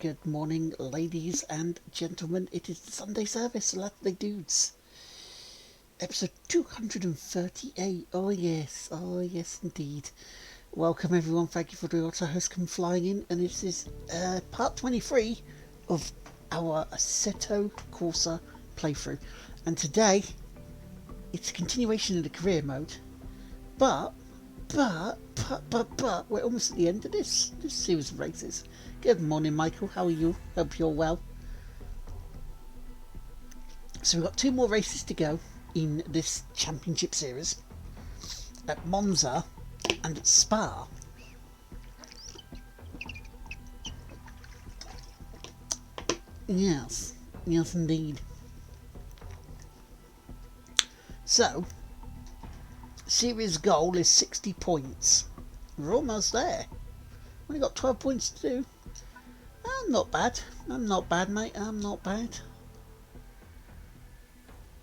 Good morning, ladies and gentlemen. It is the Sunday service, lovely dudes. Episode 238. Oh yes indeed. Welcome everyone, thank you for the auto host come flying in, and this is part 23 of our Assetto Corsa playthrough. And today, it's a continuation of the career mode, but we're almost at the end of this series of races. Good morning, Michael. How are you? Hope you're well. So we've got two more races to go in this championship series at Monza and at Spa. Yes indeed. So, series goal is 60 points. We're almost there. Only got 12 points to do. I'm not bad, mate. I'm not bad.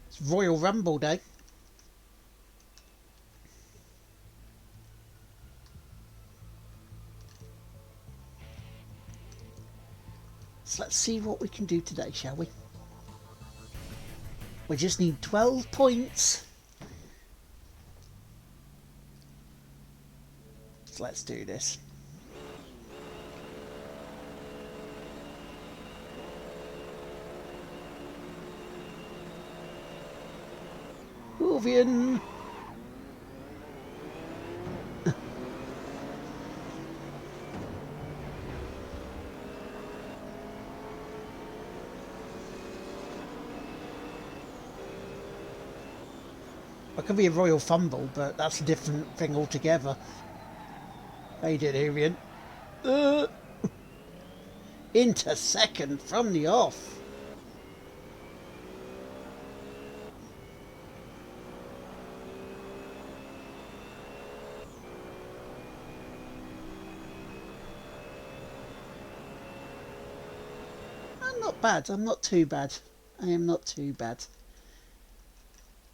It's Royal Rumble Day. So let's see what we can do today, shall we? We just need 12 points. So let's do this. Ovian. It could be a Royal Fumble, but that's a different thing altogether. How you doing, Ovian? Into second from the off. I'm not bad. I'm not too bad. I am not too bad.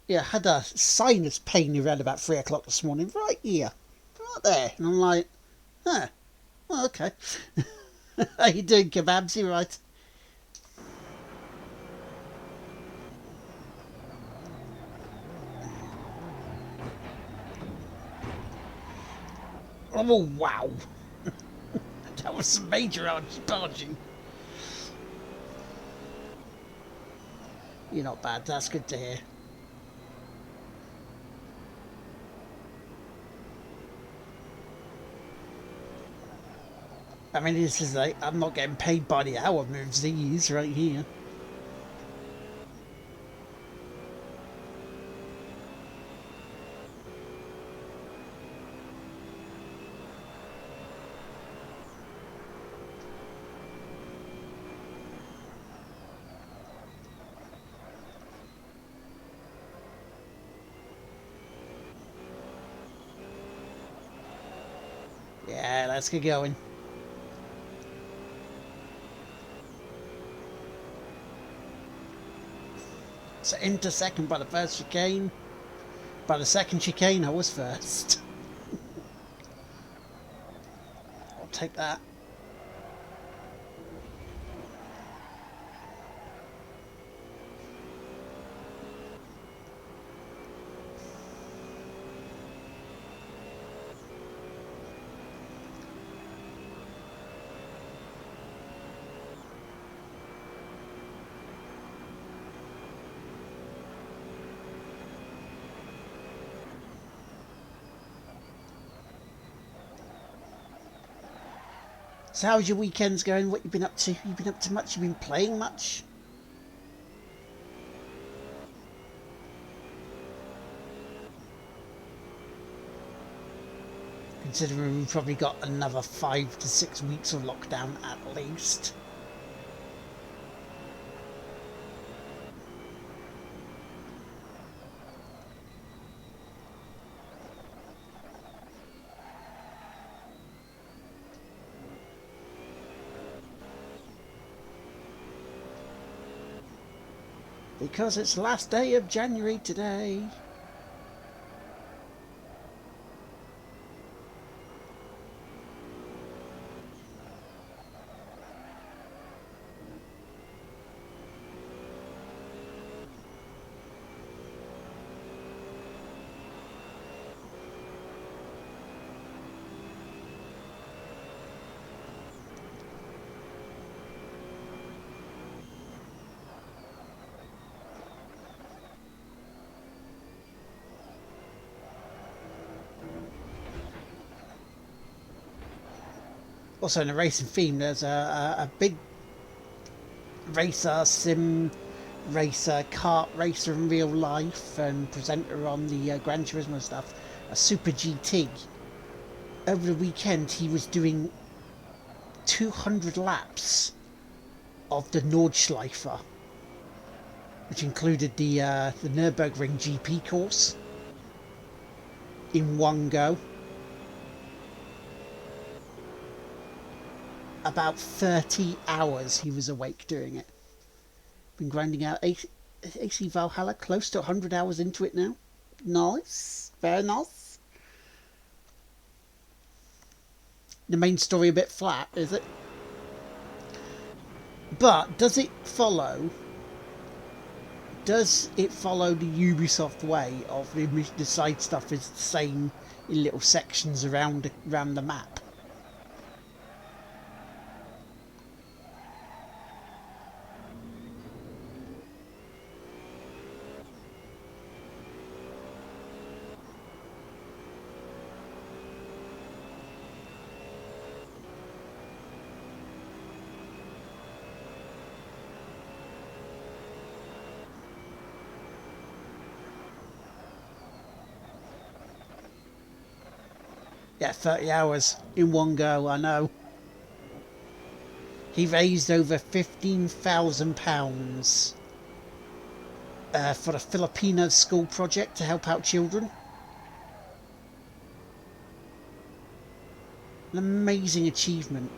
Yeah, I had a sinus pain around about 3 o'clock this morning, right here. Right there. And I'm like, huh. Oh, okay. How you doing, Kebabs? You right? Oh, wow. That was some major arching. You're not bad. That's good to hear. I mean, this is like, I'm not getting paid by the hour moves these right here. Yeah, let's get going. So into second by the first chicane. By the second chicane, I was first. I'll take that. So how's your weekends going? What you been up to? You been up to much? You been playing much? Considering we've probably got another 5 to 6 weeks of lockdown at least. Because it's the last day of January today. Also, in a racing theme, there's a big racer, sim racer, kart racer in real life, and presenter on the Gran Turismo stuff, a Super GT. Over the weekend, he was doing 200 laps of the Nordschleife, which included the Nürburgring GP course, in one go. About 30 hours he was awake doing it. Been grinding out AC Valhalla, close to 100 hours into it now. Nice, very nice. The main story a bit flat, is it? But does it follow? Does it follow the Ubisoft way of the side stuff is the same in little sections around the map? Yeah, 30 hours in one go, I know. He raised over £15,000 for a Filipino school project to help out children. An amazing achievement.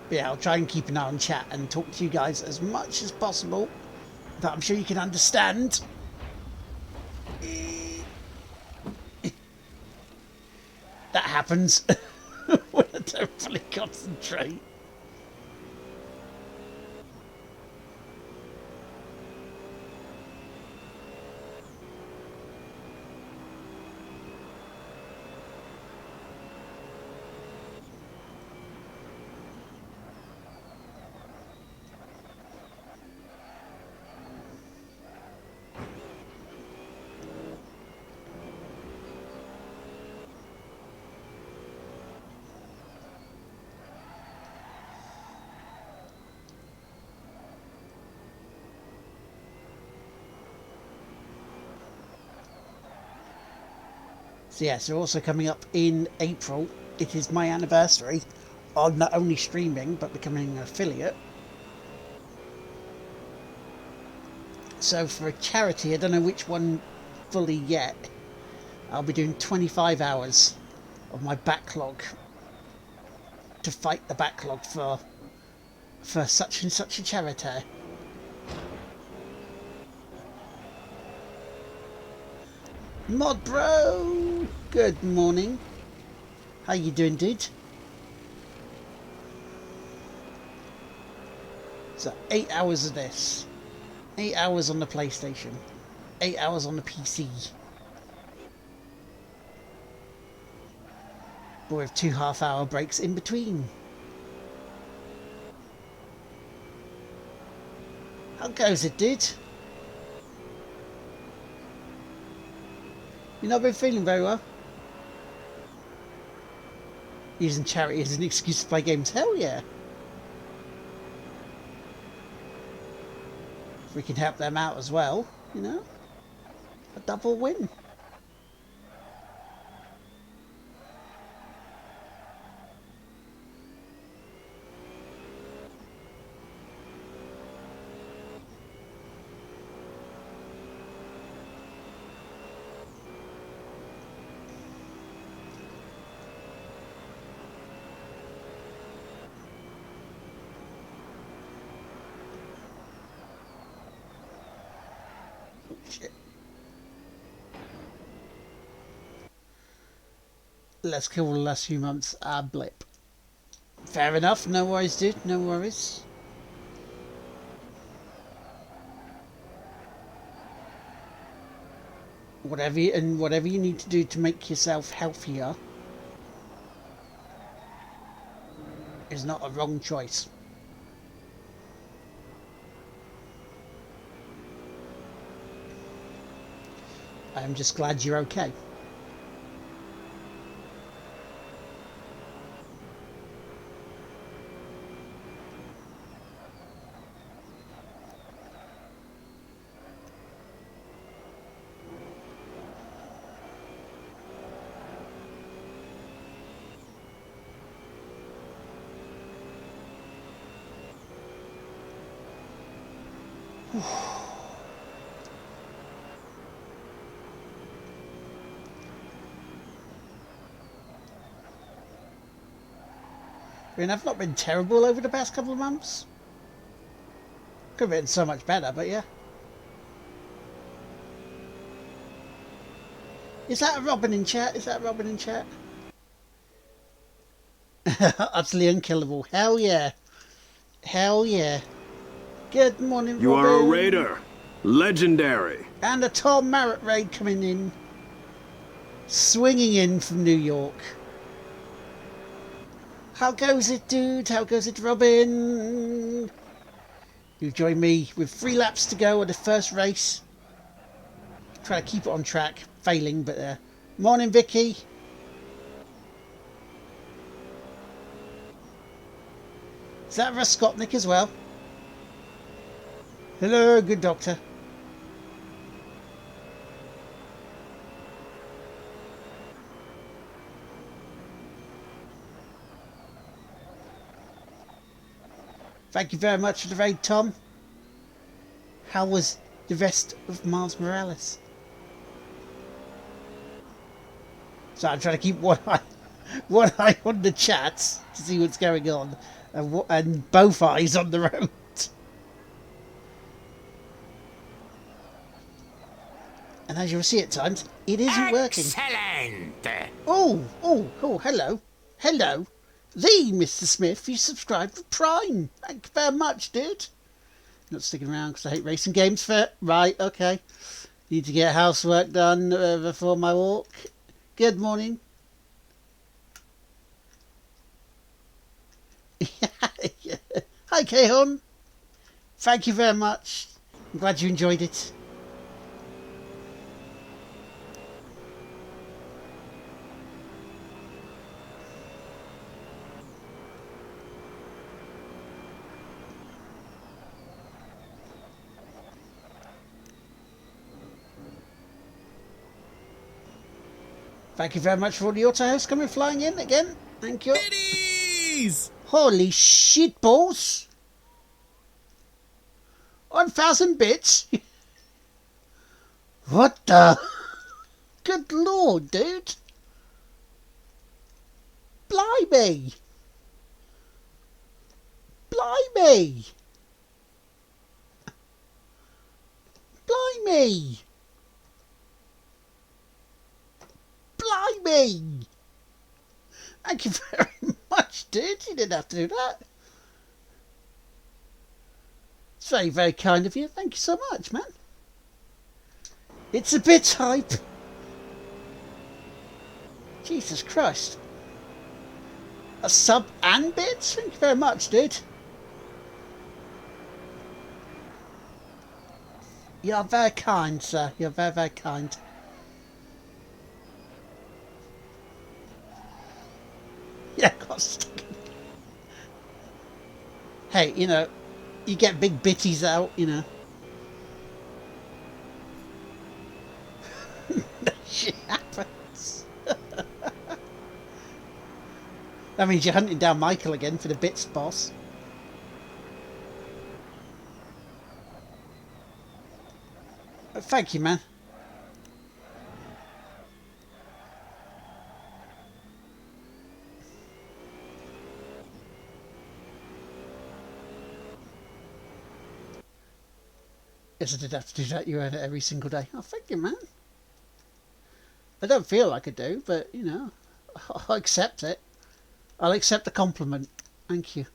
But yeah, I'll try and keep an eye on chat and talk to you guys as much as possible. But I'm sure you can understand. That happens when I don't fully concentrate. So yes, they're also coming up in April. It is my anniversary of not only streaming but becoming an affiliate. So for a charity, I don't know which one fully yet, I'll be doing 25 hours of my backlog to fight the backlog for such and such a charity. Mod Bro! Good morning. How you doing, dude? So 8 hours of this. 8 hours on the PlayStation. 8 hours on the PC. But with 2 half-hour breaks in between. How goes it, dude? You not been feeling very well? Using charity as an excuse to play games? Hell yeah! If we can help them out as well, you know? A double win. Let's call the last few months a blip. Fair enough. No worries, dude. No worries. Whatever you need to do to make yourself healthier is not a wrong choice. I'm just glad you're okay. I mean, I've not been terrible over the past couple of months. Could have been so much better, but yeah. Is that a Robin in chat? Is that a Robin in chat? Utterly unkillable. Hell yeah. Hell yeah. Good morning, You Robin. are a raider. Legendary. And a Tom Marrett raid coming in. Swinging in from New York. How goes it, dude? How goes it, Robin? You join me with 3 laps to go on the first race. Try to keep it on track. Failing, but morning, Vicky. Is that Russ Skopnik as well? Hello, good doctor. Thank you very much for the raid, Tom. How was the rest of Miles Morales? So I'm trying to keep one eye on the chat to see what's going on, and both eyes on the road. And as you'll see at times, it isn't working. Excellent! Oh, hello. Hello. The Mr. Smith, you subscribed for Prime. Thank you very much, dude. Not sticking around because I hate racing games. Right, okay. Need to get housework done before my walk. Good morning. Hi, Kehon. Thank you very much. I'm glad you enjoyed it. Thank you very much for all the auto hosts coming flying in again. Thank you. Biddies! Holy shit balls! 1,000 bits? What the? Good lord, dude. Blimey. Blimey. Blimey. Blimey. Thank you very much, dude. You didn't have to do that. It's very, very kind of you. Thank you so much, man. It's a bit hype. Jesus Christ. A sub and bits? Thank you very much, dude. You're very kind, sir. You're very, very kind. Yeah, got stuck. Hey, you know, you get big bitties out, you know. That shit happens. That means you're hunting down Michael again for the bits, boss. Thank you, man. Guess I did have to do that. You earn it every single day. Oh, thank you, man. I don't feel like I do, but, you know, I'll accept it. I'll accept the compliment. Thank you.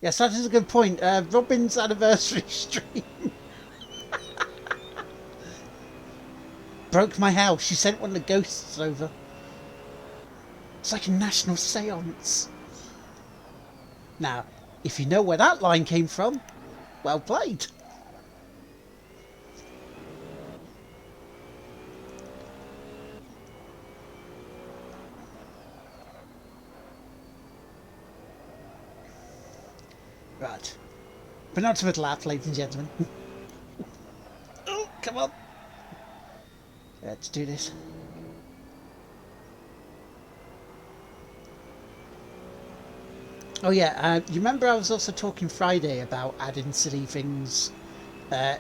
Yes, that is a good point. Robin's anniversary stream broke my house. She sent one of the ghosts over. It's like a national seance. Now, if you know where that line came from, well played. Right. Penultimate lap, ladies and gentlemen. Oh, come on. Let's do this. Oh yeah, you remember I was also talking Friday about adding silly things and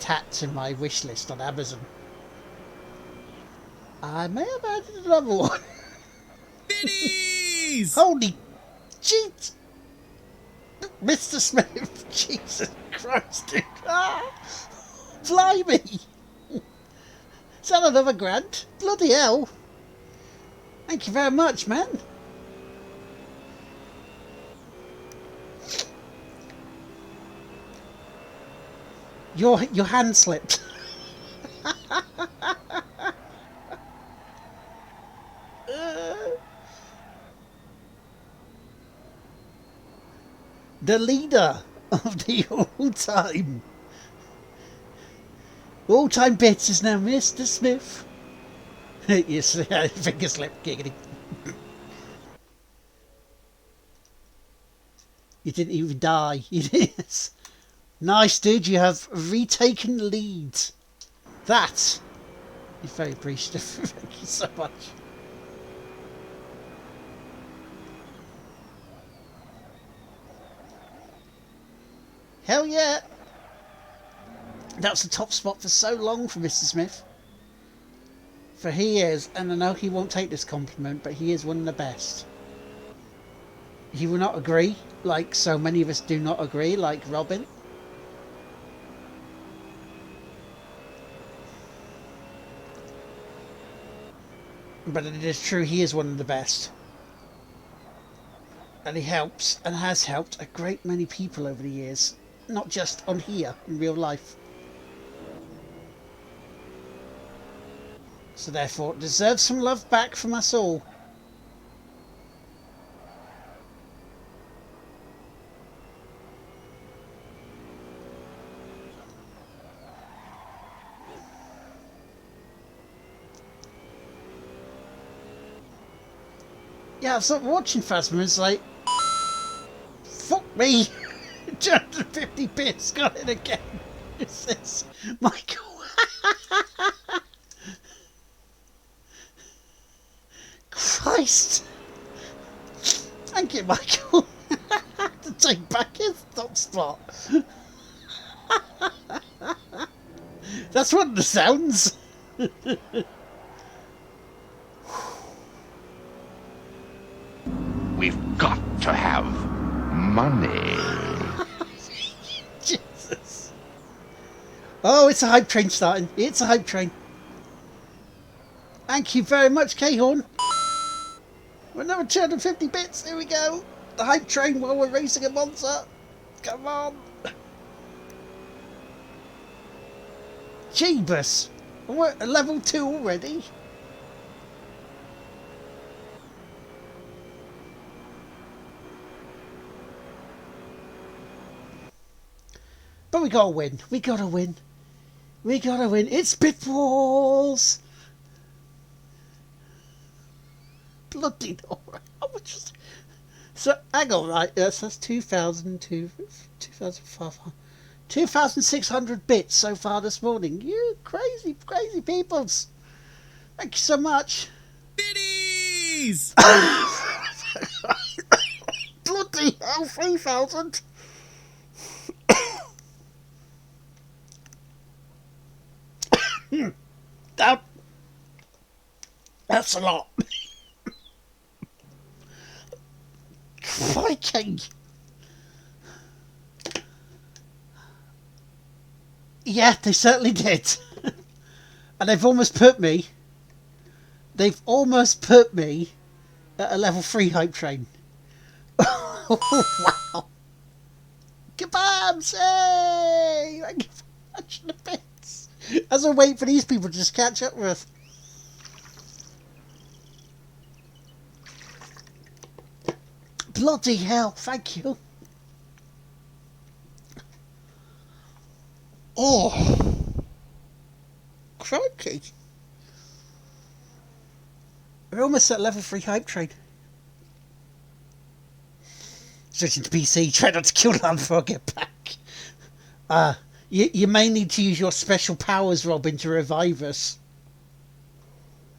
tats in my wish list on Amazon. I may have added another one. Biddies! Holy jeez! Mr. Smith, Jesus Christ, dude. Ah, blimey! Is that another grant? Bloody hell! Thank you very much, man. Your hand slipped. The leader of the all-time bits is now Mr. Smith. Yes, finger slip, giggity. You didn't even die. Yes. Nice, dude. You have retaken the lead. That is very appreciative. Thank you so much. Hell yeah. That's the top spot for so long for Mr. Smith. For he is, and I know he won't take this compliment, but he is one of the best. He will not agree, like so many of us do not agree, like Robin. But it is true, he is one of the best. And he helps, and has helped, a great many people over the years. Not just on here, in real life. So therefore, deserves some love back from us all. Yeah, I was watching Phasma and it's like, fuck me, 250 bits, got it again. It says, Michael. Christ. Thank you, Michael. To take back his top spot. That's one of the sounds. We've got to have money. Jesus. Oh, it's a hype train starting. It's a hype train. Thank you very much, K-Horn. Another 250 bits. Here we go. The hype train while we're racing a monster. Come on. Jeebus. We're at level 2 already. But we gotta win. We gotta win. We gotta win. It's Bitballs. Bloody hell. How much was it? So, hang on, right. Yes, that's 2,600 bits so far this morning. You crazy, crazy peoples. Thank you so much. Biddies! Bloody hell, 3,000. That's a lot. Crikey. Yeah, they certainly did. And they've almost put me at a level 3 hype train. Wow. Kebabs! Hey! Thank you for watching the bits. As I wait for these people to just catch up with. Bloody hell, thank you. Oh. Crikey. We're almost at level 3 hype train. Switching to PC, try not to kill them before I get back. You may need to use your special powers, Robin, to revive us.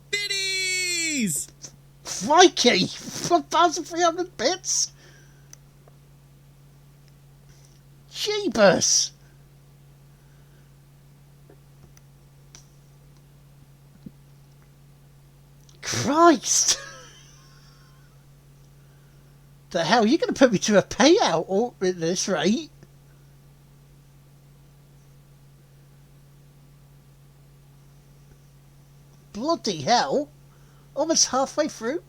Biddies! Crikey! 1,300 bits? Jeebus! Christ! The hell, you're going to put me to a payout or at this rate? Bloody hell! Almost halfway through.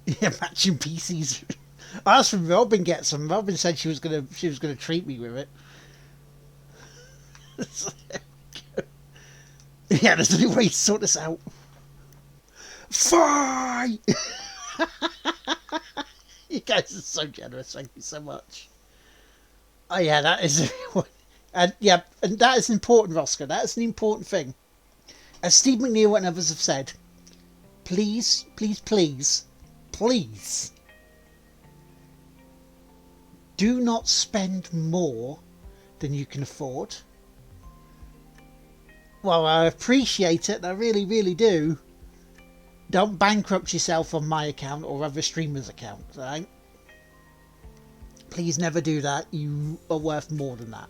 Yeah, matching PCs. I asked when Robin gets them. Robin said she was gonna treat me with it. So, yeah, there's only way to sort this out. Fine. You guys are so generous. Thank you so much. Oh yeah, that is, and yeah, and that is important, Roscoe. That is an important thing. As Steve McNeil and others have said, please, please, please, please, do not spend more than you can afford. Well, I appreciate it, I really, really do. Don't bankrupt yourself on my account or other streamers' accounts, right? Please never do that. You are worth more than that.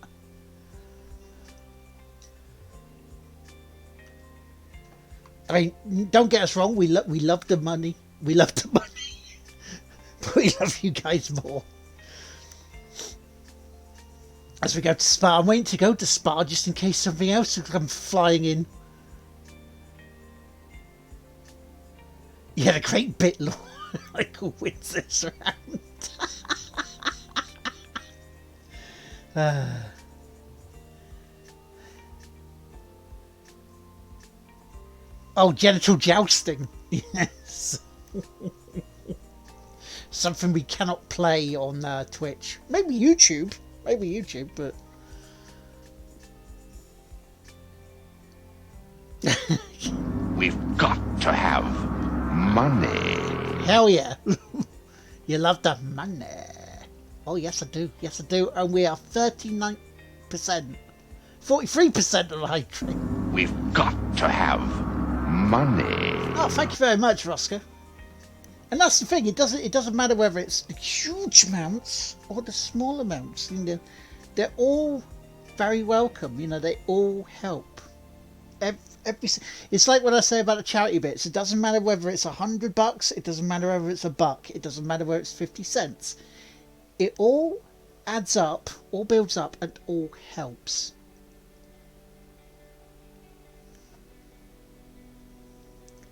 I mean, don't get us wrong. We love the money. We love the money. But we love you guys more. As we go to Spa, I'm waiting to go to Spa just in case something else will come flying in. Yeah, the great bit lord Michael wins this round. Oh, genital jousting. Yes. Something we cannot play on Twitch. Maybe YouTube, but... We've got to have money. Hell yeah. You love the money. Oh, yes, I do. Yes, I do. And we are 39%. 43% of the hype train. We've got to have money. Oh, thank you very much, Roscoe. And that's the thing. It doesn't matter whether it's the huge amounts or the small amounts. You know, they're all very welcome. You know, they all help. It's like what I say about the charity bits. It doesn't matter whether it's $100. It doesn't matter whether it's $1. It doesn't matter whether it's 50 cents. It all adds up, all builds up, and all helps.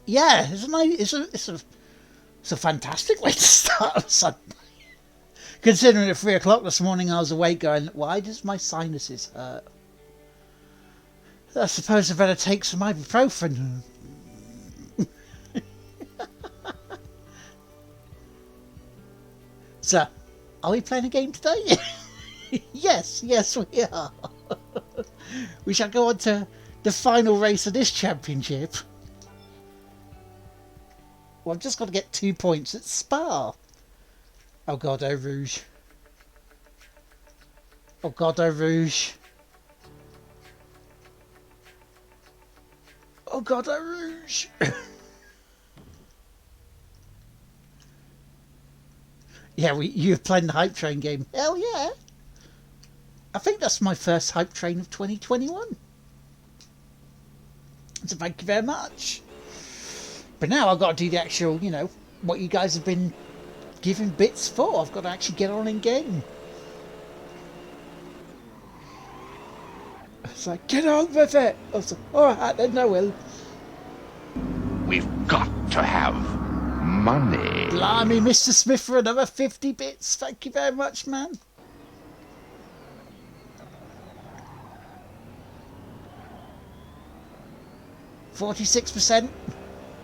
Yeah, it's a fantastic way to start a Sunday. Considering at 3 o'clock this morning I was awake going, why does my sinuses hurt? I suppose I better take some ibuprofen. So, are we playing a game today? Yes, we are. We shall go on to the final race of this championship. Well, I've just got to get 2 points at Spa. Oh God, Eau Rouge. Oh God, Eau Rouge. Oh God, Eau Rouge. Yeah, you've played the Hype Train game. Hell yeah. I think that's my first Hype Train of 2021. So thank you very much. But now I've got to do the actual, you know, what you guys have been giving bits for. I've got to actually get on in game. It's like, get on with it. I was like, all right, then I will. We've got to have money. Blimey, Mr. Smith, for another 50 bits. Thank you very much, man. %46.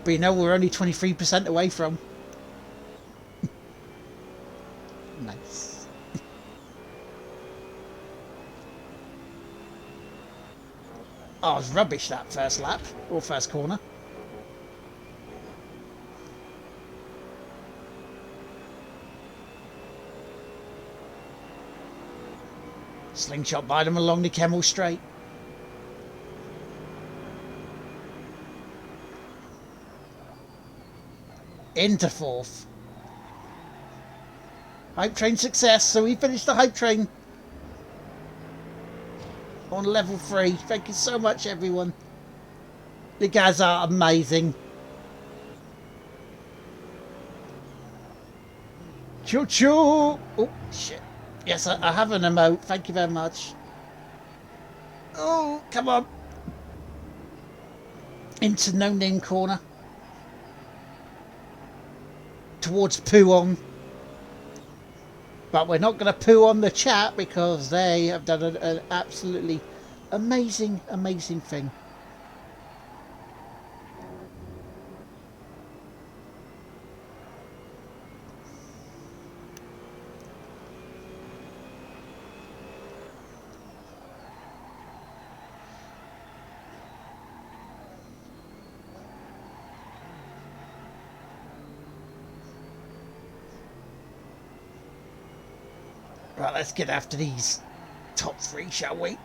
But you know, we're only 23% away from. Nice. Oh, it was rubbish that first lap, or first corner. Slingshot by them along the Kemmel Straight. Into fourth. Hype train success, so we finished the hype train on level 3. Thank you so much, everyone. You guys are amazing. Choo choo! Oh, shit. Yes, I have an emote. Thank you very much. Oh, come on. Into no name corner. Towards poo on. But we're not going to poo on the chat because they have done an absolutely amazing, amazing thing. Right, let's get after these top 3, shall we?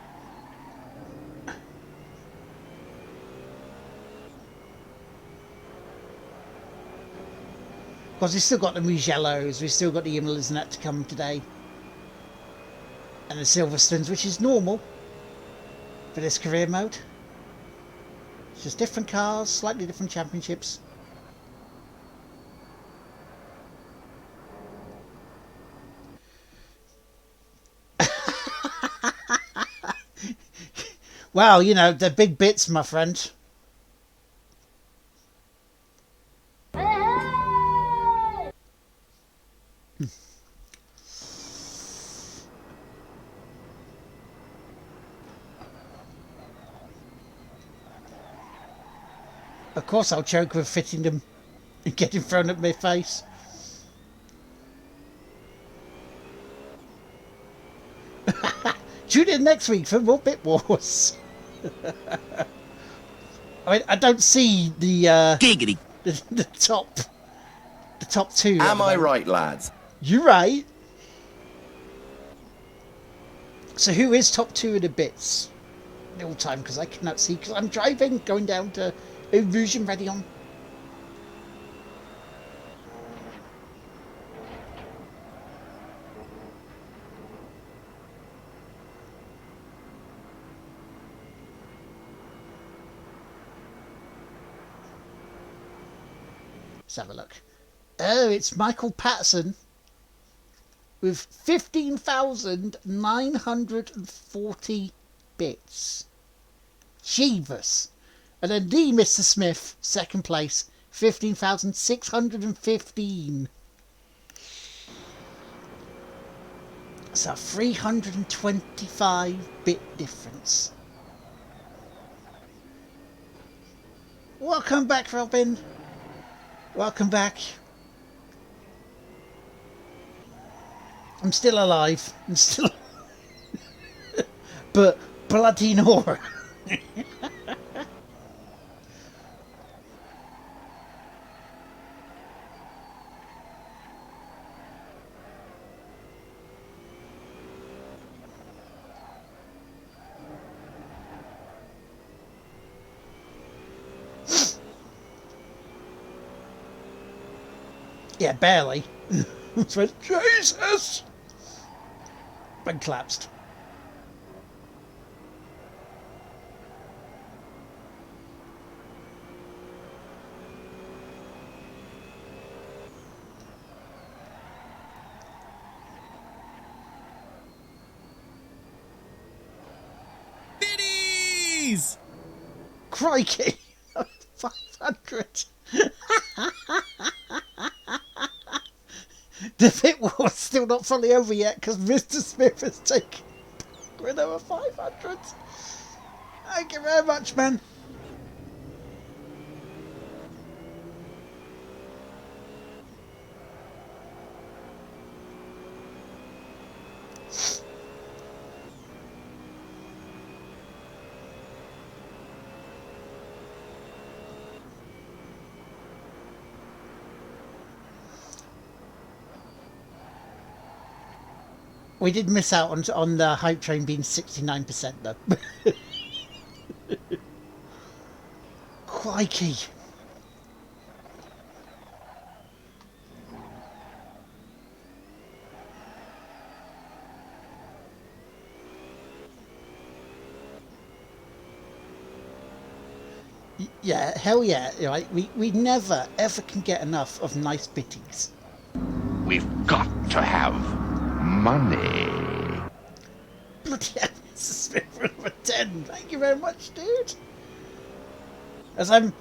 Because we've still got the Mugellos, we've still got the Imolas and that to come today. And the Silverstones, which is normal for this career mode. It's just different cars, slightly different championships. Well, you know, they're big bits, my friend. Of course I'll choke with fitting them and getting thrown at my face. Tune in next week for more Bit Wars. I mean, I don't see the Giggity. the top 2. Am I right, lads? You're right. So who is top 2 in the bits? The all time, because I cannot see, because I'm driving, going down to Illusion Radion. Let's have a look. Oh, it's Michael Patterson with 15,940 bits. Jeevus. And then the Mr. Smith, second place, 15,615. It's a 325 bit difference. Welcome back, Robin. Welcome back. I'm still alive. I'm still... but bloody Nora. Yeah, barely. Just went, Jesus! And collapsed. Biddies! Crikey! 500. The bit war's still not fully over yet because Mr. Smith has taken with over 500. Thank you very much, man. We did miss out on the hype train being 69% though. Crikey. Yeah, hell yeah. Right? We never ever can get enough of nice bitties. We've got to have money. Bloody hell, Mr. Smith for number 10. Thank you very much, dude. As I'm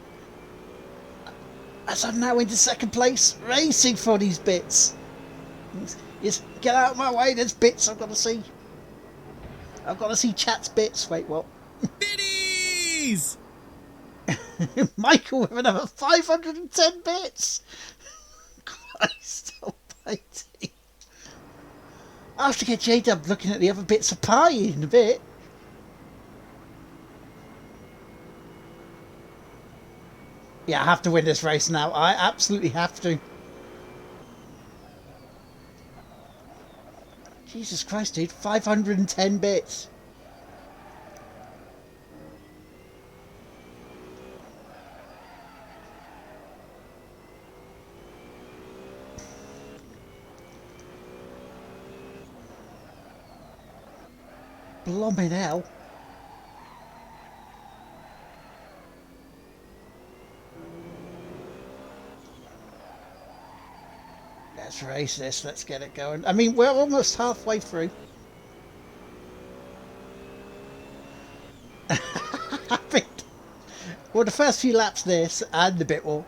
now into second place, racing for these bits. Yes, get out of my way, there's bits I've got to see. I've got to see chat's bits. Wait, what? Biddies! Michael with another 510 bits. Christ almighty. I'll have to get J-Dub looking at the other bits of pie in a bit. Yeah, I have to win this race now. I absolutely have to. Jesus Christ, dude. 510 bits. Blooming hell. Let's race this. Let's get it going. I mean, we're almost halfway through. I think. Well, the first few laps this and the bit wall.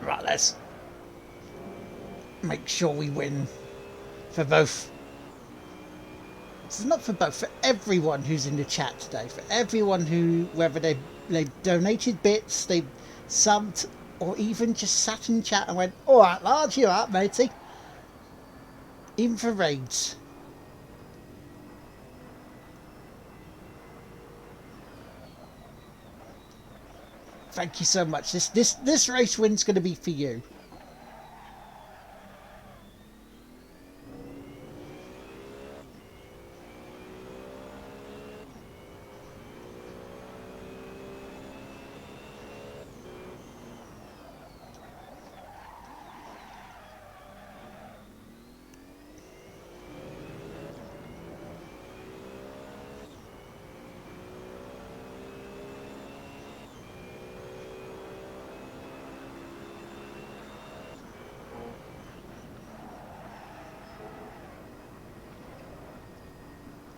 Right, let's make sure we win for both. It's not for both, for everyone who's in the chat today. For everyone who, whether they've donated bits, they've subbed, or even just sat in chat and went, alright, Lards, you're up, matey. Even for raids. Thank you so much. This race win's going to be for you.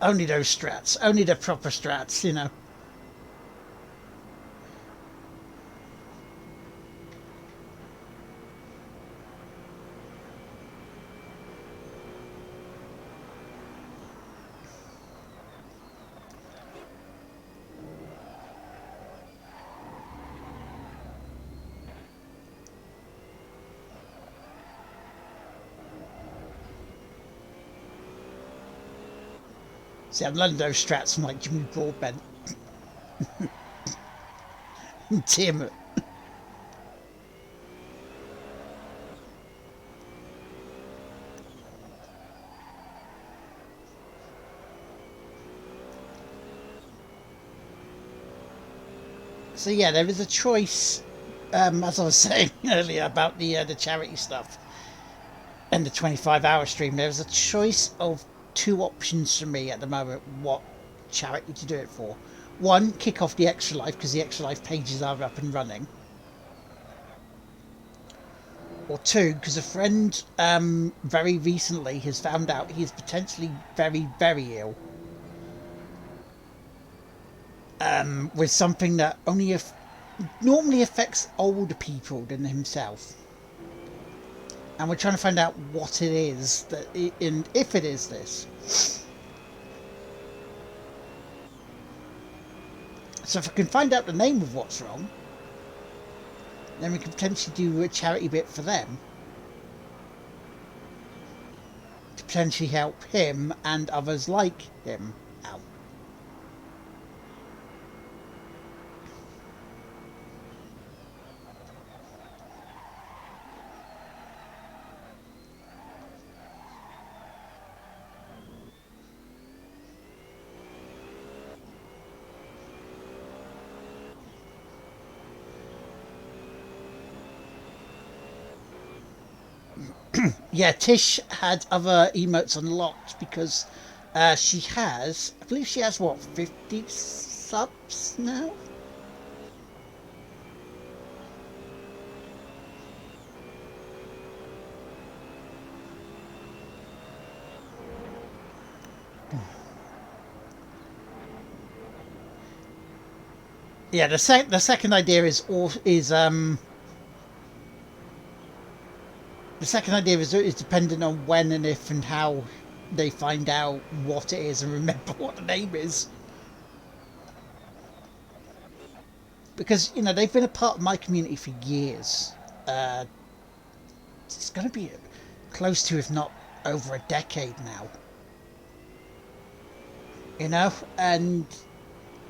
Only those strats. Only the proper strats, you know. See, I'm learning those strats from like Jimmy Broadbent. Tim. So yeah, there is a choice. As I was saying earlier about the charity stuff and the 25-hour stream, there's a choice of two options for me at the moment. What charity to do it for? One, kick off the Extra Life because the Extra Life pages are up and running. Or two, because a friend very recently has found out he is potentially very, very ill. With something that only normally affects older people than himself. And we're trying to find out what it is, and if it is this. So if I can find out the name of what's wrong, then we can potentially do a charity bit for them. To potentially help him and others like him out. Yeah, Tish had other emotes unlocked because she has, I believe she has, what, 50 subs now? Yeah, the second idea is the second idea is dependent on when and if and how they find out what it is and remember what the name is. Because, you know, they've been a part of my community for years. It's going to be close to, if not over a decade now. You know? And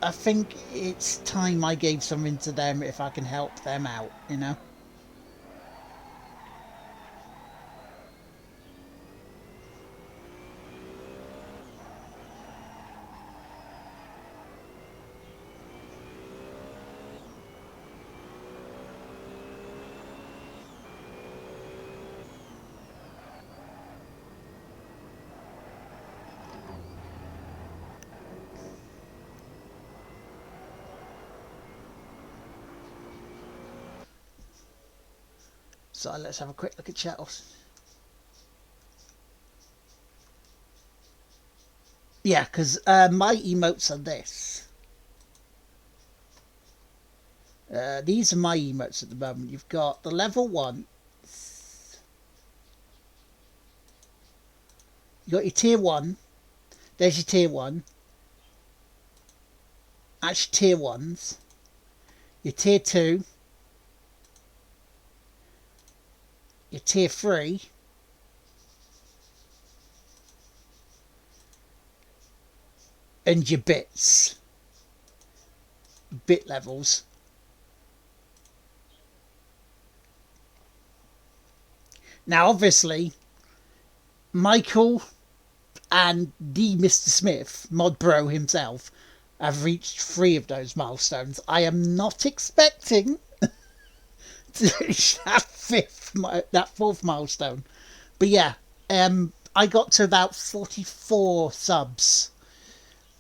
I think it's time I gave something to them if I can help them out, you know? So let's have a quick look at chat. Yeah, because my emotes are this. These are my emotes at the moment. You've got the level 1. You got your tier 1. There's your tier 1. That's your tier 1s. Your tier 2. Your tier 3. And your bits. Bit levels. Now, obviously, Michael and the Mr. Smith, Mod Bro himself, have reached 3 of those milestones. I am not expecting to reach that 4th milestone. But yeah, I got to about 44 subs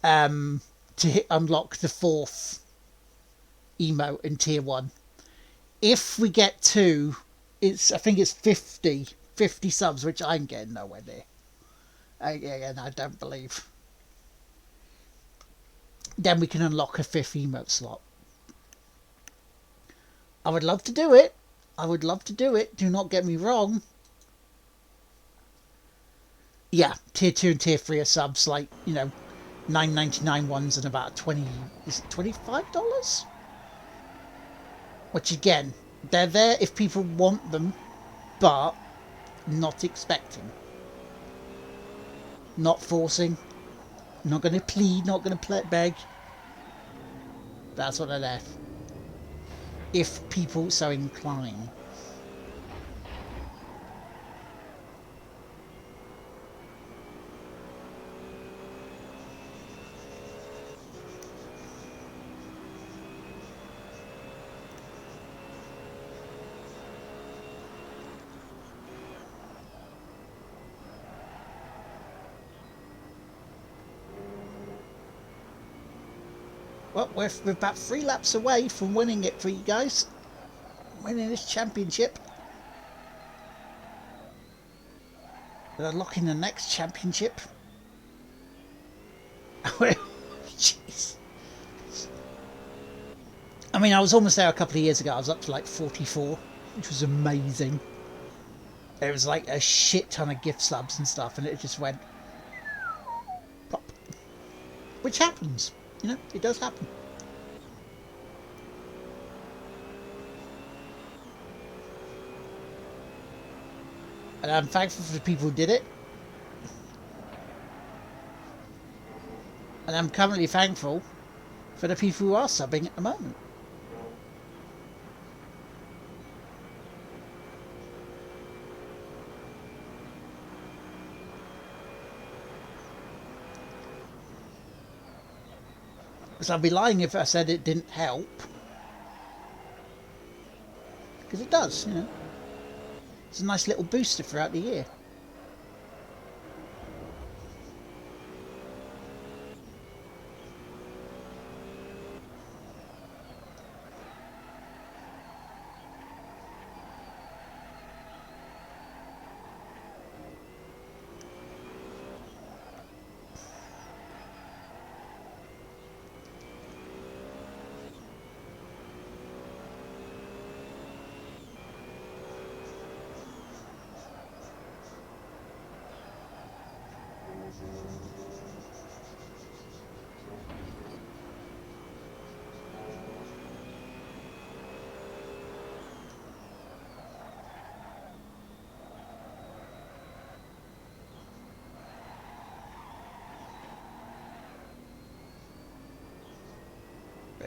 to unlock the 4th emote in tier 1. If we get to, I think it's 50 subs, which I'm getting nowhere near. Again, I don't believe. Then we can unlock a 5th emote slot. I would love to do it. Do not get me wrong. Yeah, tier 2 and tier 3 are subs, like, you know, $9.99 ones and about 20, is it $25? Which again, they're there if people want them, but not expecting. Not forcing. Not going to plead, not going to beg. That's what they're there. If people so incline. Well, we're about 3 laps away from winning it for you guys. Winning this championship. They're unlocking the next championship. Jeez. I mean, I was almost there a couple of years ago. I was up to like 44, which was amazing. There was like a shit ton of gift subs and stuff, and it just went pop. Which happens, you know, it does happen. And I'm thankful for the people who did it. And I'm currently thankful for the people who are subbing at the moment. Because I'd be lying if I said it didn't help. Because it does, you know. It's a nice little booster throughout the year.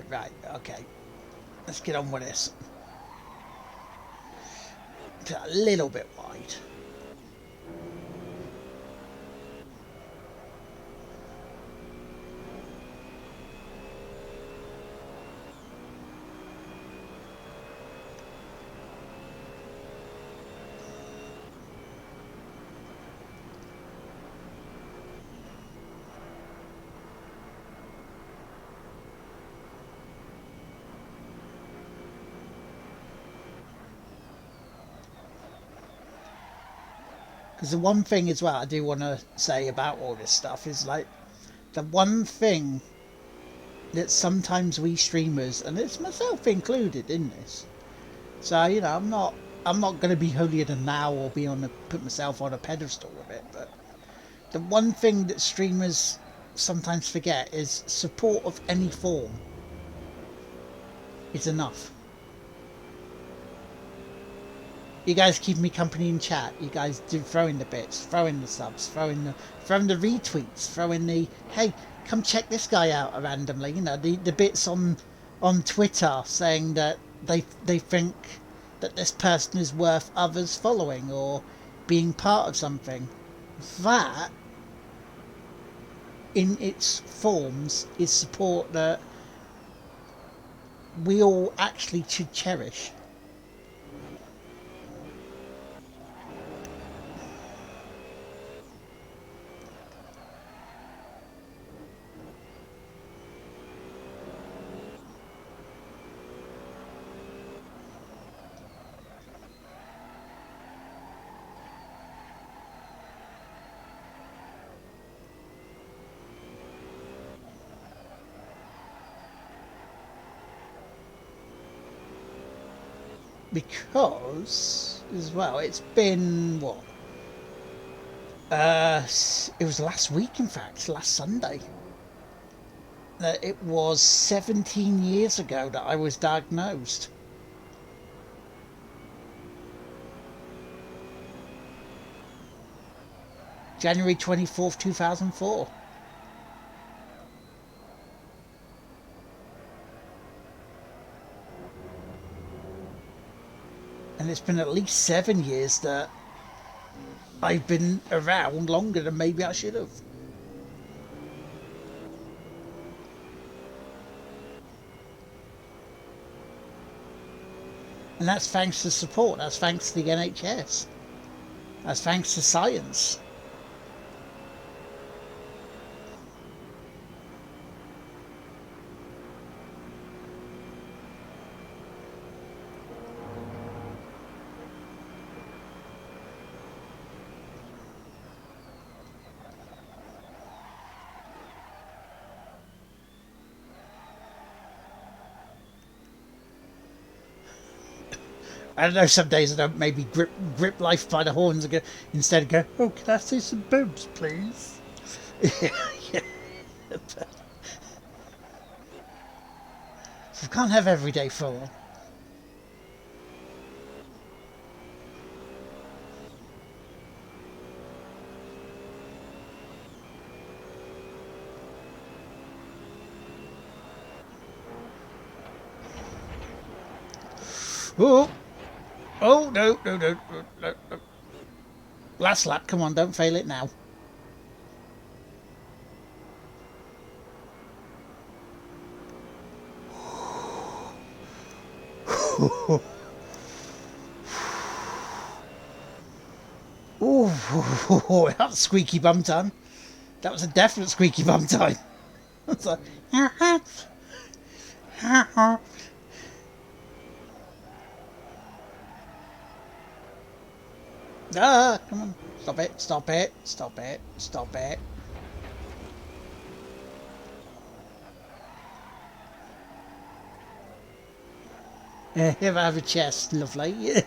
Right, okay. Let's get on with this. A little bit wide. Because the one thing as well I do want to say about all this stuff is like the one thing that sometimes we streamers, and it's myself included in this, so you know I'm not going to be holier than thou or put myself on a pedestal with it, but the one thing that streamers sometimes forget is support of any form is enough. You guys keep me company in chat. You guys do throw in the bits, throw in the subs, throw in the retweets, throw in the hey, come check this guy out randomly. You know, the bits on Twitter saying that they think that this person is worth others following or being part of something. That in its forms is support that we all actually should cherish. Because, as well, it's been, what? It was last week, in fact, last Sunday. It was 17 years ago that I was diagnosed. January 24th, 2004. And it's been at least 7 years that I've been around longer than maybe I should have. And that's thanks to support, that's thanks to the NHS, that's thanks to science. I don't know, some days I don't maybe grip life by the horns and instead go, oh, can I see some boobs, please? Yeah. So we can't have every day full. Oh, oh, no. Last lap, come on, don't fail it now. Oh, that was squeaky bum time. That was a definite squeaky bum time. It's like, come on. Stop it. If I have a chest, lovely.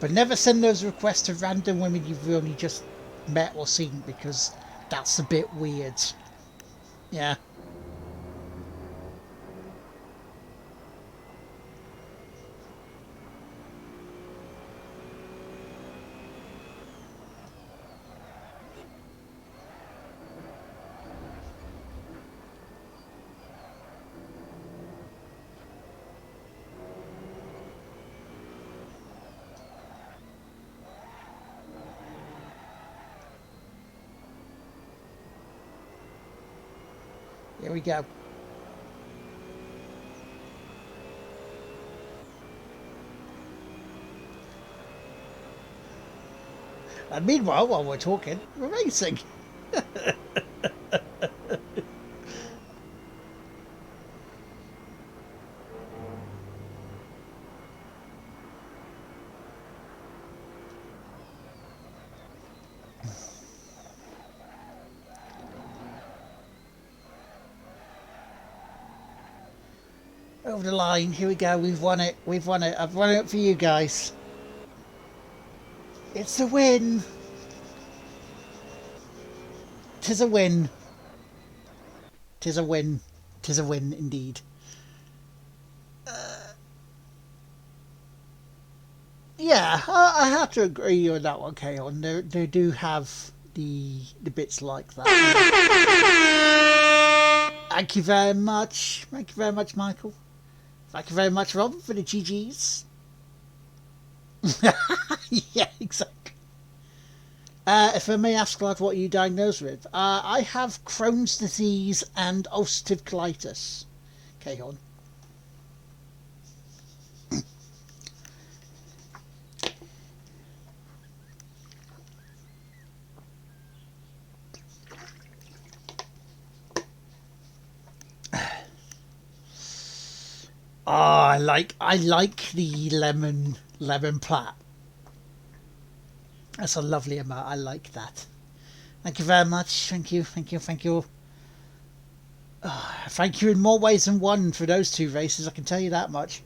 But never send those requests to random women you've only just met or seen, because that's a bit weird. Yeah. Here we go. And meanwhile, while we're talking, we're racing. Over the line, here we go, we've won it, I've won it for you guys. It's a win. Tis a win. Tis a win. Tis a win indeed. Yeah, I have to agree with that one, Kaon. They do have the bits like that. Thank you very much. Thank you very much, Michael. Thank you very much, Rob, for the GGs. Yeah, exactly. If I may ask, lad, what are you diagnosed with? I have Crohn's disease and ulcerative colitis. Okay, on. Oh, I like the lemon plat. That's a lovely amount. I like that. Thank you very much. Thank you. Thank you in more ways than one for those two races, I can tell you that much.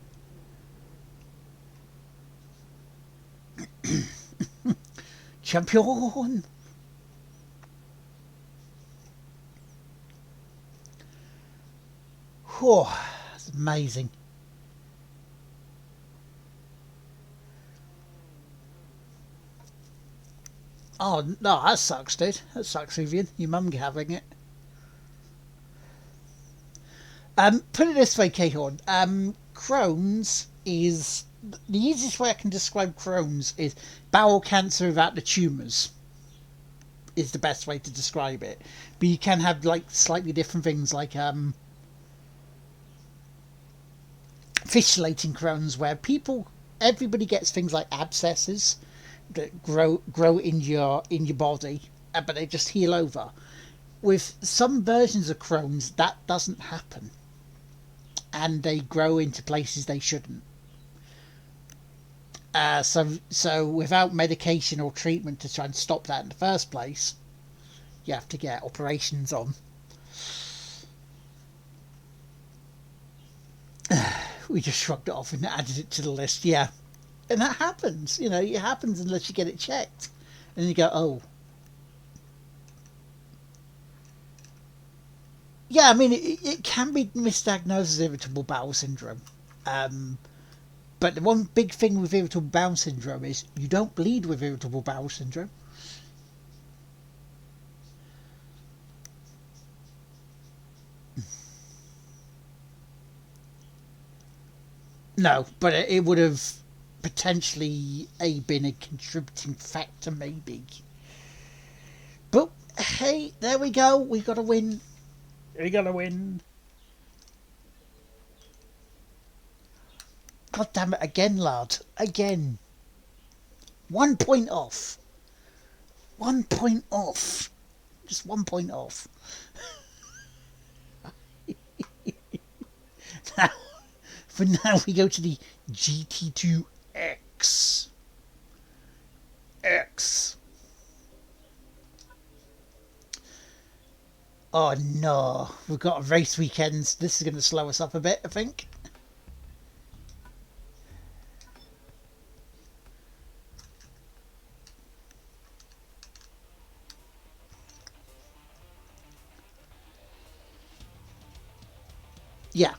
Champion! Whew, that's amazing. Oh, no, that sucks, dude. That sucks, Vivian. Your mum having it. Put it this way, Cahorn. Crohn's is... The easiest way I can describe Crohn's is bowel cancer without the tumours. Is the best way to describe it. But you can have, like, slightly different things, like, fistulating Crohn's, where everybody gets things like abscesses that grow in your body, but they just heal over. With some versions of Crohn's, that doesn't happen, and they grow into places they shouldn't. So without medication or treatment to try and stop that in the first place, you have to get operations on. We just shrugged it off and added it to the list. Yeah, and that happens. You know, it happens unless you get it checked, and you go, oh. Yeah, I mean, it can be misdiagnosed as irritable bowel syndrome. But the one big thing with irritable bowel syndrome is you don't bleed with irritable bowel syndrome. No, but it would have potentially been a contributing factor, maybe. But hey, there we go. We got to win. We got to win. God damn it again, lad. Again. 1 point off. 1 point off. Just 1 point off. Now, for now, we go to the GT2X. X. Oh no, we've got race weekends. This is going to slow us up a bit, I think. Yeah,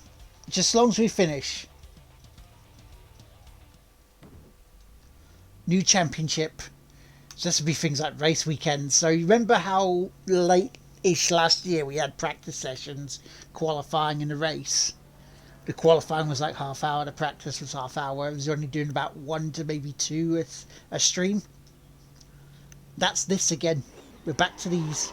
just as long as we finish. New championship. So this would be things like race weekends. So you remember how late-ish last year we had practice sessions, qualifying in the race? The qualifying was like half hour, the practice was half hour. It was only doing about 1 to maybe 2 a stream. That's this again. We're back to these.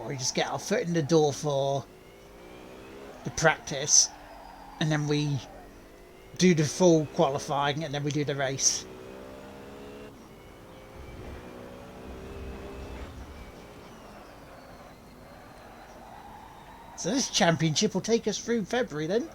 Or we just get our foot in the door for the practice, and then we do the full qualifying, and then we do the race. So this championship will take us through February then.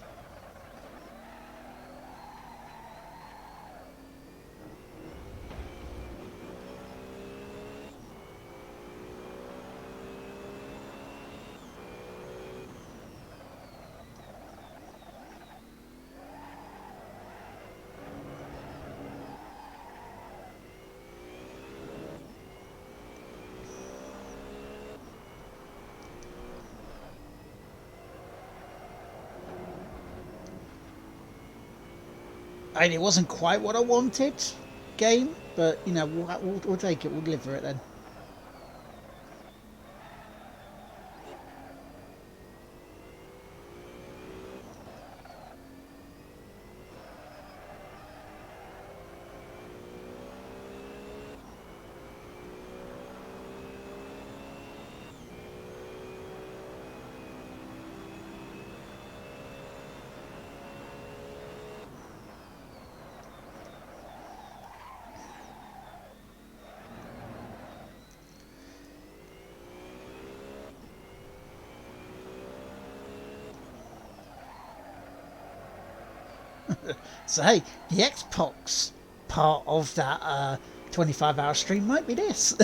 I mean, it wasn't quite what I wanted, game, but you know, we'll take it. We'll deliver it then. So hey, the Xbox part of that 25-hour stream might be this.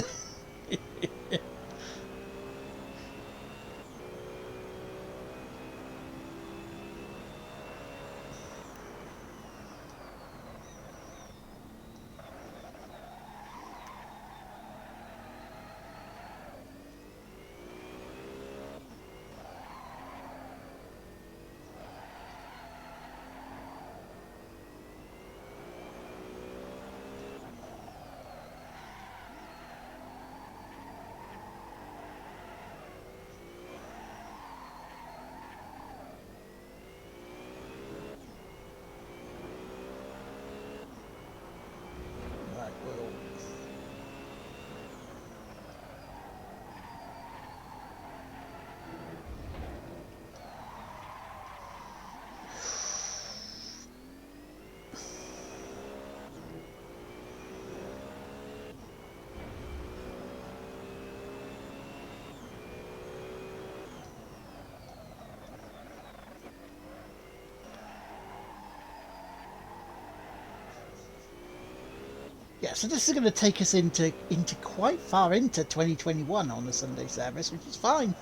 Yeah, so this is going to take us into quite far into 2021 on the Sunday service, which is fine.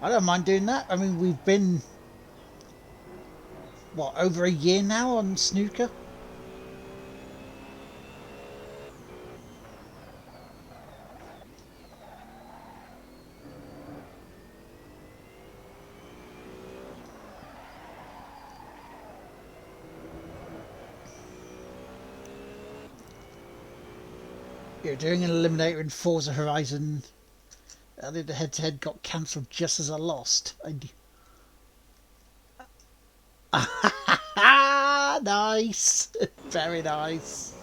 I don't mind doing that. I mean, we've been, what, over a year now on snooker? You're doing an eliminator in Forza Horizon. I think the head-to-head got cancelled just as I lost. Ah, nice. Very nice.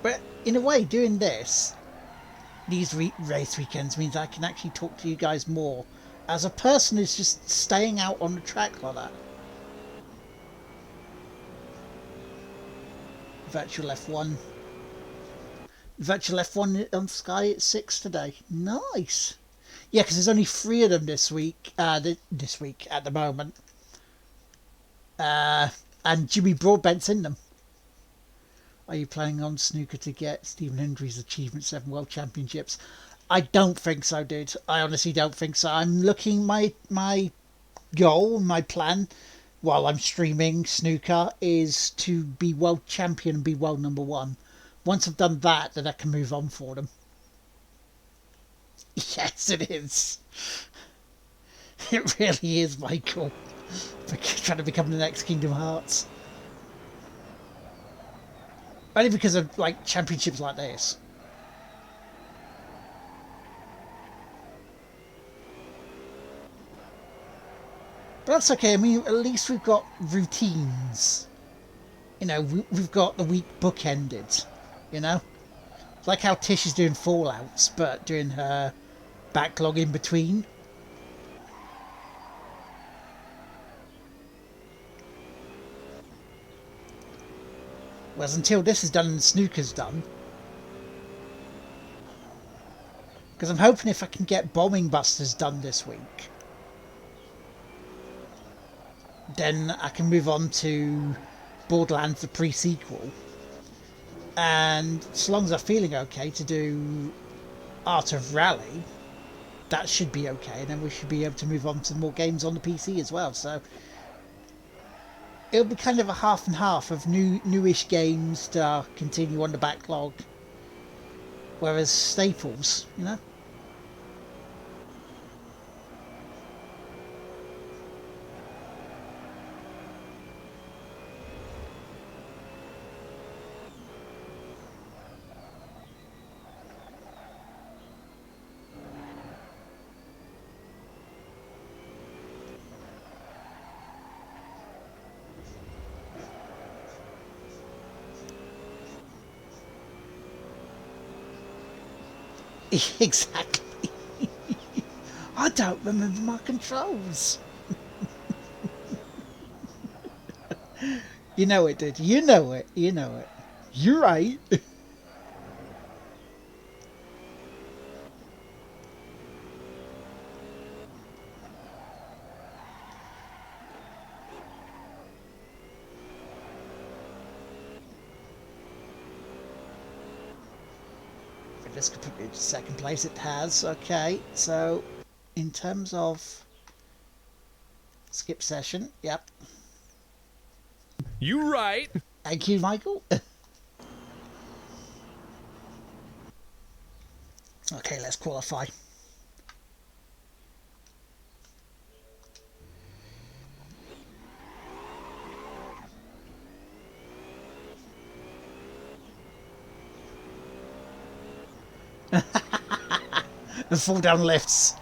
But in a way, doing these race weekends means I can actually talk to you guys more as a person who's just staying out on the track like that. Virtual F1. Virtual F1 on Sky at 6 today. Nice. Yeah, because there's only 3 of them this week. This week at the moment. And Jimmy Broadbent's in them. Are you planning on snooker to get Stephen Hendry's Achievement 7 World Championships? I don't think so, dude. I honestly don't think so. I'm looking my goal, my plan, while I'm streaming snooker, is to be world champion and be world number 1. Once I've done that, then I can move on for them. Yes, it is. It really is, Michael. Trying to become the next Kingdom Hearts. Only because of, like, championships like this. But that's okay. I mean, at least we've got routines. You know, we've got the week bookended. You know? It's like how Tish is doing Fallouts, but doing her backlog in between. Whereas until this is done and snooker's done. Because I'm hoping if I can get Bombing Busters done this week, then I can move on to Borderlands, the pre-sequel. And so long as I'm feeling okay to do Art of Rally, that should be okay. And then we should be able to move on to more games on the PC as well. So it'll be kind of a half and half of newish games to continue on the backlog. Whereas staples, you know? Exactly. I don't remember my controls. You know it, dude. You know it. You know it. You're right. This could put me in second place. It has. Okay, so in terms of skip session, yep. You right. Thank you, Michael. Okay, let's qualify. And fall down lifts.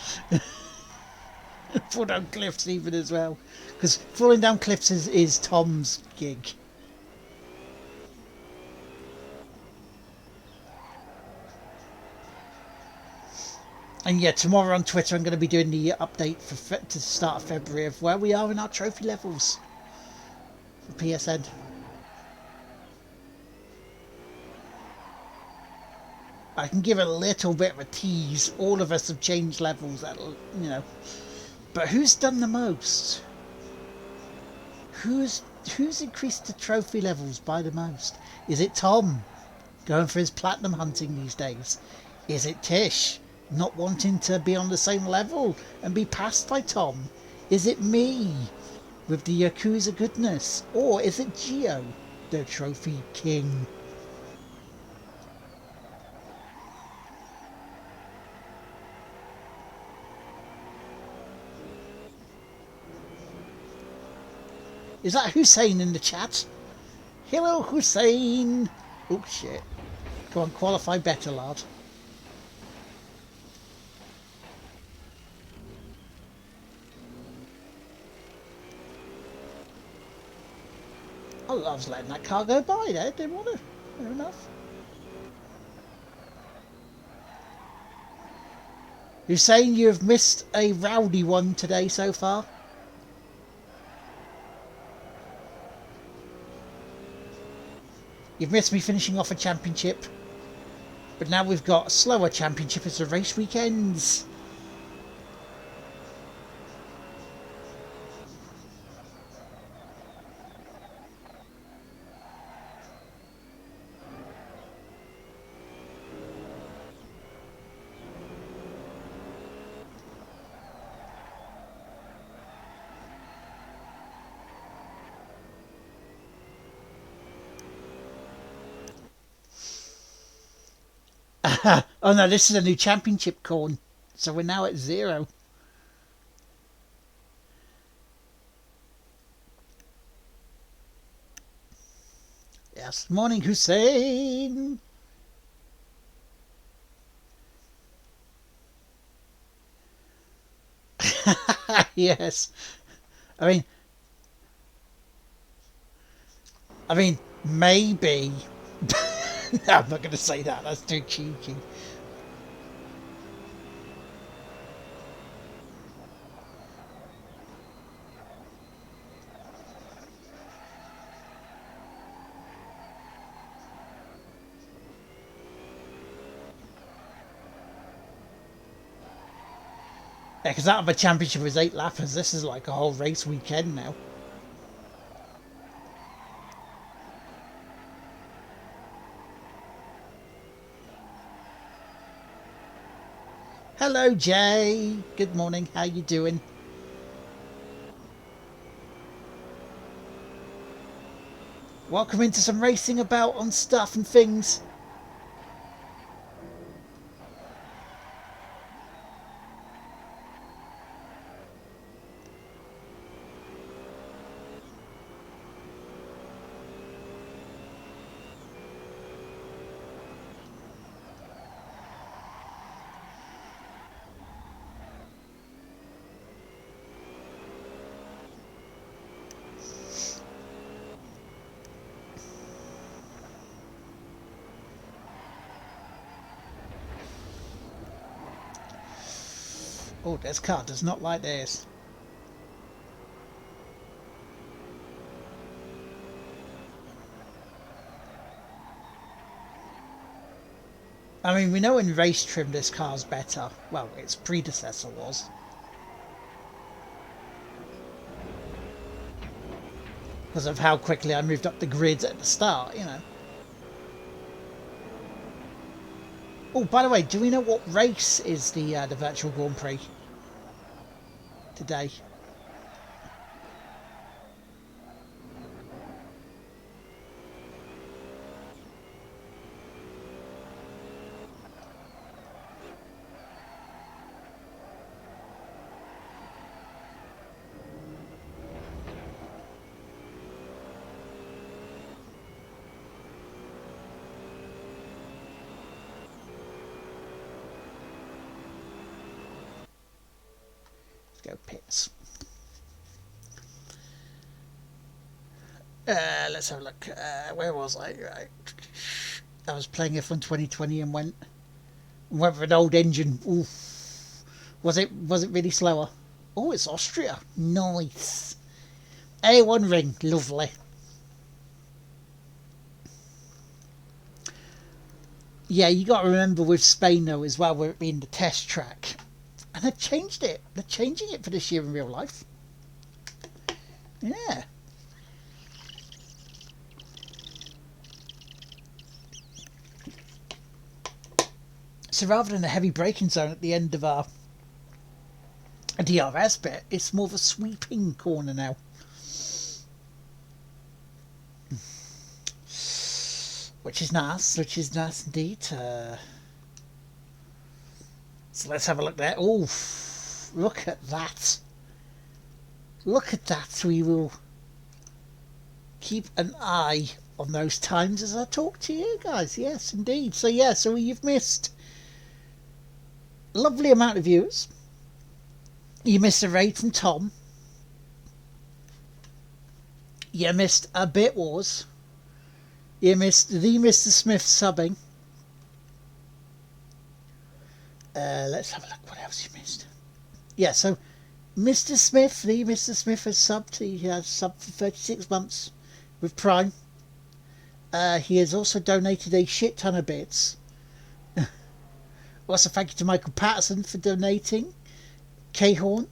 Fall down cliffs even as well. Because falling down cliffs is Tom's gig. And yeah, tomorrow on Twitter I'm going to be doing the update to the start of February of where we are in our trophy levels for PSN. I can give a little bit of a tease. All of us have changed levels, But who's done the most? Who's increased the trophy levels by the most? Is it Tom, going for his platinum hunting these days? Is it Tish, not wanting to be on the same level and be passed by Tom? Is it me, with the Yakuza goodness? Or is it Gio, the trophy king? Is that Hussein in the chat? Hello, Hussein! Oh, shit. Come on, qualify better, lad. Oh, I was letting that car go by there. Didn't want to. Fair enough. Hussein, you've missed a rowdy one today so far. You've missed me finishing off a championship. But now we've got a slower championship as the race weekends. Oh no, this is a new championship corn. So we're now at 0. Yes, morning Hussein. Yes. I mean, maybe. No, I'm not going to say that. That's too cheeky. Yeah, because out of a championship was 8 lappers. This is like a whole race weekend now. Hello, Jay. Good morning. How you doing? Welcome into some racing about on stuff and things. Oh, this car does not like this. I mean, we know in race trim this car's better. Well, its predecessor was. Because of how quickly I moved up the grid at the start, Oh, by the way, do we know what race is the virtual Grand Prix today? Go pits. Let's have a look. Where was I? I was playing F1 2020 and went for an old engine. Oof. Was it really slower? Oh, it's Austria. Nice. A1 ring. Lovely. Yeah, you got to remember with Spain though as well, we're in the test track, and they've changed it. They're changing it for this year in real life. Yeah. So rather than a heavy braking zone at the end of our DRS bit, it's more of a sweeping corner now. Which is nice indeed. So let's have a look there. Oh, look at that. Look at that. We will keep an eye on those times as I talk to you guys. Yes, indeed. So yeah, so you've missed a lovely amount of viewers. You missed a raid from Tom. You missed a Bit Wars. You missed the Mr. Smith subbing. Let's have a look what else you missed. Yeah, so Mr. Smith, the Mr. Smith has subbed. He has subbed for 36 months with Prime. He has also donated a shit ton of bits. Also, thank you to Michael Patterson for donating. K-Horn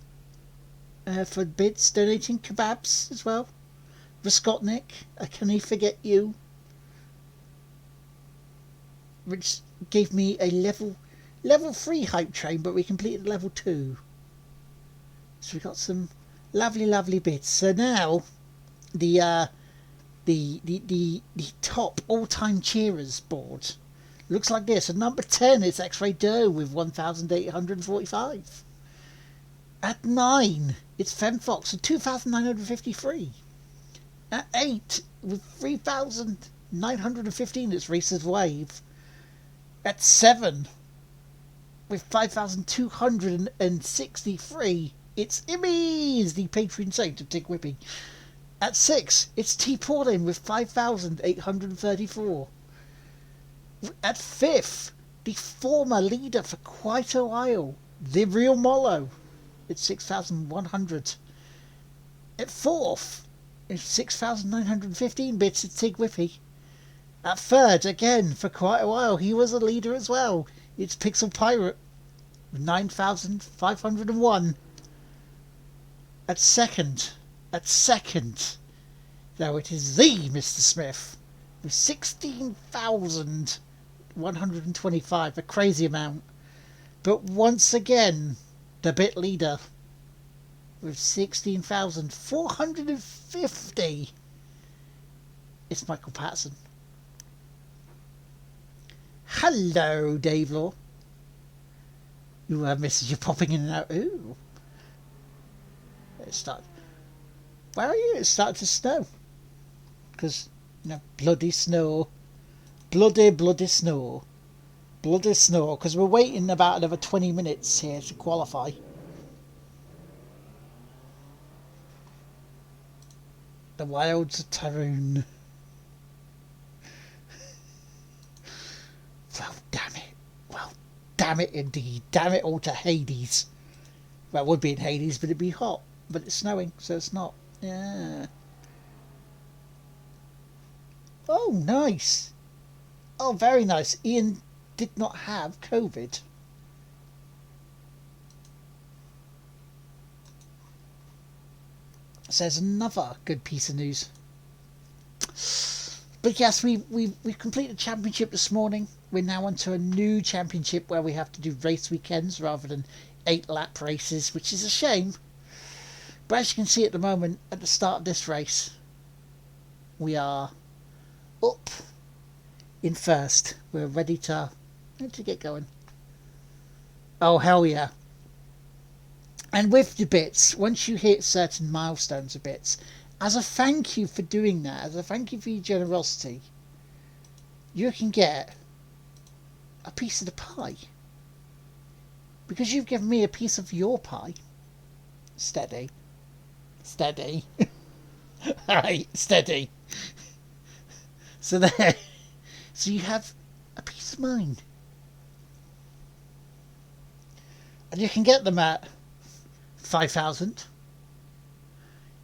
for bits, donating kebabs as well. Voskotnik, Can He Forget You? Which gave me a level 3 hype train, but we completed level 2. So we got some lovely bits. So now the top all-time cheerers board looks like this. At number 10 is X-Ray Doe with 1,845. At 9 it's Femfox with 2,953. At 8 with 3,915 it's Reese's Wave. At 7 with 5,263 it's Immies, the patron saint of Tig Whipping. At 6 it's T Paulin with 5,834. At 5th, the former leader for quite a while, the Real Mollo, it's 6,100. At 4th it's 6,915 bits, it's Tig Whippy. At 3rd, again, for quite a while, he was a leader as well. It's Pixel Pirate, 9,501. At second, though it is the Mr. Smith, with 16,125, a crazy amount. But once again, the bit leader, with 16,450. It's Michael Patterson. Hello, Dave Law. You have messages popping in and out. Ooh. It started. Where are you? It started to snow. Because, bloody snow. Bloody snow. Bloody snow. Because we're waiting about another 20 minutes here to qualify. The wilds of Tyrone. Well, damn it. Well, damn it indeed. Damn it all to Hades. Well, it would be in Hades, but it'd be hot. But it's snowing, so it's not. Yeah. Oh, nice. Oh, very nice. Ian did not have COVID. So there's another good piece of news. But yes, we've completed the championship this morning. We're now onto a new championship where we have to do race weekends rather than 8-lap races, which is a shame. But as you can see at the moment, at the start of this race, we are up in first. We're ready to get going. Oh, hell yeah. And with the bits, once you hit certain milestones of bits, as a thank you for doing that, as a thank you for your generosity, you can get a piece of the pie. Because you've given me a piece of your pie. Steady. Alright, steady. So there. So you have a piece of mine. And you can get them at 5,000.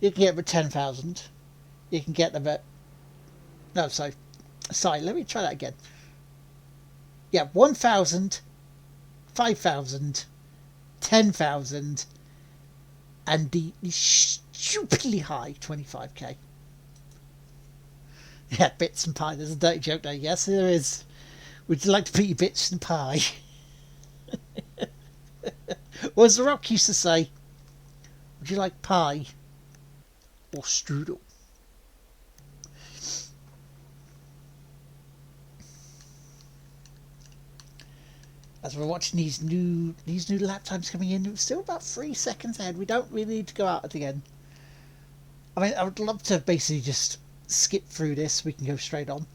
You can get them at 10,000. You can get them at... No, sorry, let me try that again. Yeah, 1,000, 5,000, 10,000, and the stupidly high 25k. Yeah, bits and pie. There's a dirty joke there. Yes, there is. Would you like to put your bits in pie? Or as The Rock used to say, would you like pie or strudel? As we're watching these new lap times coming in, it's still about 3 seconds ahead. We don't really need to go out again. I mean, I would love to basically just skip through this. We can go straight on.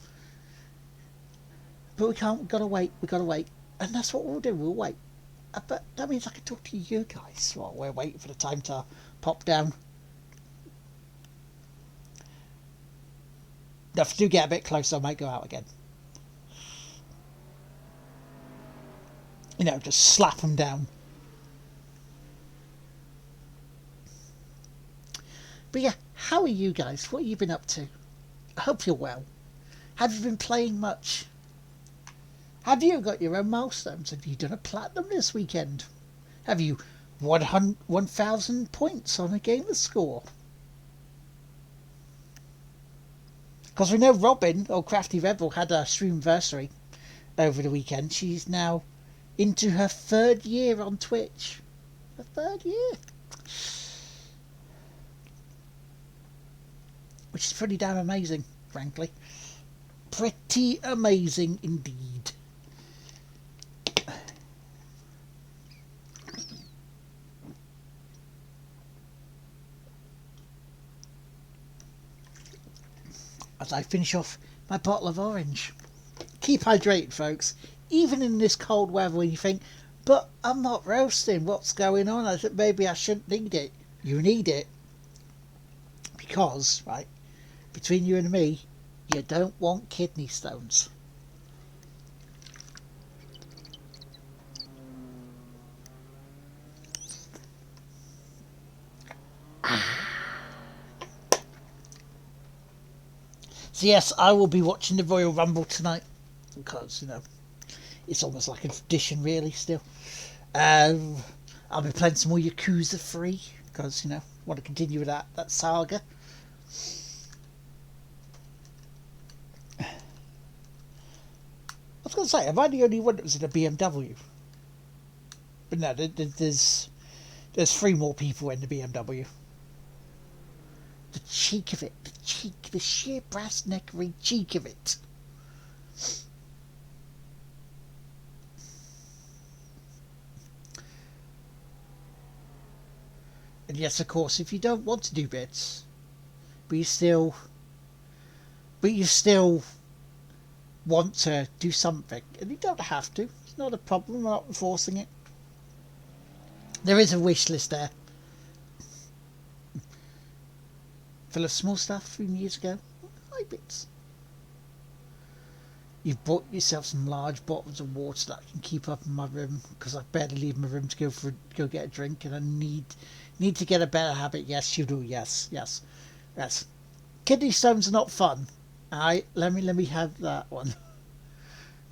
But we can't. We've got to wait. We've got to wait. And that's what we'll do. We'll wait. But that means I can talk to you guys while we're waiting for the time to pop down. Now, if I do get a bit closer, I might go out again. You know, just slap them down. But yeah, how are you guys? What have you been up to? I hope you're well. Have you been playing much? Have you got your own milestones? Have you done a platinum this weekend? Have you 1,000 points on a gamer score? Because we know Robin, or Crafty Rebel, had a streamversary over the weekend. She's now into her 3rd year on Twitch. Her 3rd year. Which is pretty damn amazing, frankly. Pretty amazing indeed. As I finish off my bottle of orange. Keep hydrated, folks. Even in this cold weather when you think, but I'm not roasting, what's going on? I think maybe I shouldn't need it. You need it. Because, right, between you and me, you don't want kidney stones. So yes, I will be watching the Royal Rumble tonight. Because, you know, it's almost like a tradition really still. I'll be playing some more Yakuza 3. Because, you know, want to continue with that saga. I was going to say, am I the only one that was in a BMW? But no, there's 3 more people in the BMW. The cheek of it, the sheer brass neckery cheek of it. And yes, of course, if you don't want to do bits, but you still want to do something, and you don't have to. It's not a problem. I'm not enforcing it. There is a wish list there. Full of small stuff from years ago. Hi bits. You've bought yourself some large bottles of water that I can keep up in my room because I barely leave my room to go get a drink, and I need to get a better habit. Yes, you do. Yes. Kidney stones are not fun. Alright, let me have that one.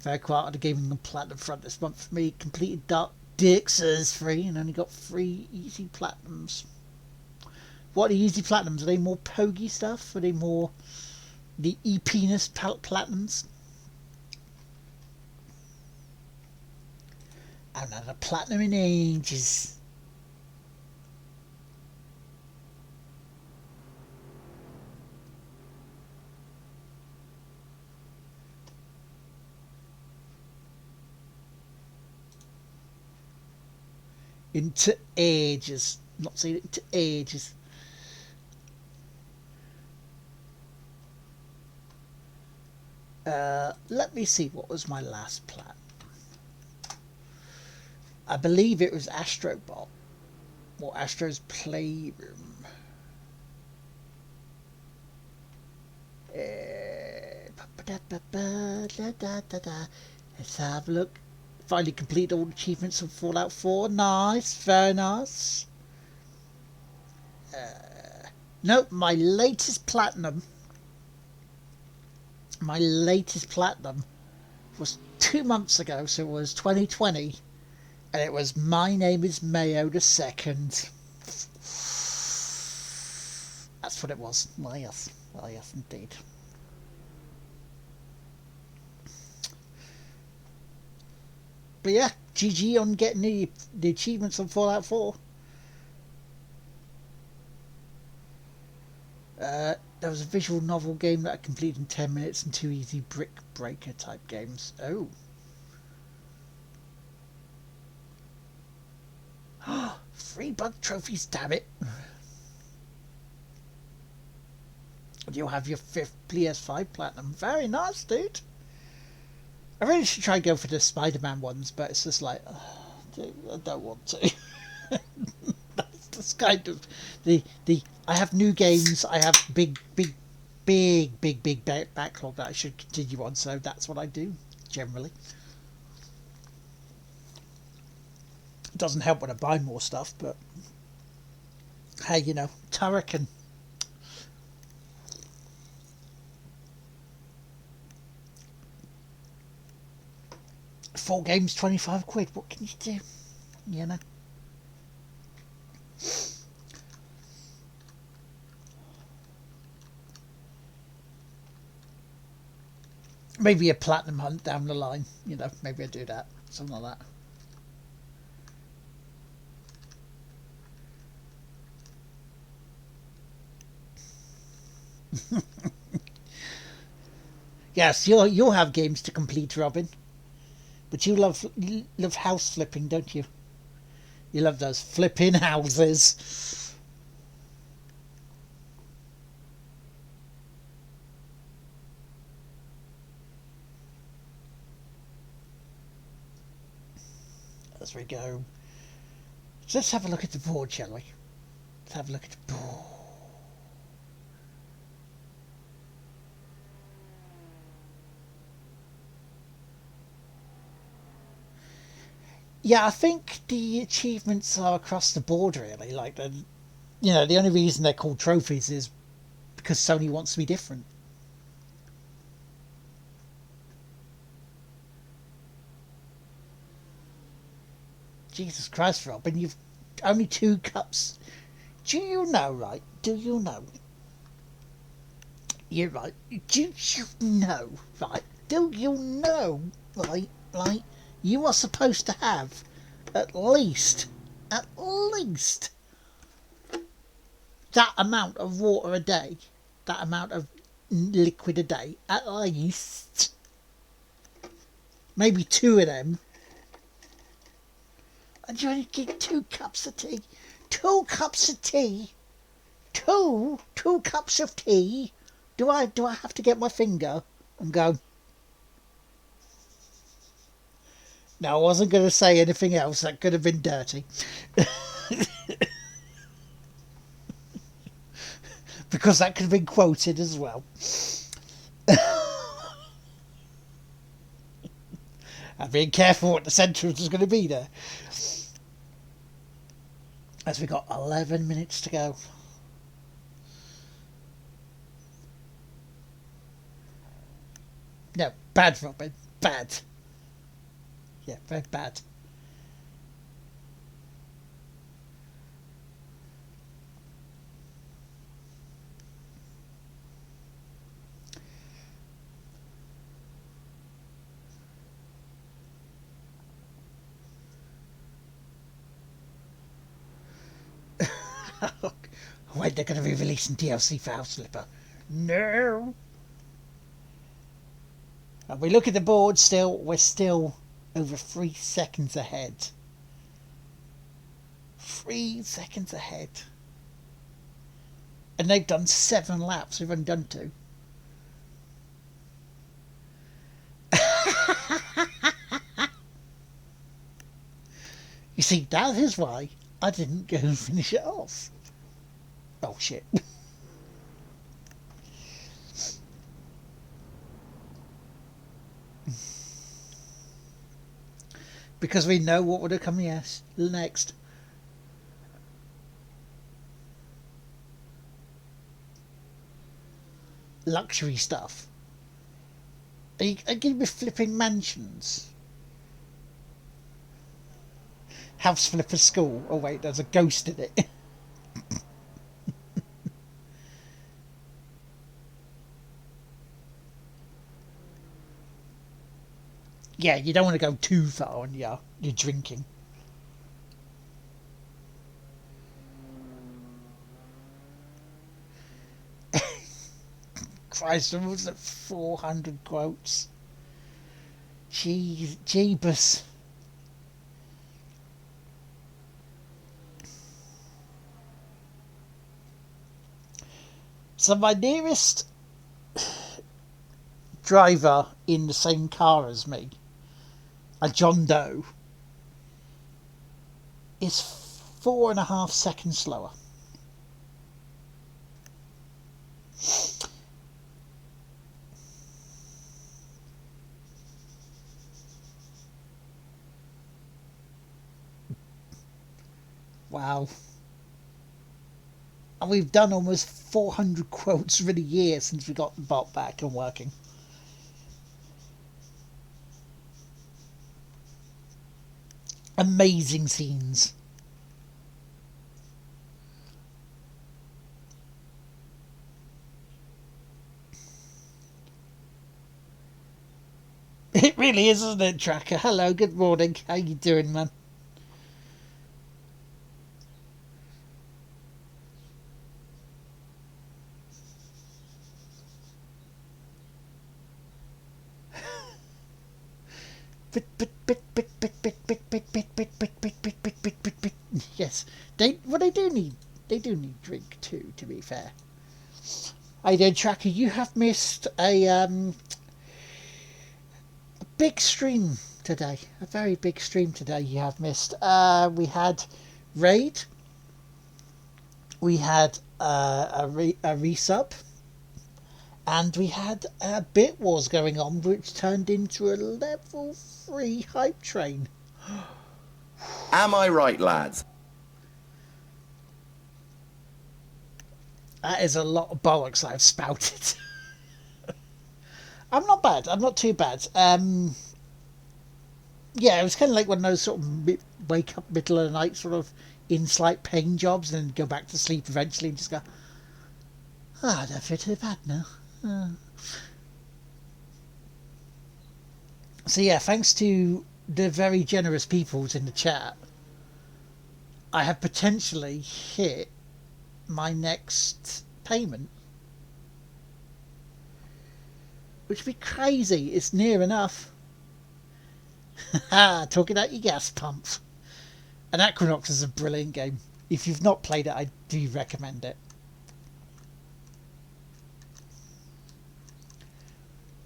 Very quiet on the gaming and platinum front this month for me. Completed Dark Dixers 3 and only got 3 easy platinums. What are the easy platinums? Are they more pogy stuff? Are they more the E-penis platinums? I haven't had a platinum in ages. Into ages. Not saying it into ages. Let me see, what was my last plat? I believe it was Astrobot or Astro's Playroom. Let's have a look. Finally completed all the achievements of Fallout 4. Nice, very nice. Nope, my latest platinum was 2 months ago, so it was 2020, and it was My Name is Mayo the Second. That's what it was. Well, yes. Well, yes, indeed. But yeah, GG on getting the achievements on Fallout 4. There was a visual novel game that I completed in 10 minutes and 2 easy brick breaker type games. Oh. Free bug trophies, damn it. You'll have your 5th PS5 Platinum. Very nice, dude. I really should try and go for the Spider-Man ones, but it's just like, dude, I don't want to. That's kind of the. I have new games. I have big backlog that I should continue on. So that's what I do generally. It doesn't help when I buy more stuff, but hey, you know, Turrican. Four games, 25 quid. What can you do? You know. Maybe a platinum hunt down the line. You know, maybe I do that. Something like that. Yes, you'll have games to complete, Robin. But you love house flipping, don't you? You love those flipping houses. As we go. So let's have a look at the board, shall we? Let's have a look at the board. Yeah, I think the achievements are across the board, really. Like, the only reason they're called trophies is because Sony wants to be different. Jesus Christ, Robin, you've only 2 cups. Do you know, right? Do you know? You're right. Do you know, right? Do you know, right? Like, you are supposed to have at least that amount of water a day, that amount of liquid a day, at least. Maybe 2 of them. And you only get 2 cups of tea. 2 cups of tea. Two cups of tea. Do I have to get my finger and go? No, I wasn't going to say anything else. That could have been dirty. Because that could have been quoted as well. I'm being careful what the sentence is going to be there. As we got 11 minutes to go. No, bad, Robin. Bad. Yeah, very bad. When they're going to be releasing DLC for House Flipper. No. And we look at the board still, we're still over 3 seconds ahead. 3 seconds ahead. And they've done 7 laps, we've only done 2. You see, that is why I didn't go and finish it off. Oh shit. Because we know what would have come next. Luxury stuff. Are you going to be flipping mansions? House flipper school. Oh wait, there's a ghost in it. Yeah, you don't want to go too far when you're drinking. Christ, what was it? 400 quotes. Jeebus. So my nearest driver in the same car as me, a John Doe, is 4.5 seconds slower. Wow. And we've done almost 400 quotes in a year since we got the bot back and working. Amazing scenes. It really is, isn't it, Tracker? Hello, good morning. How you doing, man? Yes, they do need drink too. To be fair, I did, Tracker. You have missed a big stream today. A very big stream today. You have missed. We had raid. We had a resub. And we had a bit wars going on, which turned into a level 3 hype train. Am I right, lads? That is a lot of bollocks I've spouted. I'm not bad. I'm not too bad. Yeah, it was kind of like one of those sort of wake up middle of the night sort of in slight pain jobs and then go back to sleep eventually and just go, I don't feel too bad now. So yeah, thanks to the very generous peoples in the chat, I have potentially hit my next payment. Which would be crazy. It's near enough. Talking about your gas pumps. And Aquanox is a brilliant game. If you've not played it, I do recommend it.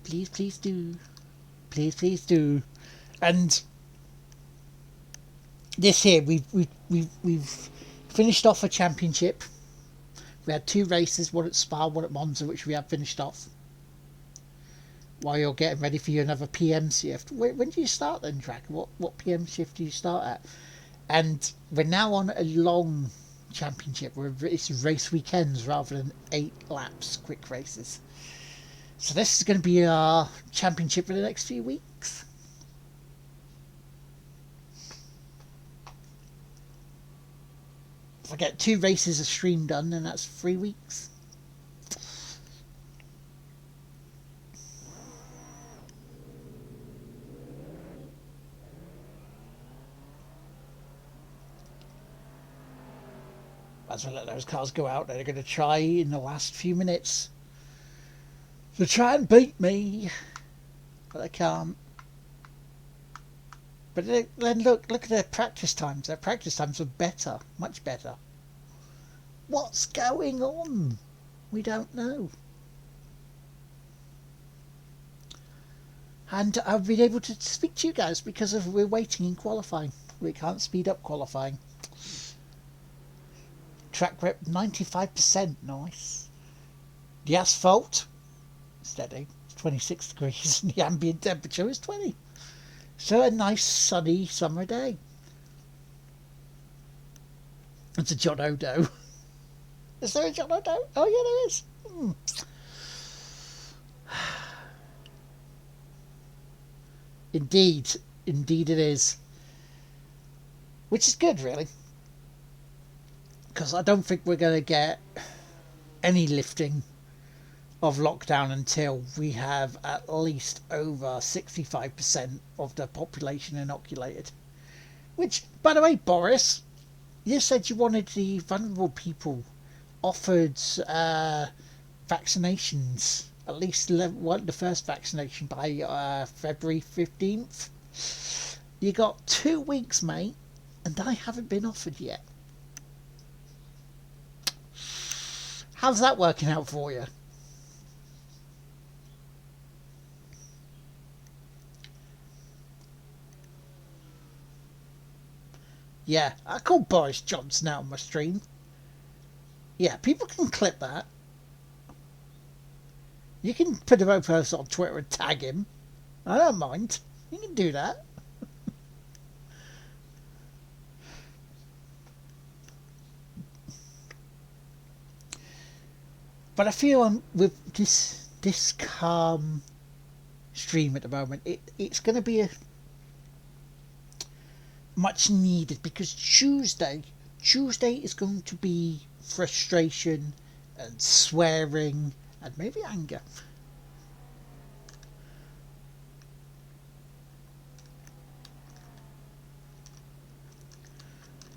Please, please do. Please, please do. And this year we've finished off a championship. We had 2 races, one at Spa, one at Monza, which we have finished off. While you're getting ready for your another PM shift. When do you start then, Tracker? What PM shift do you start at? And we're now on a long championship where it's race weekends rather than 8 laps, quick races. So this is going to be our championship for the next few weeks. If I get 2 races of stream done, then that's 3 weeks. As we let those cars go out, they're going to try in the last few minutes to try and beat me, but they can't. But then look at their practice times. Their practice times were better, much better. What's going on? We don't know. And I've been able to speak to you guys because we're waiting in qualifying. We can't speed up qualifying. Track rep 95%, nice. The asphalt, steady, 26 degrees, and the ambient temperature is 20. So a nice sunny summer day. It's a John Odo. Is there a John Odo? Oh yeah, there is. Indeed. Indeed it is. Which is good, really. Because I don't think we're going to get any lifting of lockdown until we have at least over 65% of the population inoculated. Which, by the way, Boris, you said you wanted the vulnerable people offered vaccinations, at least the first vaccination by February 15th. You got 2 weeks, mate, and I haven't been offered yet. How's that working out for you? Yeah, I call Boris Johnson out on my stream. Yeah, people can clip that. You can put a post on Twitter and tag him. I don't mind. You can do that. But I feel with this calm stream at the moment, it's going to be a much needed, because Tuesday is going to be frustration and swearing and maybe anger.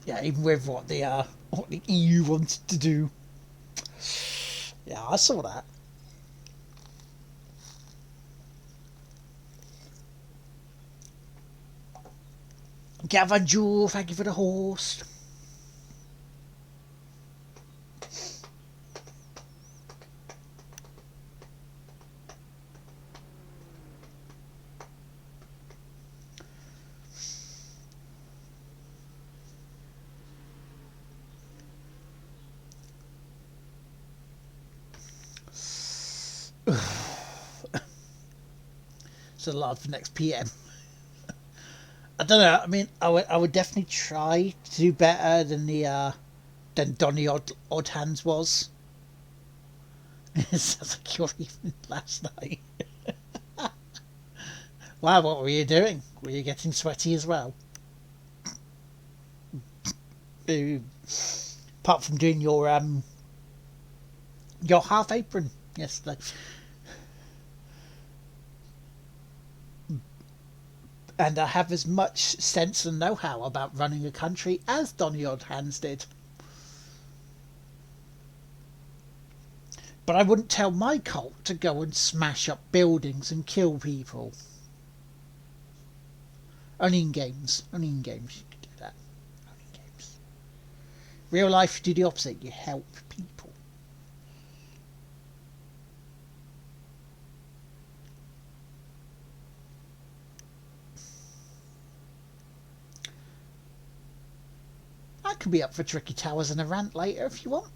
Yeah, even with what the EU wanted to do. Yeah, I saw that. Gavin Jewel, thank you for the horse. So the lad for next PM. I don't know. I mean, I would definitely try to do better than than Donny Odd Hands was. It sounds like your evening last night. Wow, what were you doing? Were you getting sweaty as well? Apart from doing your half apron yesterday. And I have as much sense and know-how about running a country as Donny Odd Hands did. But I wouldn't tell my cult to go and smash up buildings and kill people. Only in games. Only in games you can do that. Only in games. Real life, you do the opposite. You help people. I could be up for Tricky Towers and a rant later if you want.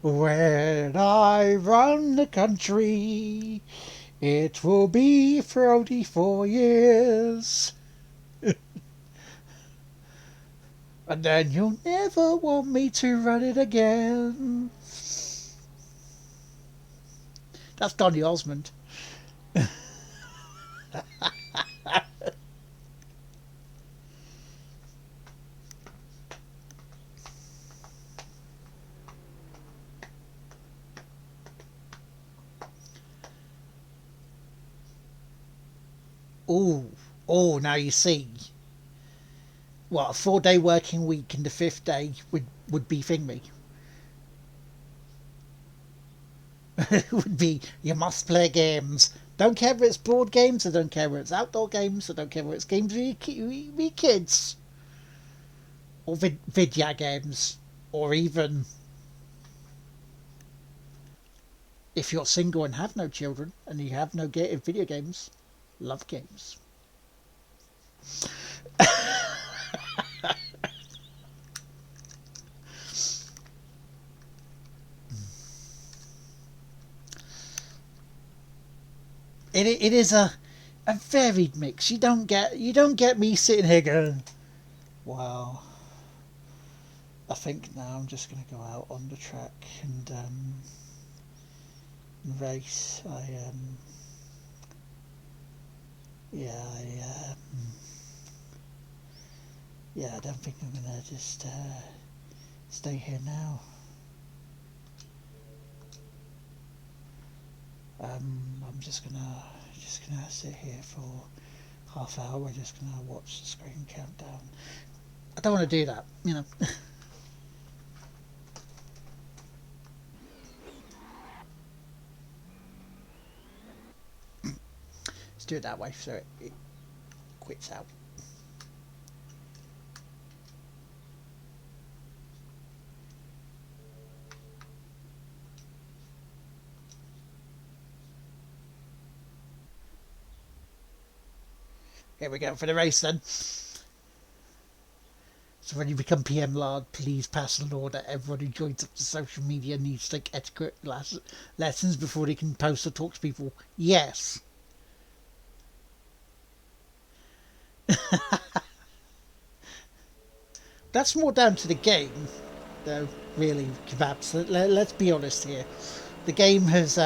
When I run the country, it will be 34 years. And then you'll never want me to run it again. That's Donny Osmond. Oh, now you see. Well, a 4-day working week and the 5th day would be thingy. It would be, you must play games. Don't care if it's board games, I don't care if it's outdoor games, I don't care if it's games with your kids. Or video games. Or even, if you're single and have no children, and you have no video games, love games. It is a varied mix. You don't get me sitting here going, wow, I think now I'm just going to go out on the track and race. I don't think I'm going to just stay here now. I'm just gonna sit here for half hour. We're just gonna watch the screen countdown. I don't want to do that, you know. Let's do it that way so it quits out. Here we go for the race then. So when you become PM Lard, please pass an order. Everyone who joins up to social media needs to take etiquette lessons before they can post or talk to people. Yes. That's more down to the game, though, really, kebabs. Let's be honest here. The game has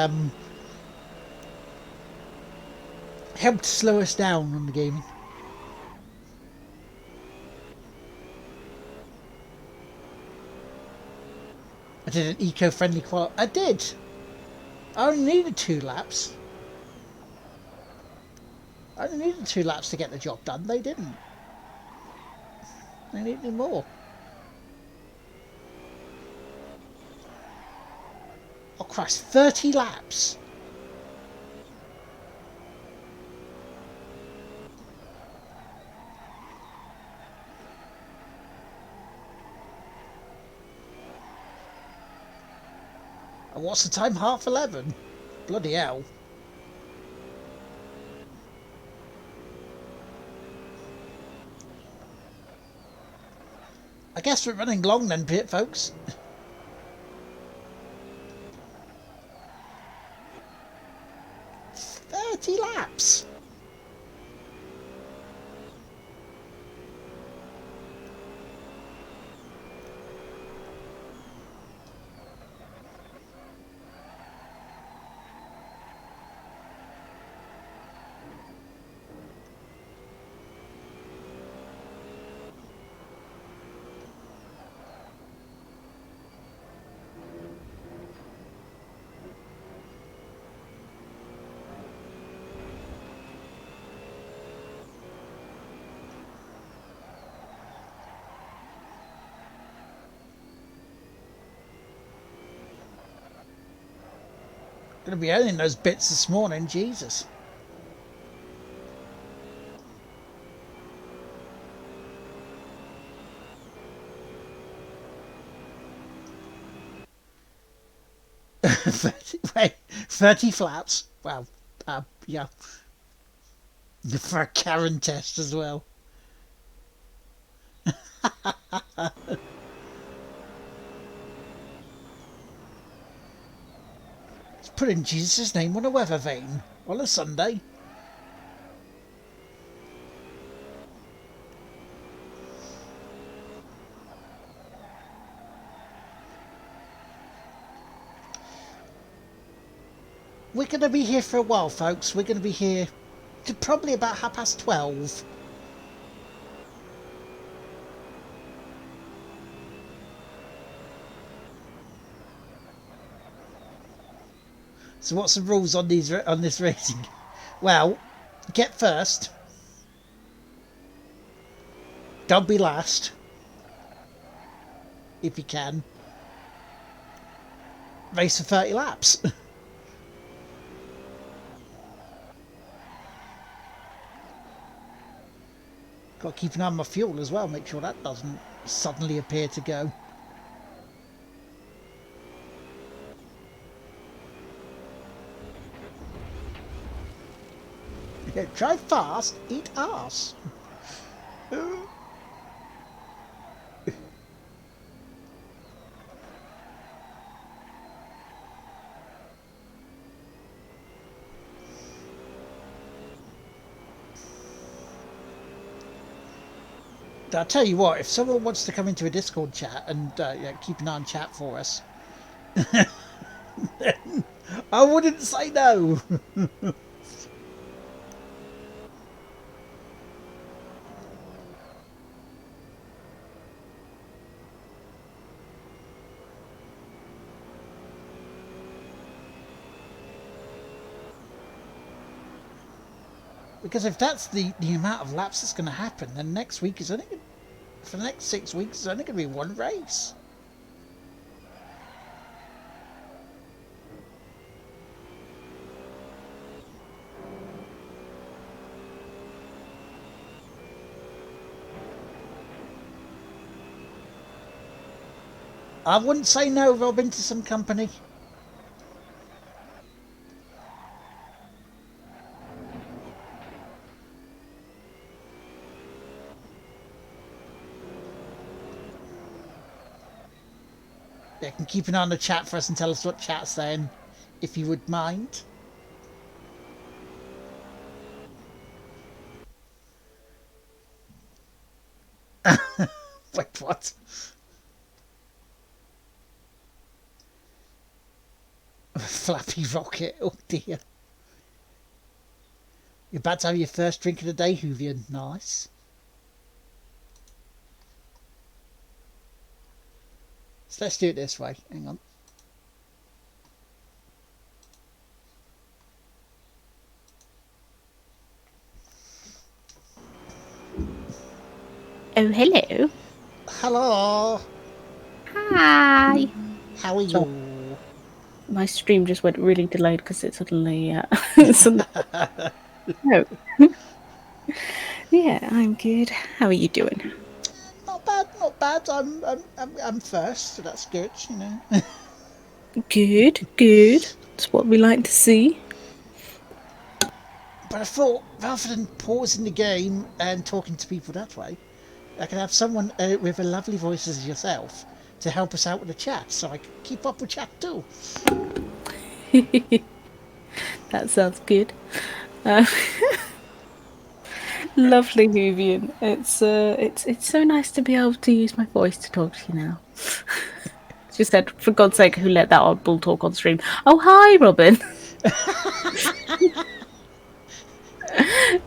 helped slow us down on the gaming. I did an eco-friendly qual. I did. I only needed 2 laps. I only needed 2 laps to get the job done. They didn't. They needed more. Oh Christ! 30 laps. And what's the time? 11:30. Bloody hell. I guess we're running long then, folks. 30 laps. Gonna be owning those bits this morning, Jesus. Wait, 30 flaps. Wow. Yeah. For a Karen test as well. Let's put in Jesus' name on a weather vane on a Sunday. We're going to be here for a while, folks. We're going to be here to probably about 12:30. So what's the rules on this racing? Well, get first. Don't be last. If you can. Race for 30 laps. Got to keep an eye on my fuel as well. Make sure that doesn't suddenly appear to go. Drive fast, eat arse. I'll tell you what, if someone wants to come into a Discord chat and keep an eye on chat for us, I wouldn't say no. Because if that's the amount of laps that's going to happen, then next week is only for the next 6 weeks, it's only going to be one race. I wouldn't say no, Robin, to some company. You can keep an eye on the chat for us and tell us what chat's saying, if you would mind. Wait, what? Flappy rocket, oh dear. You're about to have your first drink of the day, Hoovian. Nice. So let's do it this way. Hang on. Oh, hello. Hello. Hi. How are you? So, my stream just went really delayed because it suddenly... No. Yeah, I'm good. How are you doing? Not bad, not bad. I'm first, so that's good, you know. Good, good. That's what we like to see. But I thought, rather than pausing the game and talking to people that way, I could have someone with a lovely voice as yourself to help us out with the chat, so I could keep up with chat too. That sounds good. Lovely, Hoovian. It's so nice to be able to use my voice to talk to you now. She said, for God's sake, who let that oddball talk on stream? Oh, hi, Robin.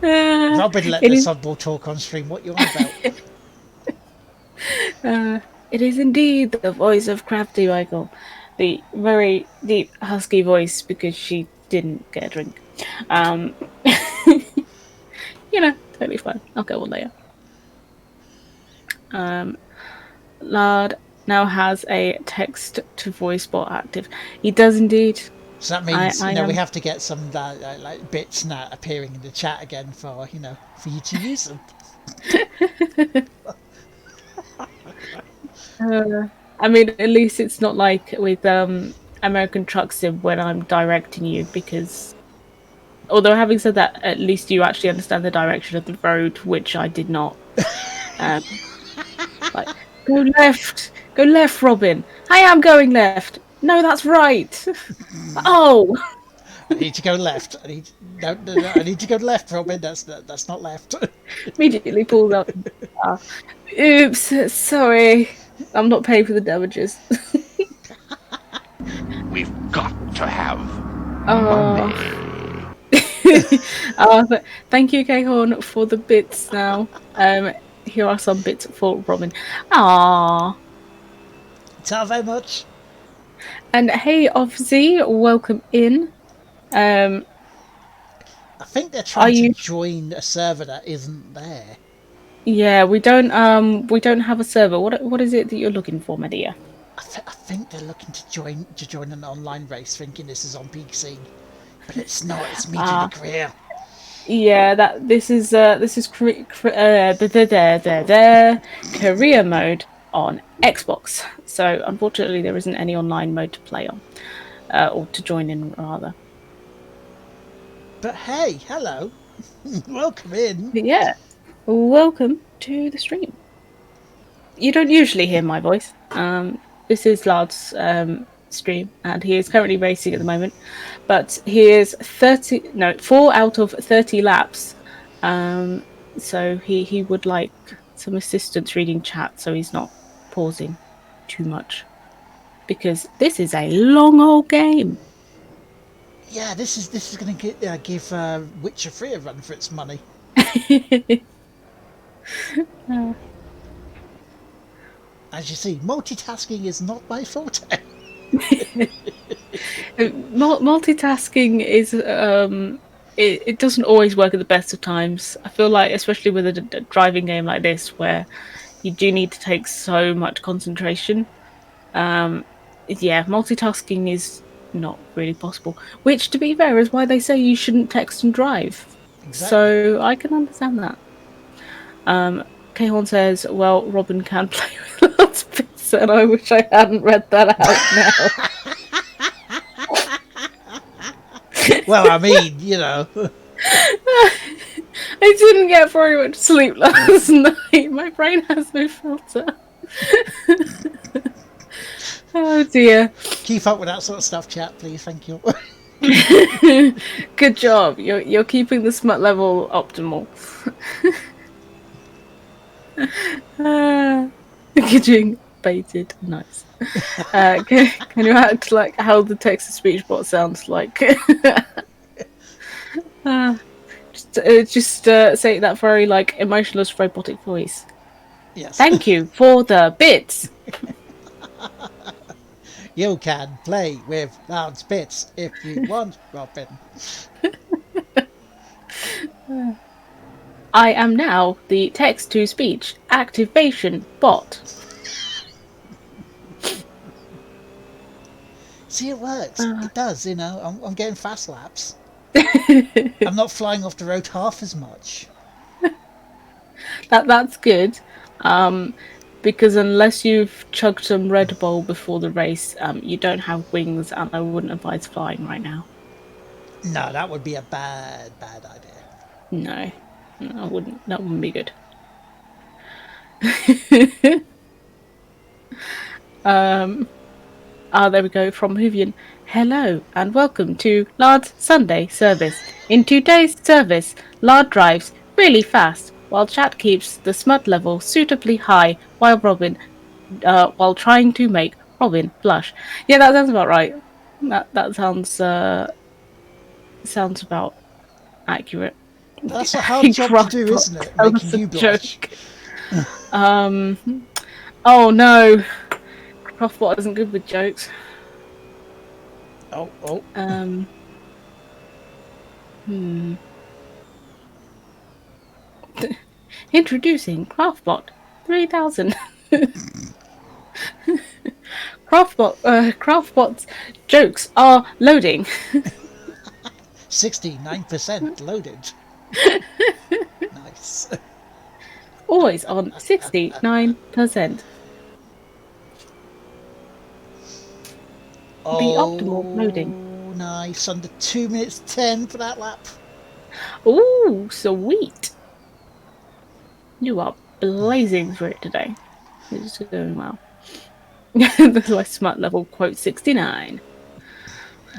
Robin let this oddball talk on stream. What you on about? It is indeed the voice of Crafty Michael. The very deep, husky voice because she didn't get a drink. You know, totally fine. I'll go on later. Lard now has a text to voice bot active. He does indeed. So that means we have to get some like bits now appearing in the chat again for for you to use them. I mean, at least it's not like with American Truck Sim when I'm directing you, because although having said that, at least you actually understand the direction of the road, which I did not. Like, go left, Robin. I am going left. No, that's right. Oh, I need to go left. I need to go left, Robin. That's not left. Immediately pulls up. Oops, sorry. I'm not paying for the damages. We've got to have money. Thank you, K-Horn, for the bits now. Here are some bits for Robin. Aww. Thank you very much. And hey, Ofzy, welcome in. I think they're trying to join a server that isn't there. Yeah, we don't have a server. What is it that you're looking for, my dear? I think they're looking to join an online race, thinking this is on PC, but it's not. It's media career. Yeah, this is career mode on Xbox. So unfortunately, there isn't any online mode to play on, or to join in rather. But hey, hello, welcome in. Yeah, welcome to the stream. You don't usually hear my voice. This is Lards' stream, and he is currently racing at the moment, but he is 4 out of 30 laps. So he would like some assistance reading chat so he's not pausing too much. Because this is a long old game. Yeah, this is going to give Witcher 3 a run for its money. As you see, multitasking is not my forte. Multitasking is it doesn't always work at the best of times. I feel like, especially with a driving game like this, where you do need to take so much concentration. Multitasking is not really possible. Which, to be fair, is why they say you shouldn't text and drive. Exactly. So I can understand that. Kahorn says, well, Robin can play with lots of bits, and I wish I hadn't read that out now. Well, I mean, you know. I didn't get very much sleep last night. My brain has no filter. Oh dear. Keep up with that sort of stuff, chat, please. Thank you. Good job. You're keeping the smut level optimal. Getting baited. Nice. Can you act like how the text-to-speech bot sounds like? Just say that very like emotionless robotic voice. Yes. Thank you for the bits. You can play with Lards bits if you want, Robin. I am now the text-to-speech activation bot. See, it works. It does, you know. I'm getting fast laps. I'm not flying off the road half as much. That's good. Because unless you've chugged some Red Bull before the race, you don't have wings, and I wouldn't advise flying right now. No, that would be a bad idea. No, I wouldn't. That wouldn't be good. There we go, from Hoovian. Hello, and welcome to Lards Sunday service. In today's service, Lard drives really fast, while chat keeps the smut level suitably high while trying to make Robin blush. Yeah, that sounds about right. That sounds about accurate. That's a hard job to do, isn't it? Making you blush. Oh no, Croftbot isn't good with jokes. Oh. Introducing Craftbot 3000. Craftbot's jokes are loading. 69% loaded. Nice. Always on 69%. The optimal loading. Nice. Under 2 minutes 10 for that lap. Ooh, sweet. You are blazing through it today. It's going well. That's my smart level quote 69.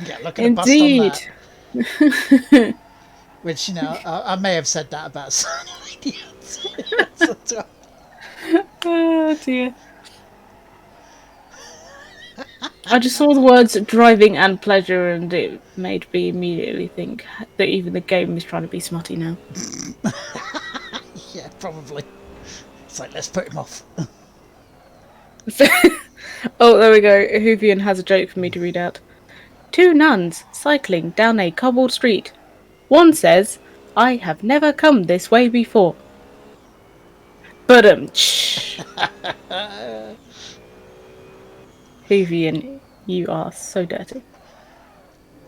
Yeah, look at Indeed. A bust on that. Which, you know, I may have said that about some idiots. Oh dear. I just saw the words driving and pleasure, and it made me immediately think that even the game is trying to be smutty now. Yeah, probably. It's like, let's put him off. Oh, there we go. Hoovian has a joke for me to read out. Two nuns cycling down a cobbled street. One says, I have never come this way before. Hoovian, you are so dirty.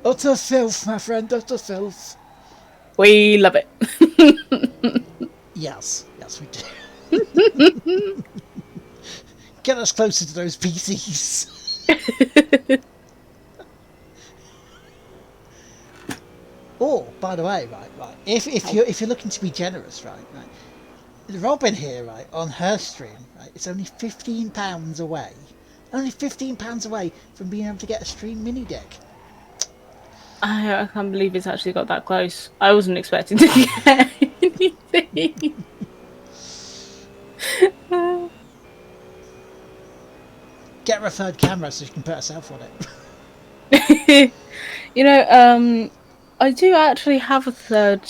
Utter filth, my friend, utter filth. We love it. Yes, we do. Get us closer to those PCs. Oh, by the way, right. If you're looking to be generous, right. Robin here, right, on her stream, right, it's only £15 away. Only £15 away from being able to get a stream mini deck. I can't believe it's actually got that close. I wasn't expecting to get anything. Get her a third camera so she can put herself on it. I do actually have a third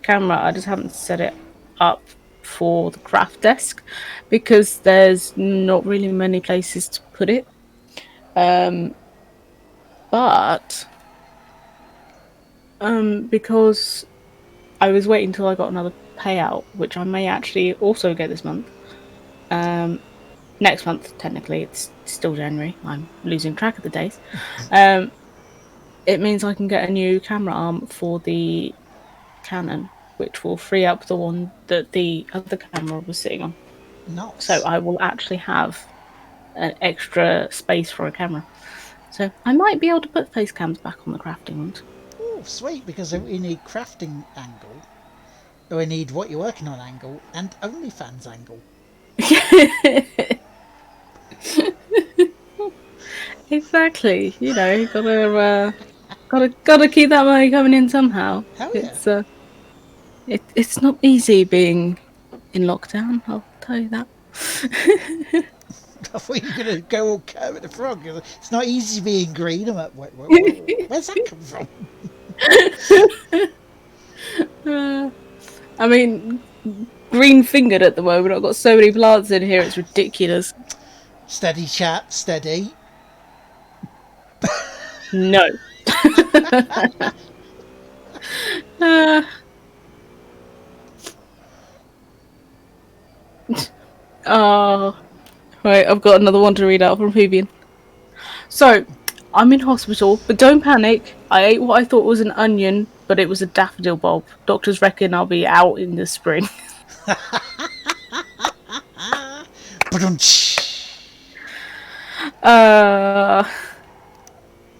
camera. I just haven't set it up for the craft desk because there's not really many places to put it. But because I was waiting until I got another payout, which I may actually also get this month. Next month, technically, it's still January. I'm losing track of the days. It means I can get a new camera arm for the Canon, which will free up the one that the other camera was sitting on. Nice. So I will actually have an extra space for a camera. So I might be able to put face cams back on the crafting ones. Oh, sweet, because we need crafting angle, or we need what you're working on angle, and OnlyFans angle. Exactly. Gotta keep that money coming in somehow. Hell yeah. It's not easy being in lockdown, I'll tell you that. I thought you were going to go all Kermit the Frog. It's not easy being green. I'm like, where's that come from? I mean, green fingered at the moment. I've got so many plants in here, it's ridiculous. Steady, chap, steady. No. Oh, right, I've got another one to read out from Fabian. So, I'm in hospital, but don't panic. I ate what I thought was an onion, but it was a daffodil bulb. Doctors reckon I'll be out in the spring.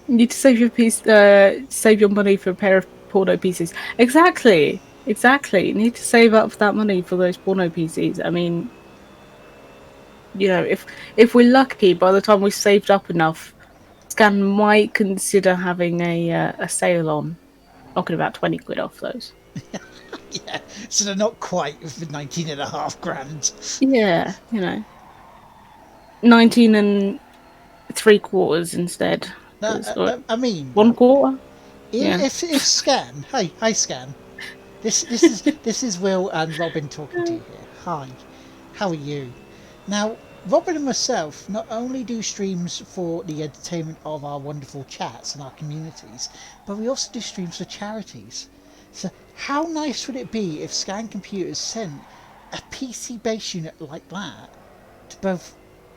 Need to save your money for a pair of porno PCs. Exactly. You need to save up that money for those porno PCs. I mean, if we're lucky, by the time we've saved up enough, Scan might consider having a sale on, knocking about 20 quid off those. Yeah, so they're not quite for 19.5 grand. Yeah, 19 and 3/4 instead. I mean, 1/4. Yeah. If Scan, hi Scan, this is Will and Robin talking to you here. Hi, how are you? Now, Robin and myself not only do streams for the entertainment of our wonderful chats and our communities, but we also do streams for charities. So how nice would it be if Scan Computers sent a PC based unit like that to both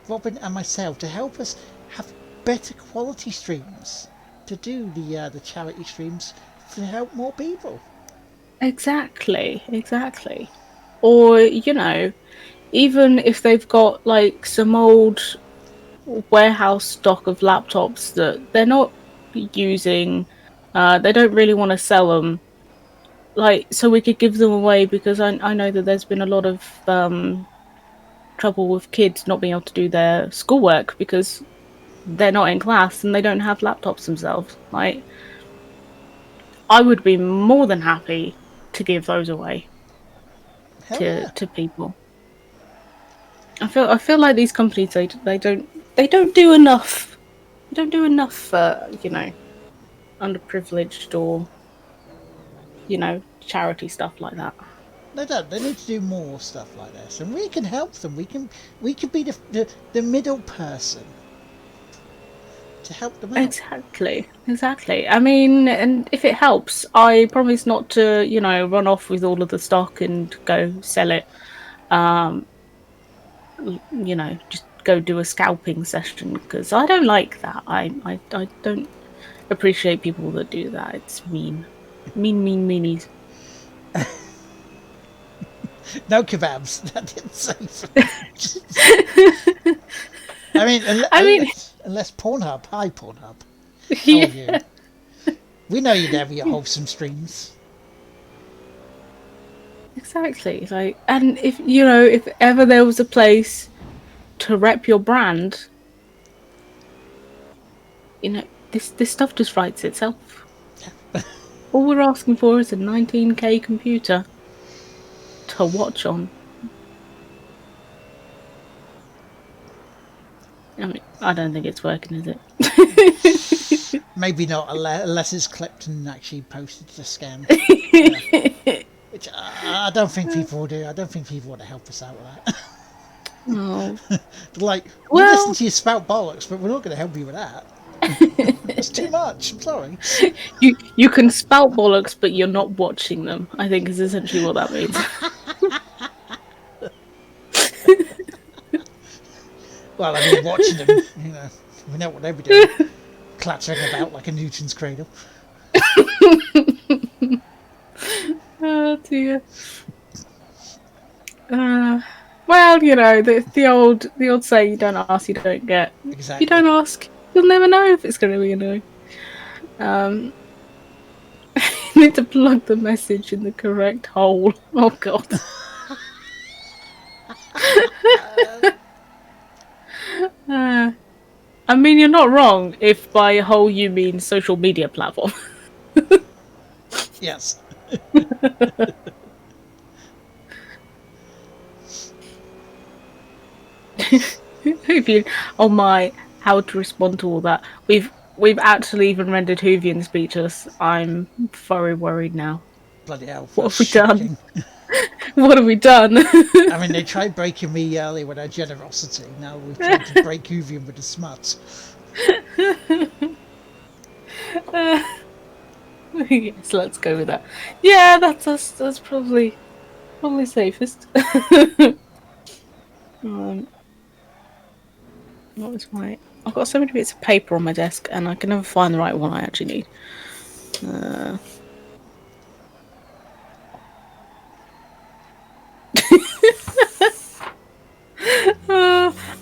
Robin and myself to help us have better quality streams, to do the charity streams to help more people. Exactly. Or, even if they've got like some old warehouse stock of laptops that they're not using, they don't really want to sell them, so we could give them away, because I know that there's been a lot of trouble with kids not being able to do their schoolwork because they're not in class and they don't have laptops themselves. I would be more than happy to give those away to people. I feel like these companies they don't do enough. They don't do enough for underprivileged or charity stuff like that. They don't. They need to do more stuff like this, and we can help them. We can be the middle person to help them out. Exactly. I mean, and if it helps, I promise not to run off with all of the stock and go sell it. Just go do a scalping session, because I don't like that. I don't appreciate people that do that. It's mean meanies. No kebabs. That didn't say. I mean, unless Pornhub. Hi, Pornhub. How are you? We know you never your wholesome streams. Exactly. And if ever there was a place to rep your brand, this stuff just writes itself. All we're asking for is a 19K computer to watch on. I don't think it's working, is it? Maybe not, unless it's clipped and actually posted to scan. Yeah. Which I don't think people will do. I don't think people want to help us out with that. Oh. Like, we Well- listen to you spout bollocks, but we're not going to help you with that. That's too much. I'm sorry. You can spout bollocks, but you're not watching them, I think is essentially what that means. Well, I mean, watching them, we know what they were doing. Clattering about like a Newton's cradle. Oh dear. Well, the old saying, you don't ask, you don't get. Exactly. You don't ask, you'll never know if it's going to be annoying. You need to plug the message in the correct hole. Oh god. I mean, you're not wrong if by hole you mean social media platform. Yes. Oh my, how to respond to all that. We've actually even rendered Hoovian speechless. I'm very worried now. Bloody hell. What that's have we done? shocking. What have we done? I mean, they tried breaking me earlier with their generosity. Now we've tried to break Hoovian with the smut. Yes, let's go with that. Yeah, that's probably safest. What was my? I've got so many bits of paper on my desk, and I can never find the right one I actually need.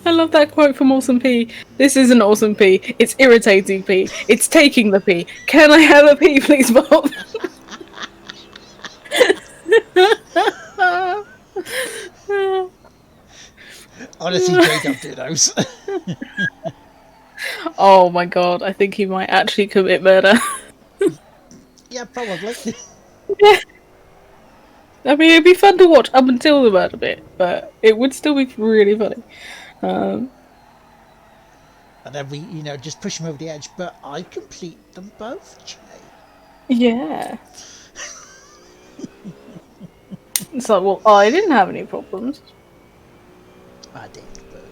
I love that quote from Awesome P. This isn't Awesome P. It's irritating P. It's taking the P. Can I have a P, please, Bob? Honestly, J-Dub do those. Oh my god, I think he might actually commit murder. Yeah, probably. I mean, it'd be fun to watch up until the murder bit, but it would still be really funny. And then we, just push him over the edge. But I complete them both, Jay. Yeah. It's like, well, I didn't have any problems. I did, but...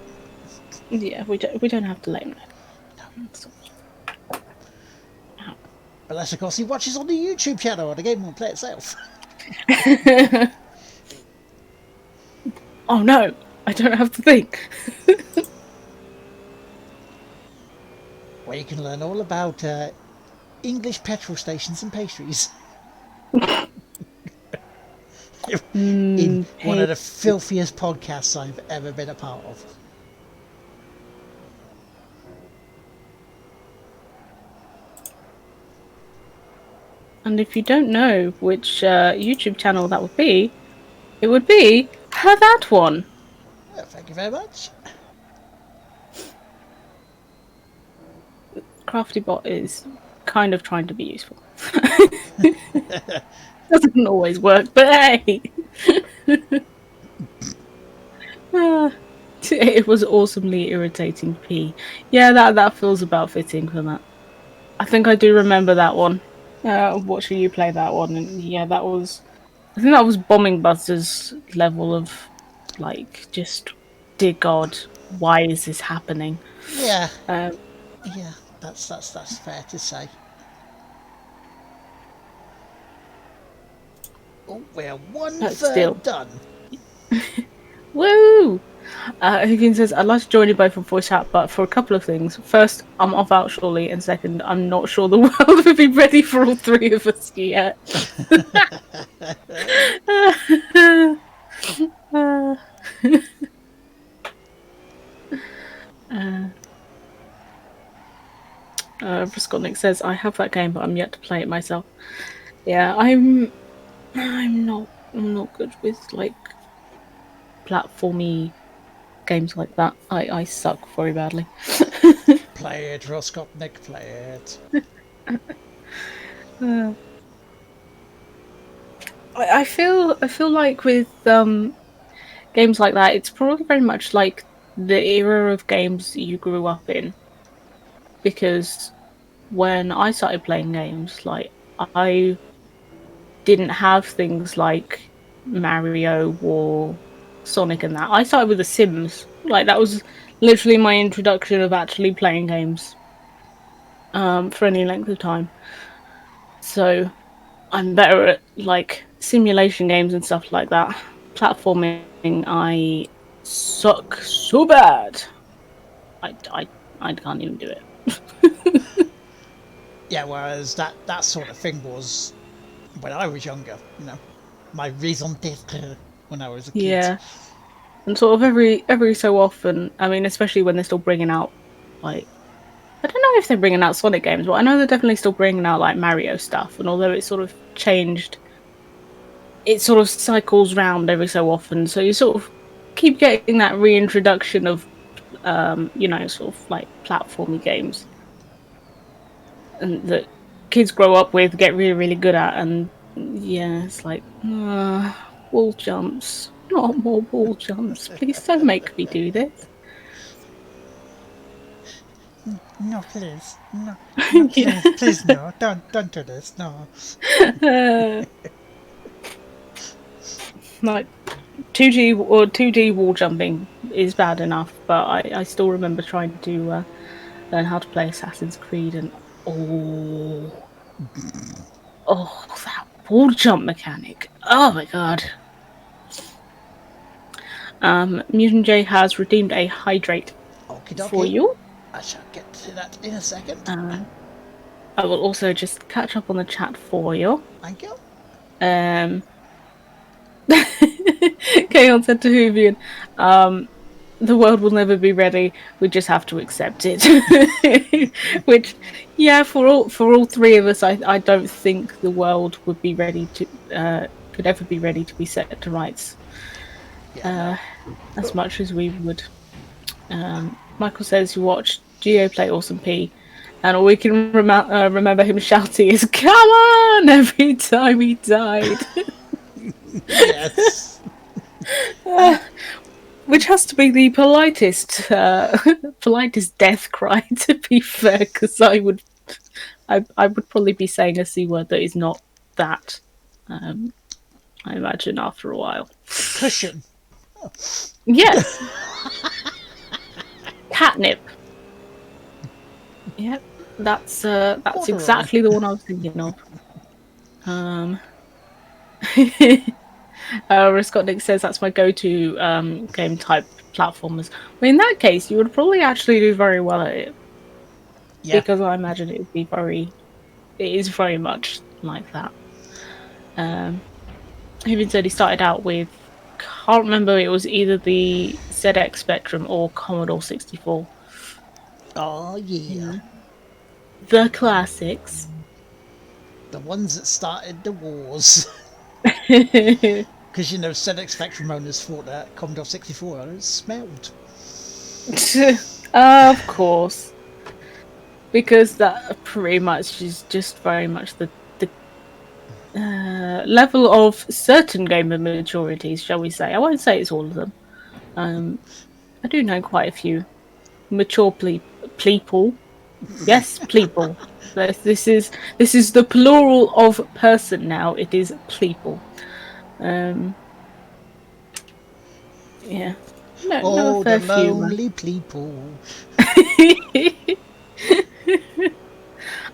Yeah, we don't have to let him know. Unless, of course, he watches on the YouTube channel or the game won't play itself. Oh no, I don't have to think. Where you can learn all about English petrol stations and pastries. In one of the filthiest podcasts I've ever been a part of. And if you don't know which YouTube channel that would be, it would be that one. Well, thank you very much. CraftyBot is kind of trying to be useful. Doesn't always work, but hey! It was awesomely irritating P. Yeah, that feels about fitting for that. I think I do remember that one. Watching you play that one, and yeah, I think that was Bombing Buzz's level of, like, just, dear God, why is this happening? Yeah. Yeah, that's fair to say. Oh, we're one-third done. Woo! Higgins says, I'd like to join you both on voice chat, but for a couple of things. First, I'm off out shortly, and second, I'm not sure the world would be ready for all three of us yet. Brascotnik says, I have that game, but I'm yet to play it myself. Yeah, I'm not good with, like, platformy games like that. I suck very badly. Play it, Roscotnik, play it. I feel like with games like that, it's probably very much like the era of games you grew up in. Because when I started playing games, like, I didn't have things like Mario or Sonic and that. I started with The Sims. Like, that was literally my introduction of actually playing games for any length of time. So I'm better at like simulation games and stuff like that. Platforming, I suck so bad. I can't even do it. Yeah, whereas that sort of thing was when I was younger, my raison d'etre when I was a kid. Yeah, and sort of every so often. I mean, especially when they're still bringing out like, I don't know if they're bringing out Sonic games, but I know they're definitely still bringing out like Mario stuff. And although it's sort of changed, it sort of cycles round every so often. So you sort of keep getting that reintroduction of, sort of like platformy games, and that kids grow up with, get really, really good at. And yeah, it's like, wall jumps, not more wall jumps. Please don't make me do this. No, please, no, Yeah. please, no, don't do this, no. Like 2G or 2D wall jumping is bad enough, but I still remember trying to learn how to play Assassin's Creed, and oh, that wall jump mechanic! Oh my god. Mutant J has redeemed a hydrate Okie for dokie. you. I shall get to that in a second. I will also just catch up on the chat for you. Thank you. Kaon said to Hoovian, the world will never be ready. We just have to accept it. Which, yeah, for all three of us, I don't think the world would be ready to could ever be ready to be set to rights. Yeah, As much as we would. Michael says you watched Geo play Awesome P, and all we can remember him shouting is "Come on!" every time he died. Yes. Which has to be the politest death cry, to be fair, because I would probably be saying a C word that is not that. I imagine after a while. Cushion. Yes. Catnip. Yep, that's exactly the one I was thinking of. Riskotnik says that's my go-to game type platformers. Well, in that case, you would probably actually do very well at it. Yeah. Because I imagine it is very much like that. Even said he started out with, can't remember, it was either the ZX Spectrum or Commodore 64. Oh, yeah. The classics. The ones that started the wars. Because, ZX Spectrum owners thought that Commodore 64 owners smelled. Of course. Because that pretty much is just very much the level of certain gamer maturities, shall we say. I won't say it's all of them. I do know quite a few mature people. Yes, people. This is the plural of person now. It is people. Yeah. No, the lonely people.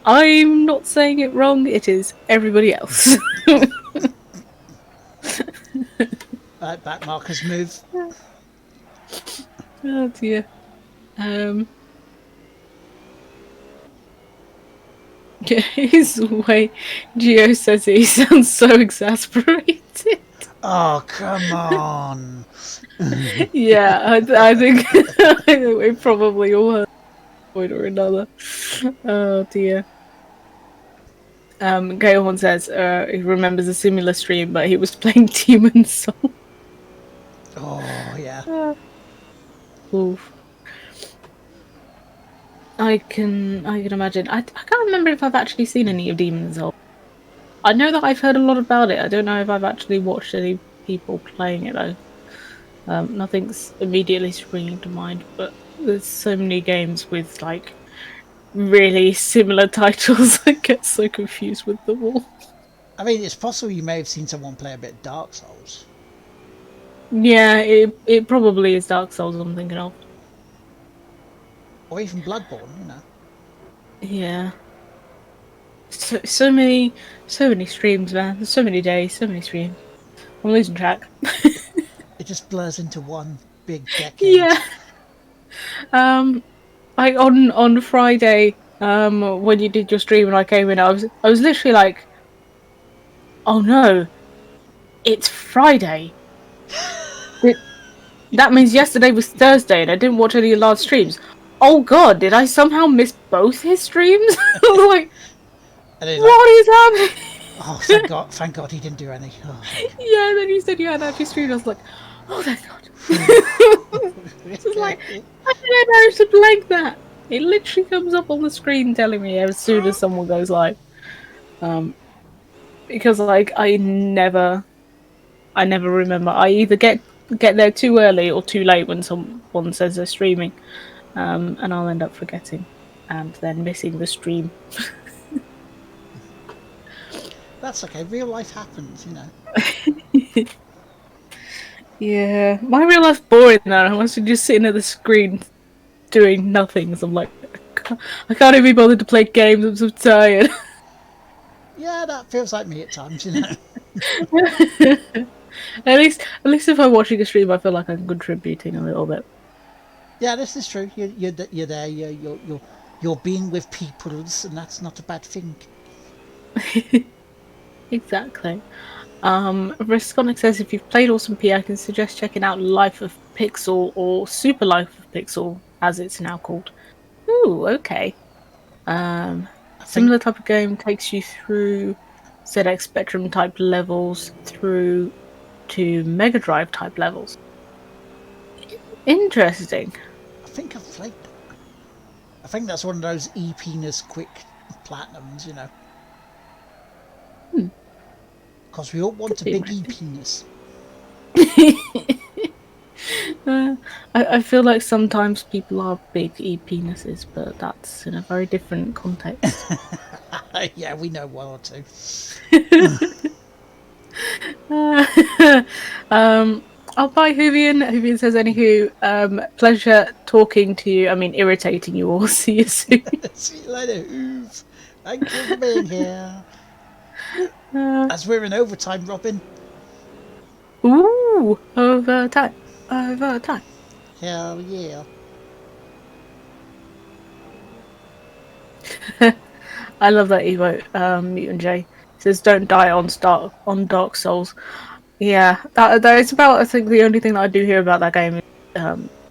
I'm not saying it wrong. It is everybody else. Back markers move. Oh dear. His way, Geo says he sounds so exasperated. Oh, come on. Yeah, I think we probably all heard one point or another. Oh dear. Gailhorn says he remembers a similar stream, but he was playing Demon's Soul. Oh, yeah. Oof. I can imagine. I can't remember if I've actually seen any of Demon's Soul. I know that I've heard a lot about it. I don't know if I've actually watched any people playing it though. Nothing's immediately springing to mind, but there's so many games with like really similar titles. I get so confused with them all. I mean, it's possible you may have seen someone play a bit of Dark Souls. Yeah, it probably is Dark Souls I'm thinking of. Or even Bloodborne, you know. Yeah. So many streams, man. There's so many days, so many streams. I'm losing track. It just blurs into one big decade. Yeah. Like on Friday, when you did your stream and I came in, I was literally like, oh no, it's Friday. That means yesterday was Thursday and I didn't watch any live streams. Oh god, did I somehow miss both his streams? I was like, what is happening? Oh, thank God he didn't do any. Oh. Yeah, and then you said you had actually streamed. I was like, oh thank god. It's like, I didn't know to blank that. It literally comes up on the screen telling me as soon as someone goes live. Because like I never remember. I either get there too early or too late when someone says they're streaming, and I'll end up forgetting and then missing the stream. That's okay. Real life happens, you know. Yeah, my real life's boring now. I'm actually just sitting at the screen doing nothing. So I'm like, I can't even be bothered to play games. I'm so tired. Yeah, that feels like me at times, you know. At least if I'm watching a stream, I feel like I'm contributing a little bit. Yeah, this is true. You're there. You're being with peoples, and that's not a bad thing. Exactly. Risconic says if you've played Awesome P, I can suggest checking out Life of Pixel or Super Life of Pixel, as it's now called. Ooh, okay. Similar type of game, takes you through ZX Spectrum type levels through to Mega Drive type levels. Interesting. I think I've played that. I think that's one of those e-penis quick platinums, you know. Because we all want a big e-penis. I feel like sometimes people are big e-penises, but that's in a very different context. Yeah, we know one or two. I'll buy Hoovian. Hoovian says, anywho, pleasure talking to you. I mean, irritating you all. See you soon. See you later, Hoov. Thank you for being here. As we're in overtime, Robin. Ooh, overtime. Overtime. Hell yeah. I love that emote. Mutant J says, "Don't die on Dark Souls." Yeah, that is about. I think the only thing that I do hear about that game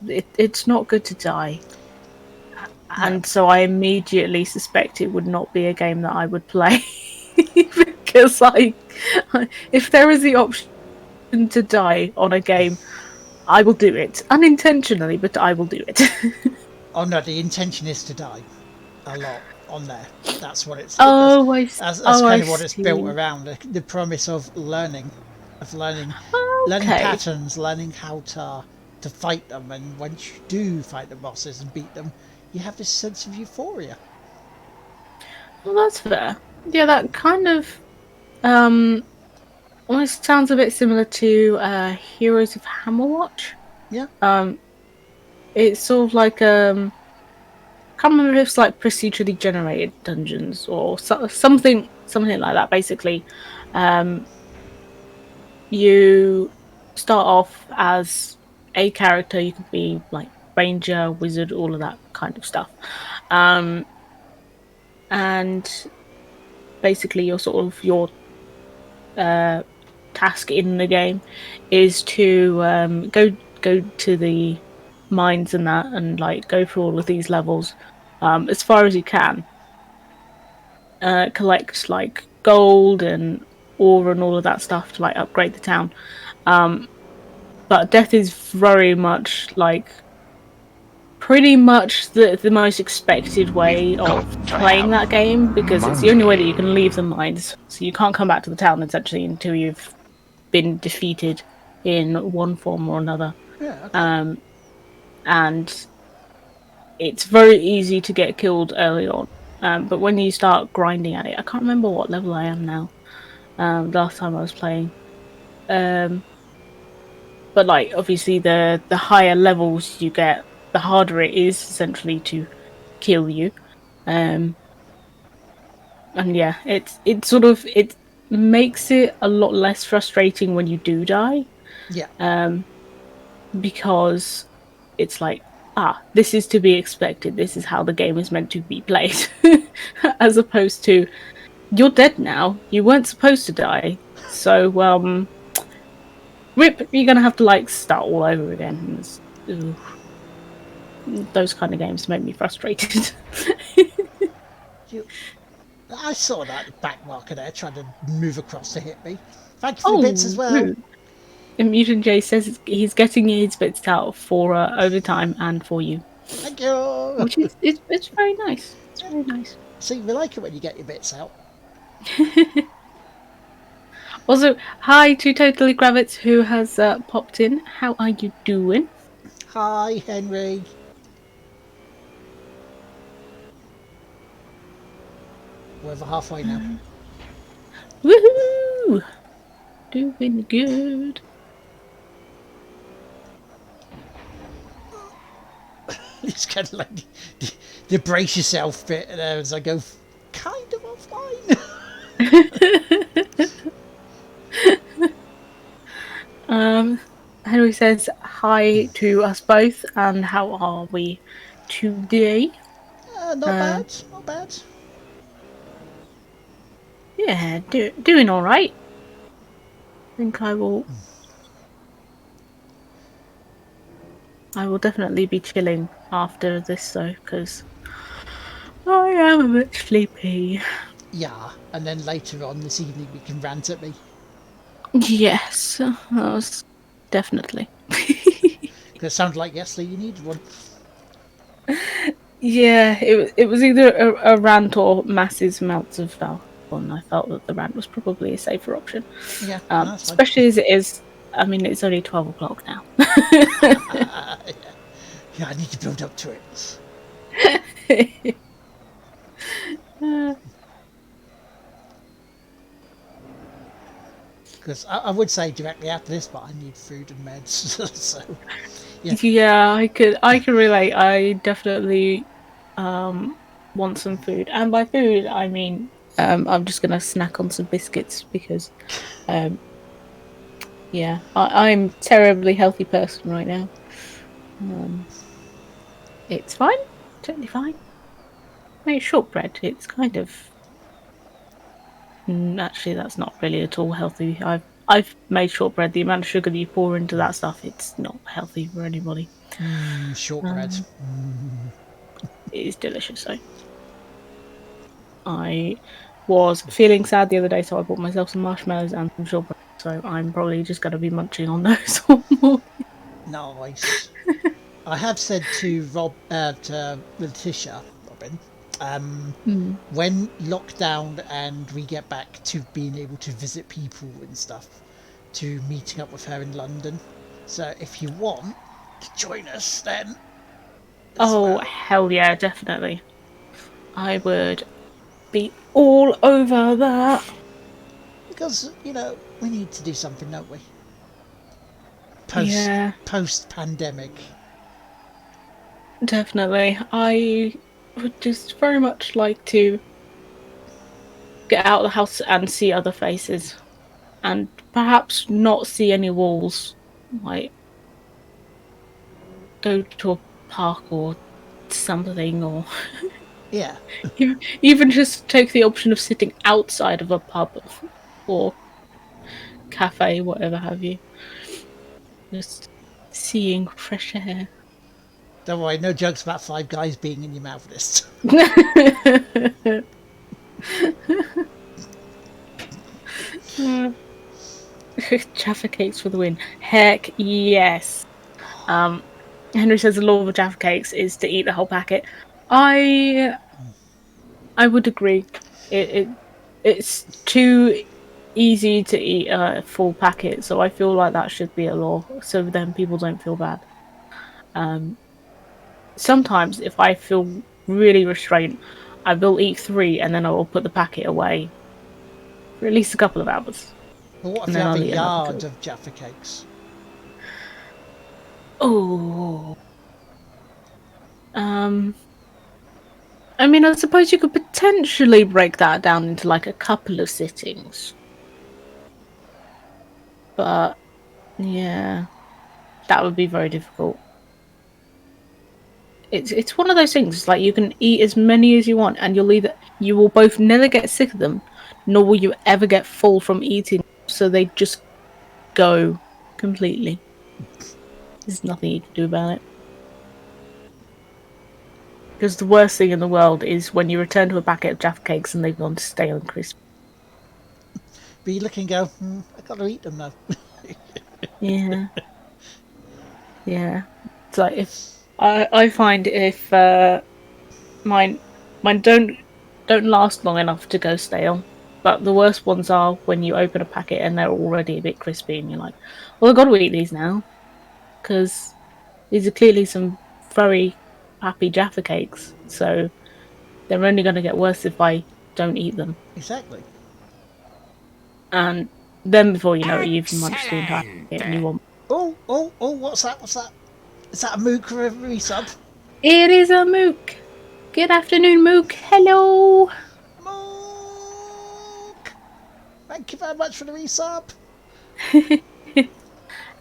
is it's not good to die, and so I immediately suspect it would not be a game that I would play because if there is the option to die on a game, I will do it unintentionally, but I will do it. Oh no, the intention is to die a lot on there. That's what it's. That's kind of what it's built around. The promise of learning learning patterns, learning how to fight them, and once you do fight the bosses and beat them, you have this sense of euphoria. Well, that's fair. Yeah, that kind of almost sounds a bit similar to Heroes of Hammerwatch. Yeah. It's sort of like I can't remember if it's like procedurally generated dungeons or something like that. Basically, you start off as a character. You could be like ranger, wizard, all of that kind of stuff, and basically your task in the game is to go to the mines and that, and like go through all of these levels as far as you can. Collect like gold and ore and all of that stuff to like upgrade the town. But death is very much like pretty much the most expected way of playing that game, because it's the only way that you can leave the mines. So you can't come back to the town essentially until you've been defeated in one form or another. Yeah, okay. And it's very easy to get killed early on. But when you start grinding at it, I can't remember what level I am now. Last time I was playing, but like obviously the higher levels you get, the harder it is essentially to kill you. Um, and yeah, it makes it a lot less frustrating when you do die, Yeah. because it's like, this is to be expected. This is how the game is meant to be played, as opposed to, you're dead now. You weren't supposed to die, so rip. You're gonna have to like start all over again. Those kind of games make me frustrated. You, I saw that back marker there trying to move across to hit me. Thank you for the bits as Oh, well. rude. And Mutant J says he's getting his bits out for overtime and for you, Thank you. which is it's very nice. It's very nice. See, we like it when you get your bits out. Also, hi to Totally Gravitz who has popped in. How are you doing? Hi, Henry. We're over halfway now. Woohoo! Doing good. It's kind of like the brace yourself bit there as I go kind of offline. Henry says hi to us both, and how are we today? Not bad, not bad. Yeah, doing all right. I think I will definitely be chilling after this though, because I am a bit sleepy. Yeah, and then later on this evening we can rant at me. Yes, that was definitely. Because it sounded like yesterday you needed one. Yeah, it was either a rant or massive amounts of alcohol, and I felt that the rant was probably a safer option. Yeah, no, that's fine. Especially as it is. I mean, it's only 12 o'clock now. Yeah, I need to build up to it. Because I would say directly after this, but I need food and meds. So, yeah. Yeah, I could relate. I definitely want some food, and by food I mean I'm just gonna snack on some biscuits because yeah, I'm terribly healthy person right now. It's fine, totally fine. I mean, shortbread. It's kind of actually that's not really at all healthy. I've made shortbread. The amount of sugar that you pour into that stuff, it's not healthy for anybody. Shortbread. It is delicious though. I was feeling sad the other day, so I bought myself some marshmallows and some shortbread. So I'm probably just going to be munching on those all morning. Nice. I have said to to Letitia, Robin, when lockdown and we get back to being able to visit people and stuff, to meeting up with her in London. So if you want to join us, then. Oh, hell yeah, definitely. I would be all over that. Because, we need to do something, don't we? Yeah, Post pandemic. definitely. I would just very much like to get out of the house and see other faces. And perhaps not see any walls. Like, go to a park or something, or Yeah. even just take the option of sitting outside of a pub or cafe, whatever have you. Just seeing fresh air. Don't worry, no jokes about Five Guys being in your mouth this time. Jaffa cakes for the win. Heck yes. Henry says the law of Jaffa cakes is to eat the whole packet. I would agree. It's too easy to eat a full packet, so I feel like that should be a law, so then people don't feel bad. Sometimes, if I feel really restrained, I will eat 3 and then I will put the packet away for at least a couple of hours. But what if And you then have a I'll eat another yard two. of Jaffa cakes? Oh. I mean, I suppose you could potentially break that down into like a couple of sittings. But yeah, that would be very difficult. It's one of those things. Like you can eat as many as you want, and you will both never get sick of them, nor will you ever get full from eating. So they just go completely. There's nothing you can do about it. Because the worst thing in the world is when you return to a packet of Jaffa cakes and they've gone stale and crispy. But you look and go, I gotta eat them now. Yeah, yeah. It's like if I find if mine don't last long enough to go stale. But the worst ones are when you open a packet and they're already a bit crispy, and you're like, "Well, I've got to eat these now," because these are clearly some very happy Jaffa cakes. So they're only going to get worse if I don't eat them. Exactly. And then before you know it, you've munched the entire packet and you want. Oh, what's that? What's that? Is that a Mook or a resub? It is a Mook. Good afternoon, Mook. Hello. Mook! Thank you very much for the resub.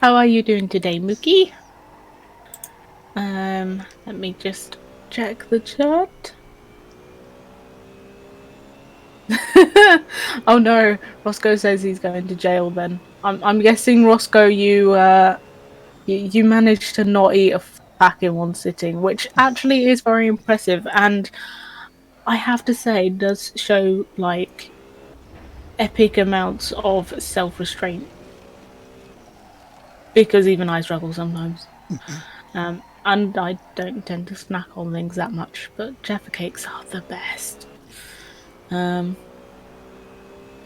How are you doing today, Mookie? Let me just check the chat. Oh no, Roscoe says he's going to jail then. I'm guessing, Roscoe, you managed to not eat a pack in one sitting, which actually is very impressive, and I have to say does show like epic amounts of self-restraint. Because even I struggle sometimes. And I don't tend to snack on things that much, but Jaffa cakes are the best.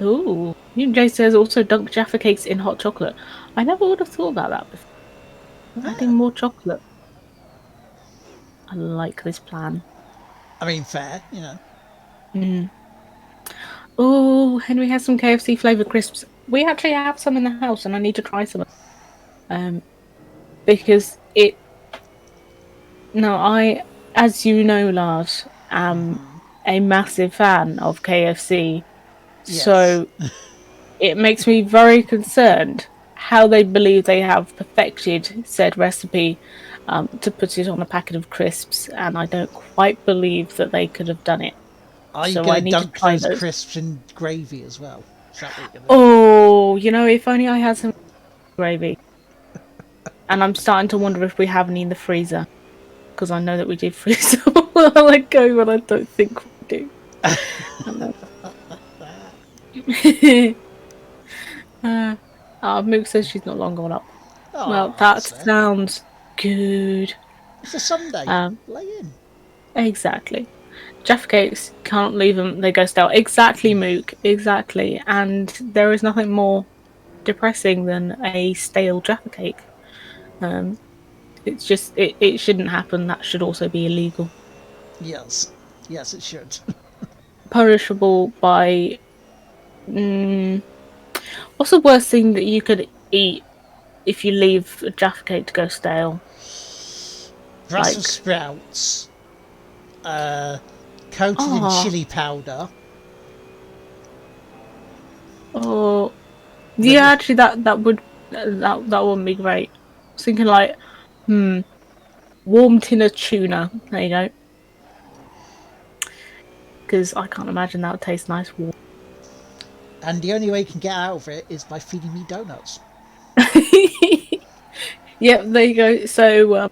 Ooh, Jay says also dunk Jaffa cakes in hot chocolate. I never would have thought about that before. Adding more chocolate. I like this plan. I mean, fair, you know. Oh, Henry has some KFC flavored crisps. We actually have some in the house, and I need to try some. Because it. No, as you know, Lars, am a massive fan of KFC. Yes. So it makes me very concerned how they believe they have perfected said recipe to put it on a packet of crisps, and I don't quite believe that they could have done it. Are you So going I to need dunk to try those those. crisps in gravy as well? Is that what you're going to Oh, if only I had some gravy. And I'm starting to wonder if we have any in the freezer, because I know that we did freeze them all a while ago, but I don't think we do. Mook says she's not long gone up. Oh, Well, that fair. sounds good. It's a Sunday. Lay in. Exactly. Jaffa cakes, can't leave them, they go stale. Exactly, Mook, exactly. And there is nothing more depressing than a stale Jaffa cake. It's just, it shouldn't happen. That should also be illegal. Yes. Yes, it should. Punishable by. What's the worst thing that you could eat if you leave a Jaffa cake to go stale? Brussels sprouts. Coated in chili powder. Oh, yeah. Actually, that wouldn't be great. I was thinking like, warm tin of tuna. There you go. Because I can't imagine that would taste nice warm. And the only way you can get out of it is by feeding me donuts. Yep, there you go. So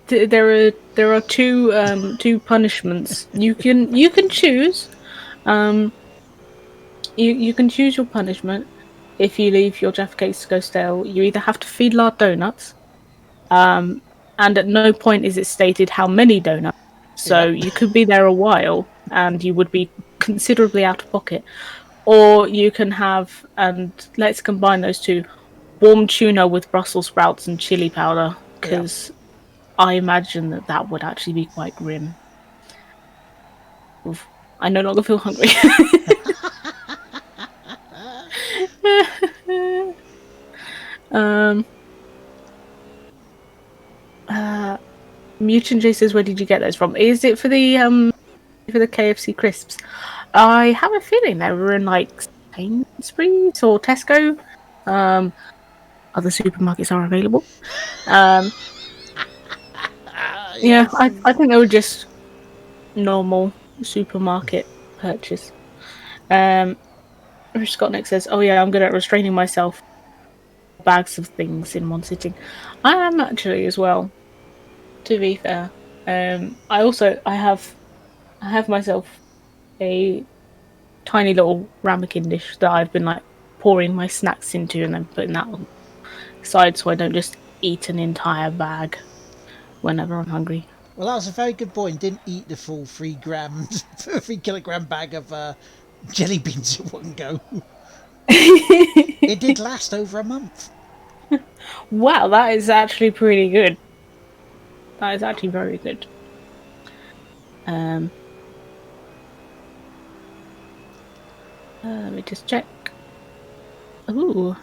there are two punishments. You can choose. You can choose your punishment if you leave your Jaffa cakes to go stale. You either have to feed Lard donuts, and at no point is it stated how many donuts. So Yep. you could be there a while, and you would be considerably out of pocket. or you can have, and let's combine those two, warm tuna with Brussels sprouts and chili powder, Yeah. because I imagine that would actually be quite grim. Oof. I no longer feel hungry. um, Mutant J says, "Where did you get those from? Is it for the KFC crisps?" I have a feeling they were in like Sainsbury's or Tesco. Other supermarkets are available. Yeah, Yes. I think they were just normal supermarket purchase. Scott Nick says, "Oh yeah, I'm good at restraining myself. Bags of things in one sitting." I am actually as well. To be fair, I have myself a tiny little ramekin dish that I've been like pouring my snacks into and then putting that on the side so I don't just eat an entire bag whenever I'm hungry. Well, that was a very good boy and didn't eat the full 3 kilogram bag of jelly beans in one go. It did last over a month. Wow, that is actually pretty good. That is actually very good. Um, let me just check. Ooh,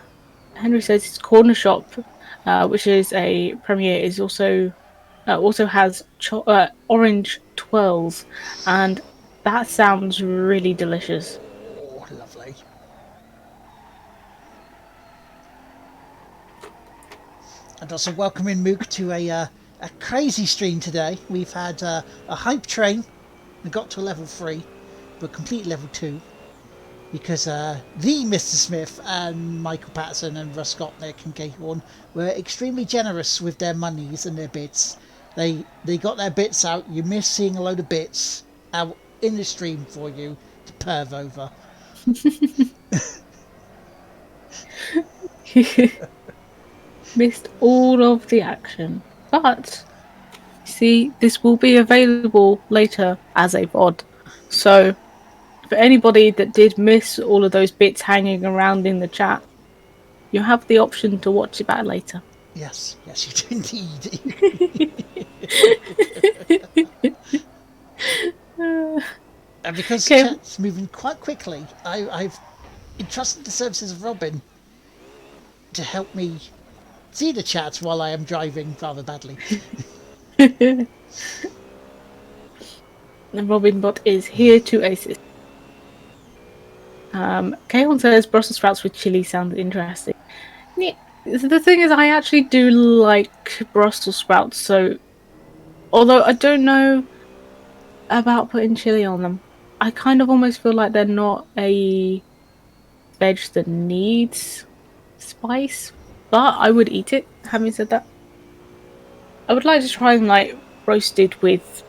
Henry says his corner shop, which is a premiere, is also has orange twirls, and that sounds really delicious. Oh, lovely. And also welcoming Mook to a crazy stream today. We've had a hype train and got to level 3, but complete level 2. Because the Mr. Smith and Michael Patterson and Russ Gottnick and Kay Horn were extremely generous with their monies and their bits. They got their bits out. You miss seeing a load of bits out in the stream for you to perv over. Missed all of the action, but see, this will be available later as a VOD. So, for anybody that did miss all of those bits hanging around in the chat, you have the option to watch it back later. Yes, you do indeed. And because chat's moving quite quickly, I've entrusted the services of Robin to help me see the chat while I am driving rather badly. The Robin bot is here to assist. Kaon says Brussels sprouts with chili sounds interesting. Yeah, the thing is, I actually do like Brussels sprouts, so although I don't know about putting chili on them, I kind of almost feel like they're not a veg that needs spice, but I would eat it. Having said that, I would like to try them like roasted with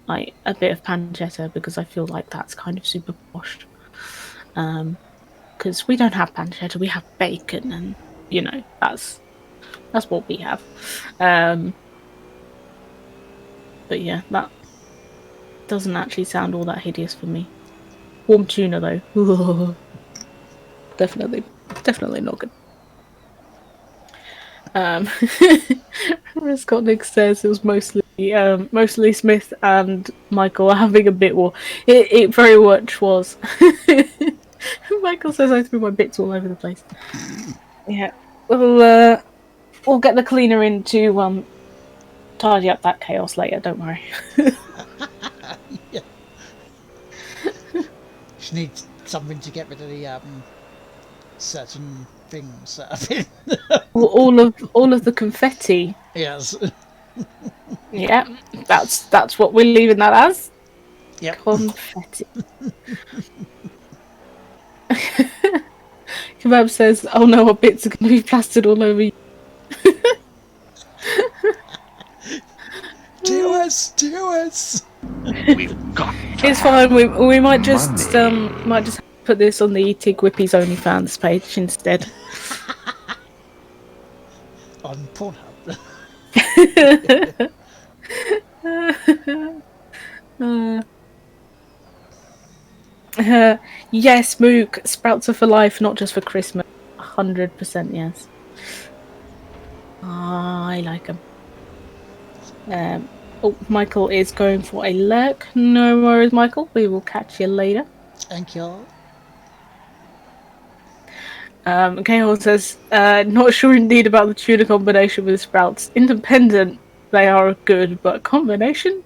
like a bit of pancetta, because I feel like that's kind of super posh. Because we don't have pancetta, we have bacon, and that's what we have. But yeah, that doesn't actually sound all that hideous for me. Warm tuna though, definitely not good. Scott Nick says it was mostly Smith and Michael having a bit war. It very much was. Michael says I threw my bits all over the place. Yeah, we'll get the cleaner in to tidy up that chaos later. Don't worry. Yeah. She needs something to get rid of the certain things that have been. all of the confetti. Yes. Yeah, that's what we're leaving that as. Yep. Confetti. Kebab says, "Oh no, our bits are going to be plastered all over you." Do us. We've got to It's have fine. We might just money. put this on the Tig Whippies OnlyFans page instead. On Pornhub. Yes, Mook, sprouts are for life, not just for Christmas. 100% yes. I like them. Michael is going for a lurk. No worries, Michael. We will catch you later. Thank you. Cahill says, not sure indeed about the tuna combination with sprouts. Independent, they are good, but combination?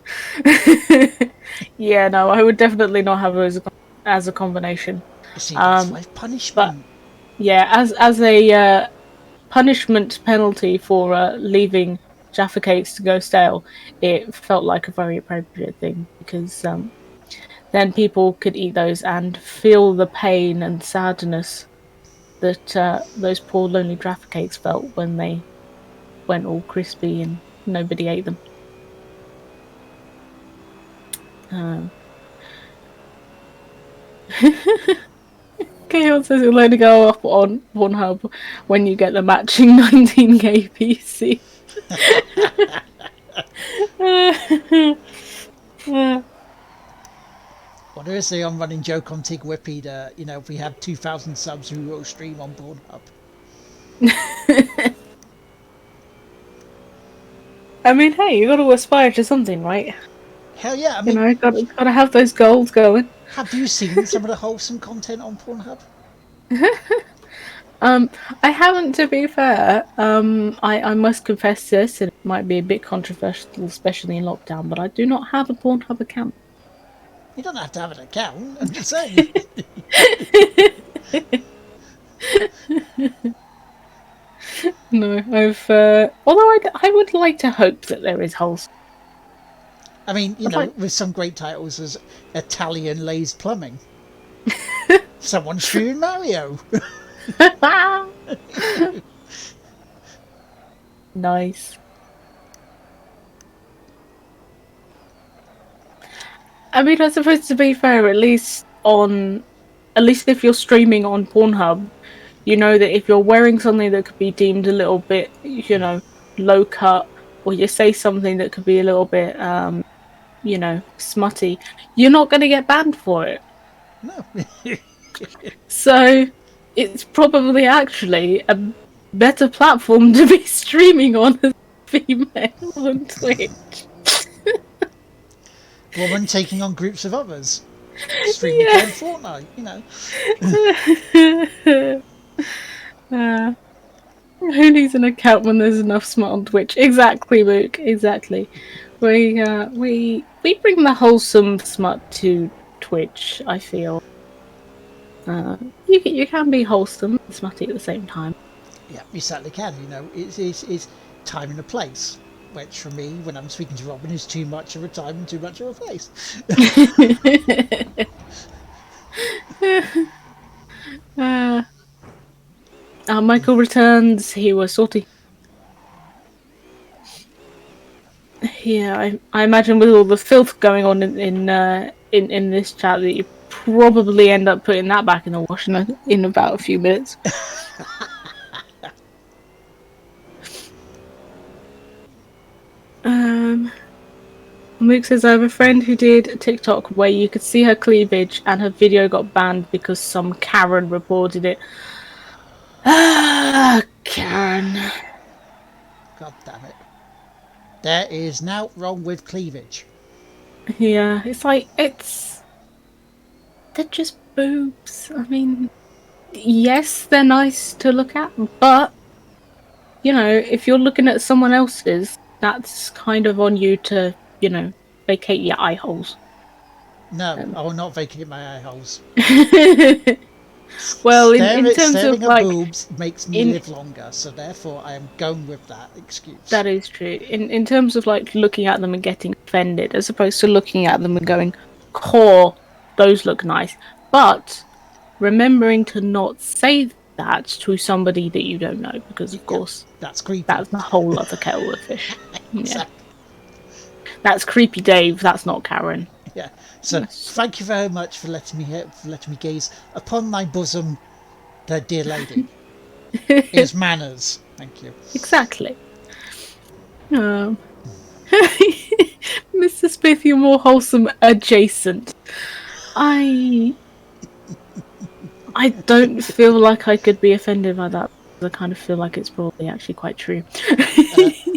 Yeah, no, I would definitely not have those as a combination. You see, that's why punishment. But yeah, as a punishment penalty for leaving Jaffa cakes to go stale, it felt like a very appropriate thing because then people could eat those and feel the pain and sadness that those poor lonely Jaffa cakes felt when they went all crispy and nobody ate them. Chaos says it'll only go up on Pornhub when you get the matching 19k PC. Well, there is the running joke on Tig Whippy that, if we have 2,000 subs, we will stream on Pornhub. I mean, hey, you got to aspire to something, right? Hell yeah! I mean, gotta have those goals going. Have you seen some of the wholesome content on Pornhub? I haven't, to be fair. I must confess this, and it might be a bit controversial, especially in lockdown, but I do not have a Pornhub account. You don't have to have an account. I'm just saying. No, I've. Although I would like to hope that there is wholesome. I mean, with some great titles as Italian Lays Plumbing. Someone's shooting Mario. Nice. I mean, I suppose, to be fair, at least if you're streaming on Pornhub, you know that if you're wearing something that could be deemed a little bit, low cut, or you say something that could be a little bit, smutty, you're not going to get banned for it. No. So, it's probably actually a better platform to be streaming on as a female on Twitch. Woman taking on groups of others. Streaming on Fortnite, Who needs an account when there's enough smut on Twitch? Exactly, Luke. Exactly. We bring the wholesome smut to Twitch, I feel. You can be wholesome and smutty at the same time. Yeah, you certainly can. It's time and a place. Which, for me, when I'm speaking to Robin, is too much of a time and too much of a place. Michael returns. He was salty. Yeah, I imagine with all the filth going on in this chat that you probably end up putting that back in the wash in about a few minutes. Mook says, I have a friend who did TikTok where you could see her cleavage and her video got banned because some Karen reported it. Karen. God damn it. There is now wrong with cleavage. Yeah, it's like, they're just boobs. I mean, yes, they're nice to look at, but, if you're looking at someone else's, that's kind of on you to, vacate your eye holes. No, I will not vacate my eye holes. Well, in terms of boobs makes me live longer, so therefore I am going with that excuse. That is true. In terms of looking at them and getting offended, as opposed to looking at them and going, "Core, those look nice," but remembering to not say that to somebody that you don't know, because of course that's creepy. That's a whole other kettle of fish. Yeah, that's creepy, Dave. That's not Karen. Yeah. So thank you very much for letting me gaze upon my bosom, the dear lady. Is manners. Thank you. Exactly. Mr. Smith, you're more wholesome adjacent. I I don't feel like I could be offended by that. I kind of feel like it's probably actually quite true.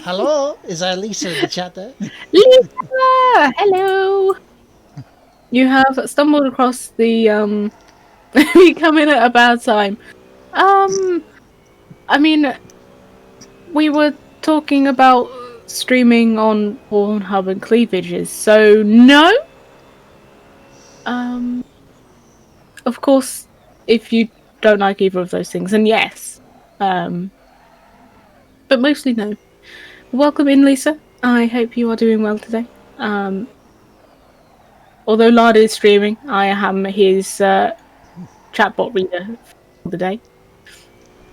Hello? Is there Lisa in the chat there? Lisa! Hello! You have stumbled across the we come in at a bad time. I mean, we were talking about streaming on Pornhub and cleavages, so no. Of course, if you don't like either of those things, then yes. But mostly no. Welcome in, Lisa. I hope you are doing well today. Although Lard is streaming, I am his chatbot reader for the day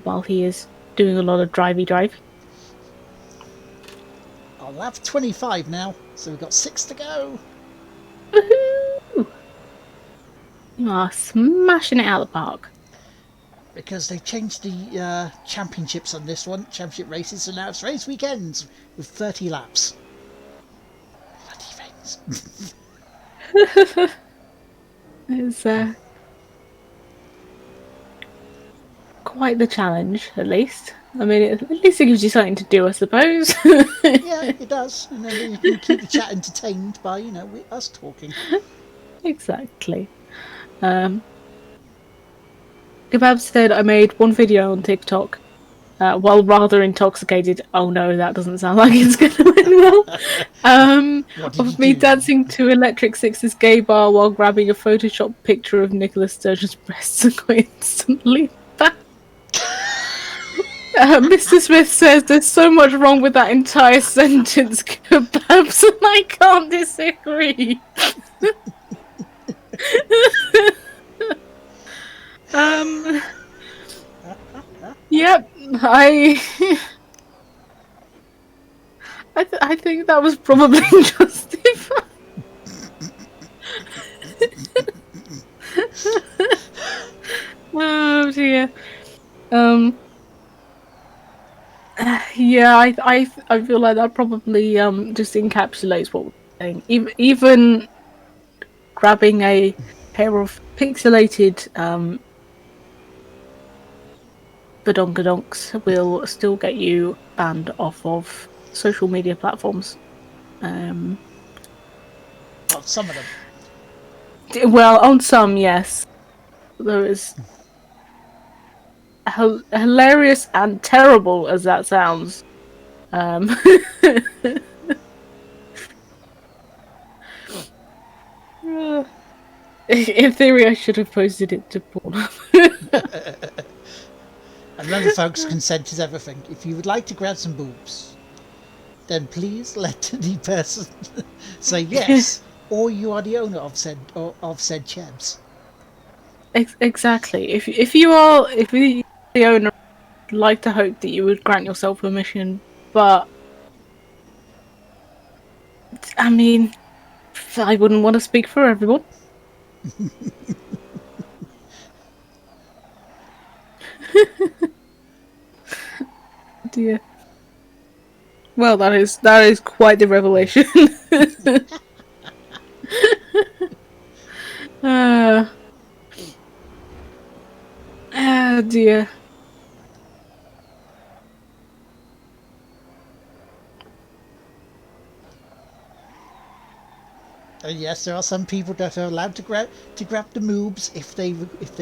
while he is doing a lot of drivey drive. I'll have 25 now, so we've got 6 to go. Woohoo! You are smashing it out of the park. Because they changed the championships on this one, championship races, so now it's race weekends with 30 laps. Bloody things. It's quite the challenge, at least. I mean, at least it gives you something to do, I suppose. Yeah, it does. And then you can keep the chat entertained by, us talking. Exactly. Kebab said I made one video on TikTok while rather intoxicated. Oh no, that doesn't sound like it's going to end well. Of me dancing to Electric Six's gay bar while grabbing a Photoshop picture of Nicola Sturgeon's breasts and got instantly back. Mr. Smith says there's so much wrong with that entire sentence, Kebabs, and I can't disagree. Yep, I think that was probably justified. Oh dear. Yeah, I feel like that probably just encapsulates what we're saying. Even grabbing a pair of pixelated badonkadonks will still get you banned off of social media platforms. Well, some of them. Well, on some, yes. There is hilarious and terrible as that sounds. In theory, I should have posted it to Pornhub. And remember, folks, consent is everything. If you would like to grab some boobs, then please let the person say yes, or you are the owner of said chebs. Exactly. If you are the owner, I'd like to hope that you would grant yourself permission, but I mean, I wouldn't want to speak for everyone. Dear. Well, that is quite the revelation. Dear. And yes, there are some people that are allowed to grab the moobs if they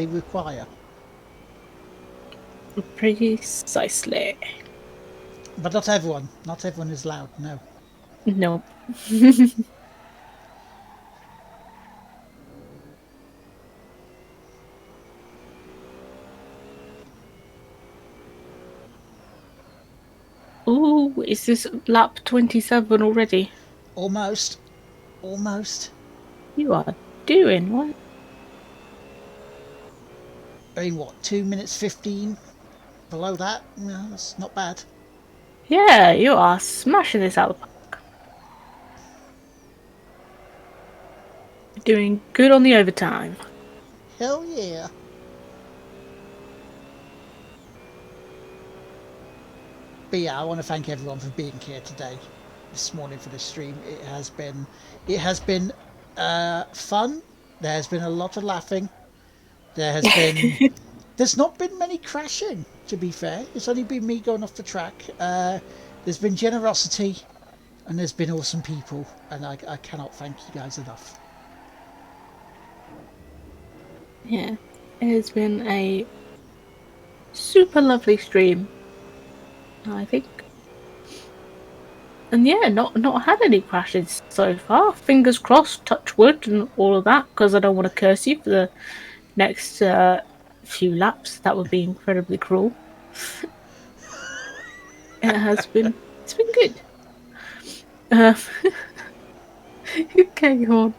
require. Precisely. But not everyone. Not everyone is allowed. No. No. Ooh, is this lap 27 already? Almost. You are doing what? I mean, what, 2 minutes 15? Below that? No, that's not bad. Yeah, you are smashing this out of the park. Doing good on the overtime. Hell yeah. But yeah, I want to thank everyone for being here today, this morning for the stream. It has been fun. There has been a lot of laughing. There's not been many crashing, to be fair. It's only been me going off the track. There's been generosity, and there's been awesome people, and I cannot thank you guys enough. Yeah, it has been a super lovely stream, I think. And yeah, not had any crashes so far. Fingers crossed, touch wood, and all of that, because I don't want to curse you for the next few laps. That would be incredibly cruel. It's been good. Okay, Horn.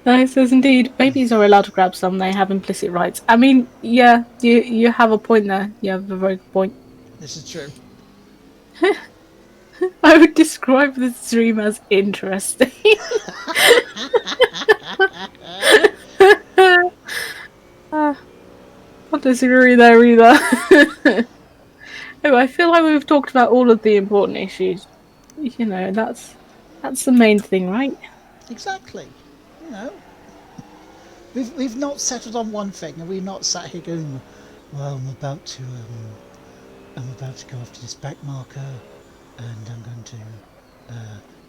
It says indeed, babies are allowed to grab some. They have implicit rights. I mean, yeah, you have a point there. You have a very good point. This is true. I would describe this stream as interesting. I disagree there either. Anyway, I feel like we've talked about all of the important issues. You know, that's the main thing, right? Exactly. You know, we've not settled on one thing, and we've not sat here going, "Well, I'm about to go after this back marker, and I'm going to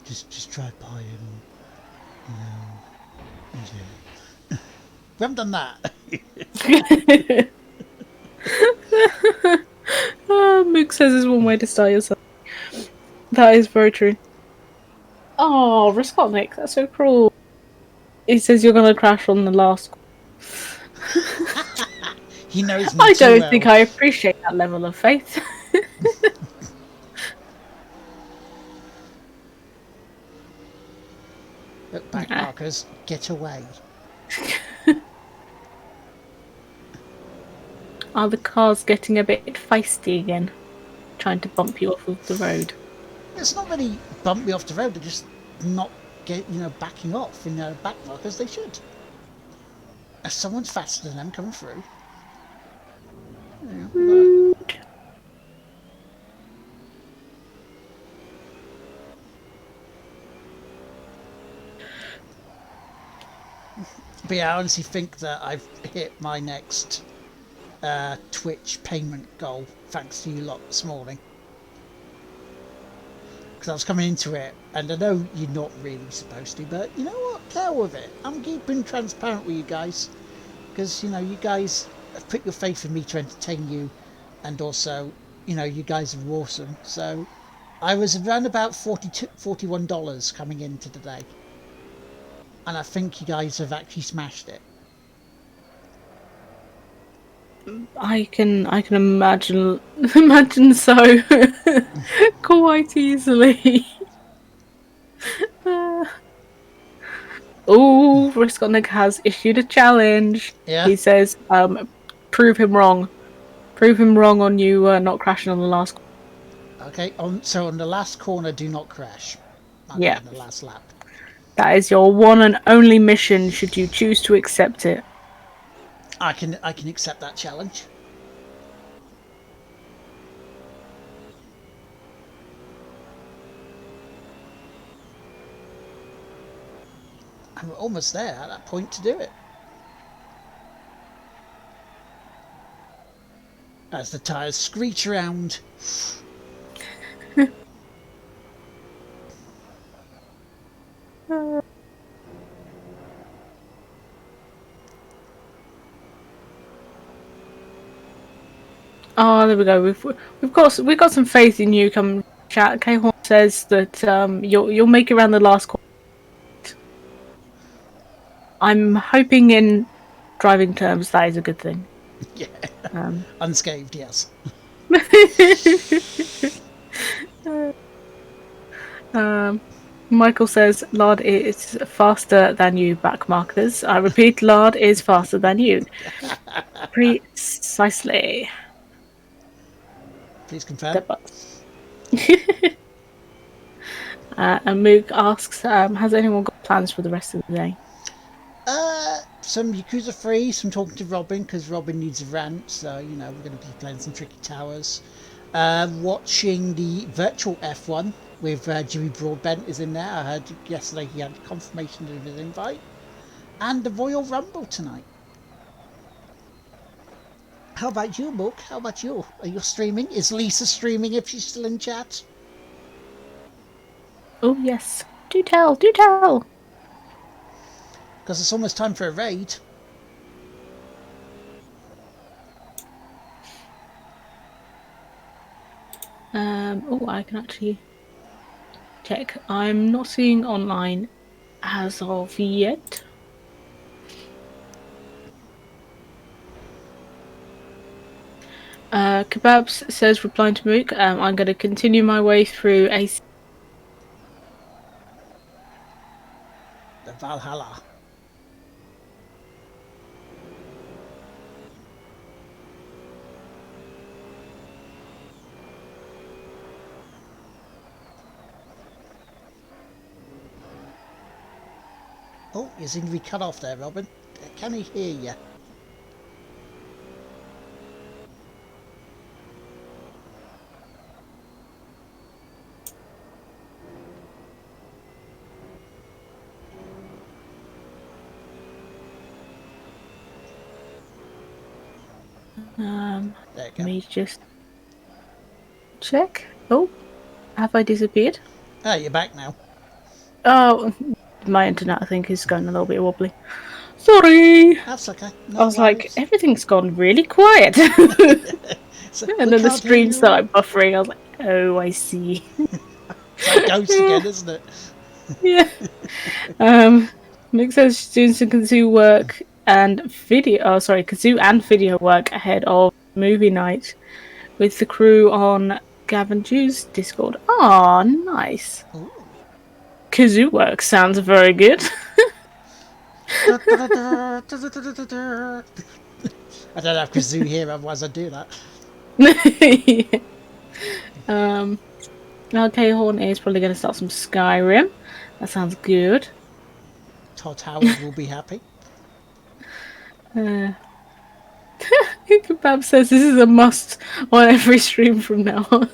just drive by him." You know, and yeah. We haven't done that. Mook says is one way to start yourself. That is very true. Oh, Riskotnik, that's so cruel. He says you're going to crash on the last. He knows me I too don't well. think I appreciate that level of faith. Look, back markers, get away. Are the cars getting a bit feisty again? Trying to bump you off of the road? It's not really bump me off the road, they're just not backing off in back markers. They should. If someone's faster than them coming through. But yeah, I honestly think that I've hit my next Twitch payment goal thanks to you lot this morning. Because I was coming into it, and I know you're not really supposed to, but you know what? Play with it. I'm keeping transparent with you guys. Because, you guys have put your faith in me to entertain you, and also, you guys are awesome. So I was around about $41 coming into the day. And I think you guys have actually smashed it. I can imagine so quite easily. Oh, Riskotnik has issued a challenge. Yeah. He says, prove him wrong. Prove him wrong on you not crashing on the last. Okay. So on the last corner, do not crash. Yeah. On the last lap. That is your one and only mission. Should you choose to accept it? I can accept that challenge. I'm almost there at that point to do it. As the tyres screech around. Oh, there we go. We've got some faith in you. Come chat. K-Horn says that you'll make it around the last corner. I'm hoping in driving terms that is a good thing. Yeah. Unscathed, yes. Michael says Lard is faster than you. Back markers. I repeat, Lard is faster than you. Precisely. Please confirm. And Mook asks, has anyone got plans for the rest of the day? Some Yakuza 3, some talking to Robin, because Robin needs a rant, so, we're going to be playing some Tricky Towers. Watching the virtual F1 with Jimmy Broadbent is in there. I heard yesterday he had confirmation of his invite. And the Royal Rumble tonight. How about you, Mook? How about you? Are you streaming? Is Lisa streaming if she's still in chat? Oh, yes. Do tell, do tell. Because it's almost time for a raid. Oh, I can actually check. I'm not seeing online as of yet. Kebabs says, replying to Mook, I'm going to continue my way through a... The Valhalla. Oh, you seem to be cut off there, Robin. Can he hear you? There you Let go. me just check. Oh, have I disappeared? Ah, you're back now. Oh, my internet, I think, is going a little bit wobbly. Sorry! That's okay. No I was worries. like, everything's gone really quiet. So And then the stream started buffering. I was like, oh, I see. It's like Ghost again, isn't it? Yeah. Mick says she's doing some kazoo work and video. Oh, sorry, kazoo and video work ahead of movie night with the crew on Gavin Jew's Discord. Oh, nice. Ooh. Kazoo work sounds very good. I don't have kazoo here, otherwise I'd do that. Okay, Horn is probably going to start some Skyrim. That sounds good. Todd Howard will be happy. Kebab says this is a must on every stream from now on.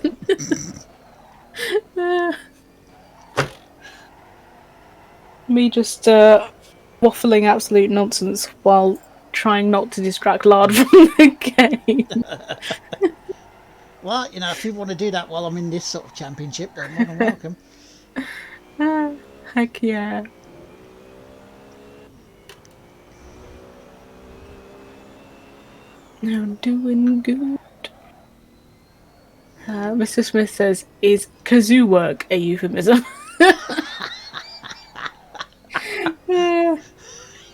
Me just waffling absolute nonsense while trying not to distract Lard from the game. Well, you know, if people want to do that while I'm in this sort of championship, they're more than welcome. Heck yeah. I'm doing good. Mr. Smith says, is kazoo work a euphemism?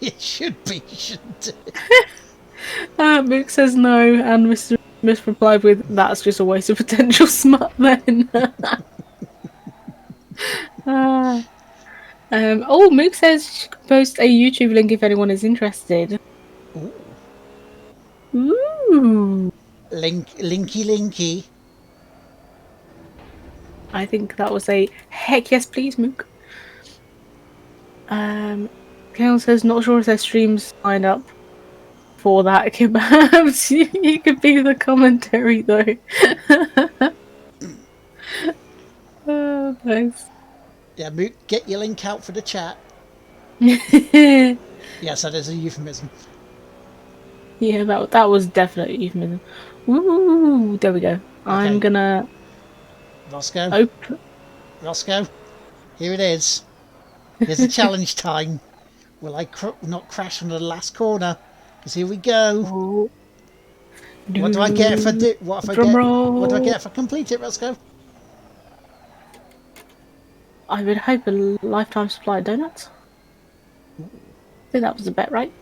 It should be, shouldn't it? Mook says no, and Mr. Smith replied with, that's just a waste of potential smut then. Mook says she could post a YouTube link if anyone is interested. Ooh. Linky. I think that was a heck yes please, Mook. Kale says, not sure if their streams signed up for that. Perhaps you could be the commentary though. Oh, nice. Yeah, Mook, get your link out for the chat. Yes, that is a euphemism. Yeah, that was definitely a euphemism. Ooh, there we go. Okay. I'm gonna... Roscoe, here it is. Here's the challenge time. Will I not crash on the last corner? Because here we go. Oh. What do I get if I do? What do I get if I complete it, Roscoe? I would hope a lifetime supply of donuts. I think that was a bet, right?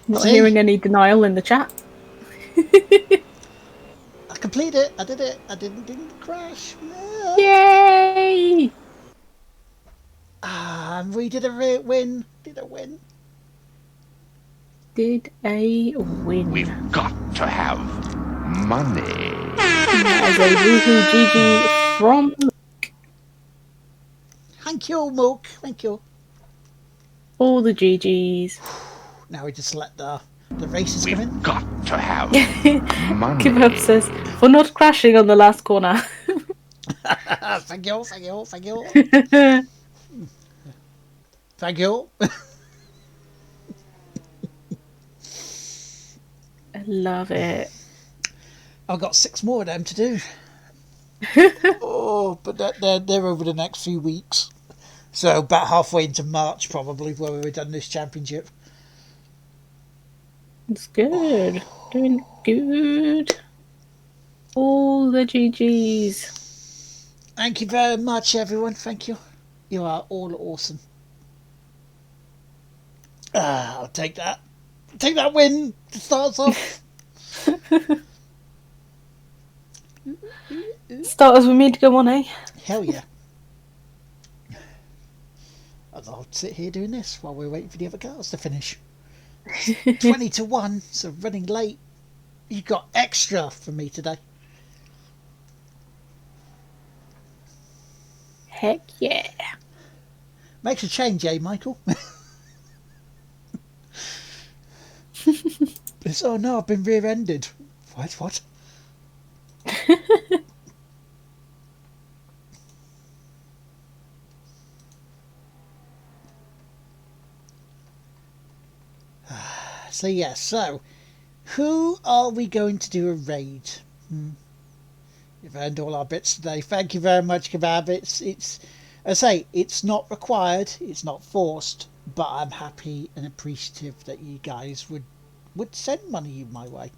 Not hearing any denial in the chat. I completed it. I did it. I didn't crash. No. Yay! We did a win. Did a win. We've got to have money. That is a woohoo GG from... Thank you, Mook. Thank you. All the GGs. Now we just let the races come in. We've got to have money. Kebab says, for not crashing on the last corner. Thank you. Thank you. love it. I've got 6 more of them to do. But they're over the next few weeks. So about halfway into March, probably, where we've done this championship. It's good. Doing good. All the GGs. Thank you very much, everyone. Thank you. You are all awesome. I'll take that. Take that win to start us off. Start us with me to go on, eh? Hell yeah. I'll sit here doing this while we're waiting for the other cars to finish. 20-1, so running late. You got extra for me today. Heck yeah. Makes a change, eh, Michael? Oh no, I've been rear-ended. What? So yeah, so who are we going to do a raid? You've earned all our bits today. Thank you very much, Kebab. It's I say it's not required, it's not forced, but I'm happy and appreciative that you guys would send money my way.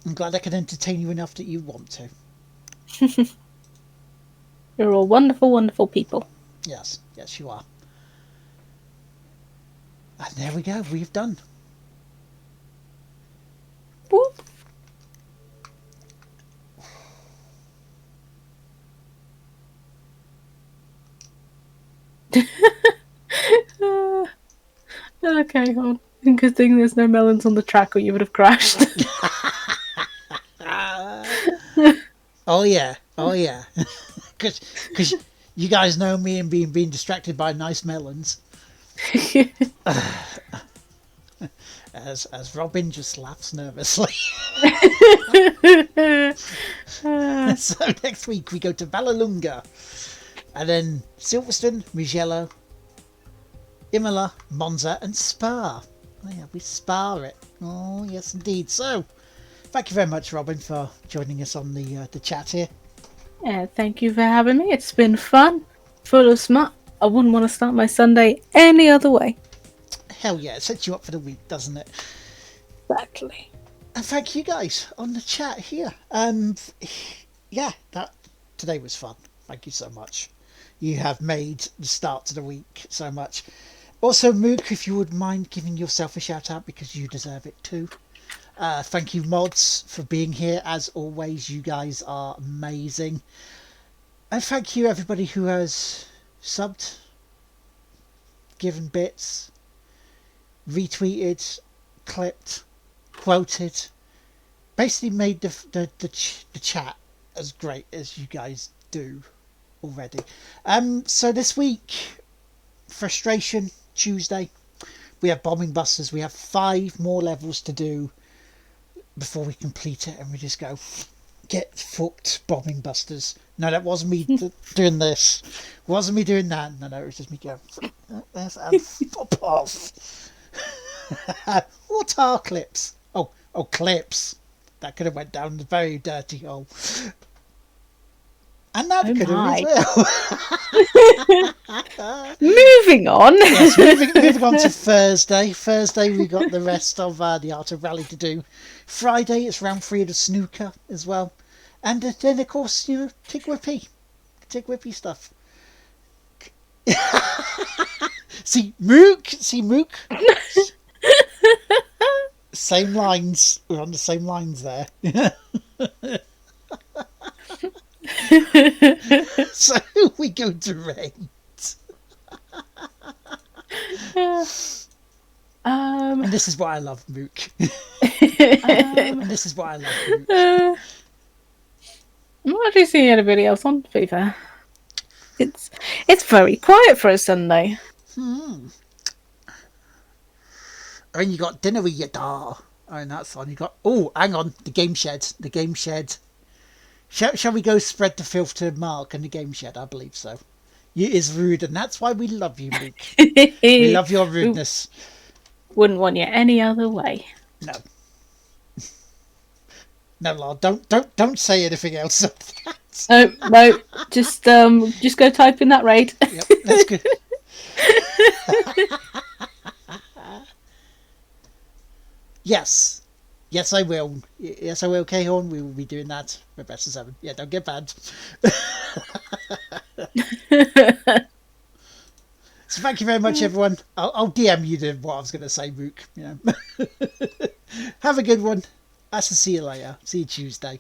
I'm glad I can entertain you enough that you want to. You're all wonderful, wonderful people. Yes, you are. And there we go, we've done. Whoop. Okay, hold on. Good thing there's no melons on the track or you would have crashed. Oh yeah. Because you guys know me and being distracted by nice melons. As Robin just laughs nervously. So next week we go to Vallelunga, and then Silverstone, Mugello, Imola, Monza, and Spa. Oh yeah, we Spa it. Oh yes, indeed. So, thank you very much, Robin, for joining us on the chat here. Yeah, thank you for having me. It's been fun, full of smut. I wouldn't want to start my Sunday any other way. Hell yeah, it sets you up for the week, doesn't it? Exactly. And thank you guys on the chat here. Yeah, that today was fun. Thank you so much. You have made the start to the week so much. Also, Mook, if you would mind giving yourself a shout out because you deserve it too. Thank you, mods, for being here. As always, you guys are amazing. And thank you, everybody who has subbed, given bits, retweeted, clipped, quoted, basically made the chat as great as you guys do already. So this week, Frustration Tuesday, we have Bombing Busters. We have 5 more levels to do before we complete it, and we just go get fucked, Bombing Busters. No, that wasn't me doing this. Wasn't me doing that. No, it was just me going. Pop off. What are clips? Oh, clips. That could have went down the very dirty hole. And that could have as well. Moving on. Yes, moving on to Thursday. Thursday we got the rest of the Art of Rally to do. Friday it's round 3 of the snooker as well. And then of course, Tig Whippy stuff. See Mook. Same lines. We're on the same lines there. So we go to rate. And this is what I love, Mook. And this is what I love, Mook. I'm not actually seeing anybody else on FIFA. It's very quiet for a Sunday. And you got Dinner with Your Da. And that's on. You got hang on, the Game Shed. Shall we go spread the filth to Mark and the Game Shed? I believe so. You is rude, and that's why we love you, Mook. We love your rudeness. Wouldn't want you any other way. No. No, Lord, don't say anything else. No, just go type in that raid. Yep, that's good. Yes. Yes, I will. Yes, I will, K-Horn. We will be doing that for best of 7. Yeah, don't get banned. So thank you very much, everyone. I'll DM you what I was going to say, Mook. You know. Have a good one. I'll see you later. See you Tuesday.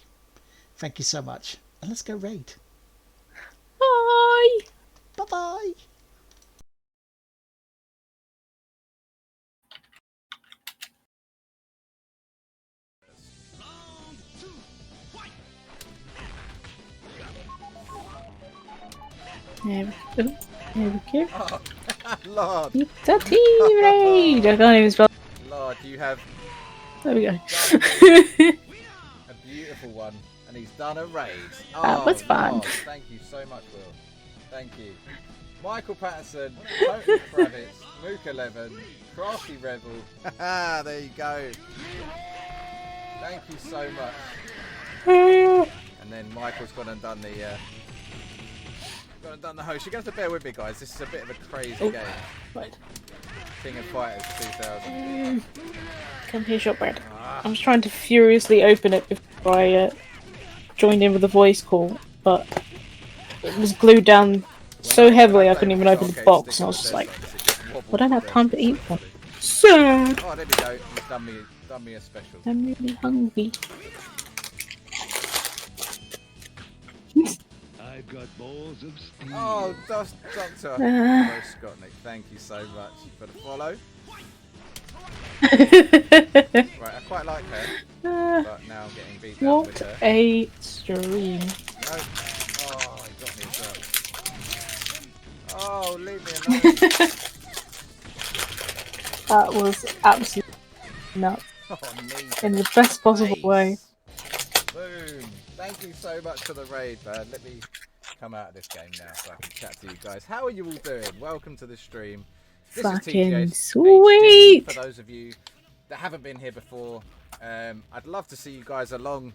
Thank you so much. And let's go raid. Bye. Bye-bye. There we go. There we go. Oh, Lord. It's a team raid. I can't even spell. Lord, you have There we go. a beautiful one, and he's done a raid. That was fun. Lord, thank you so much, Will. Thank you. Michael Patterson, Tony Kravitz, Mook 11, Crafty Rebel. There you go. Thank you so much. And then Michael's gone and done the host. You're going to bear with me, guys. This is a bit of a crazy game. Right. King of Fighters 2000. Come here, shortbread. I was trying to furiously open it before I joined in with the voice call, but it was glued down so heavily I couldn't even open the box, and I was just like, I don't have time to eat one. Sad. Oh, there we go. You've done me a special. I'm really hungry. I've got balls of steel. Oh, Doctor Scotnick, thank you so much for the follow. Right, I quite like her, but now I'm getting beat down with What her. a stream. No. Oh, he got me as well. Oh, leave me alone. That was absolutely nuts. Oh, neat. In the best possible way. Boom. Thank you so much for the raid, man. Let me come out of this game now so I can chat to you guys. How are you all doing? Welcome to the stream. This Fucking is TGH sweet. HD, for those of you that haven't been here before. I'd love to see you guys along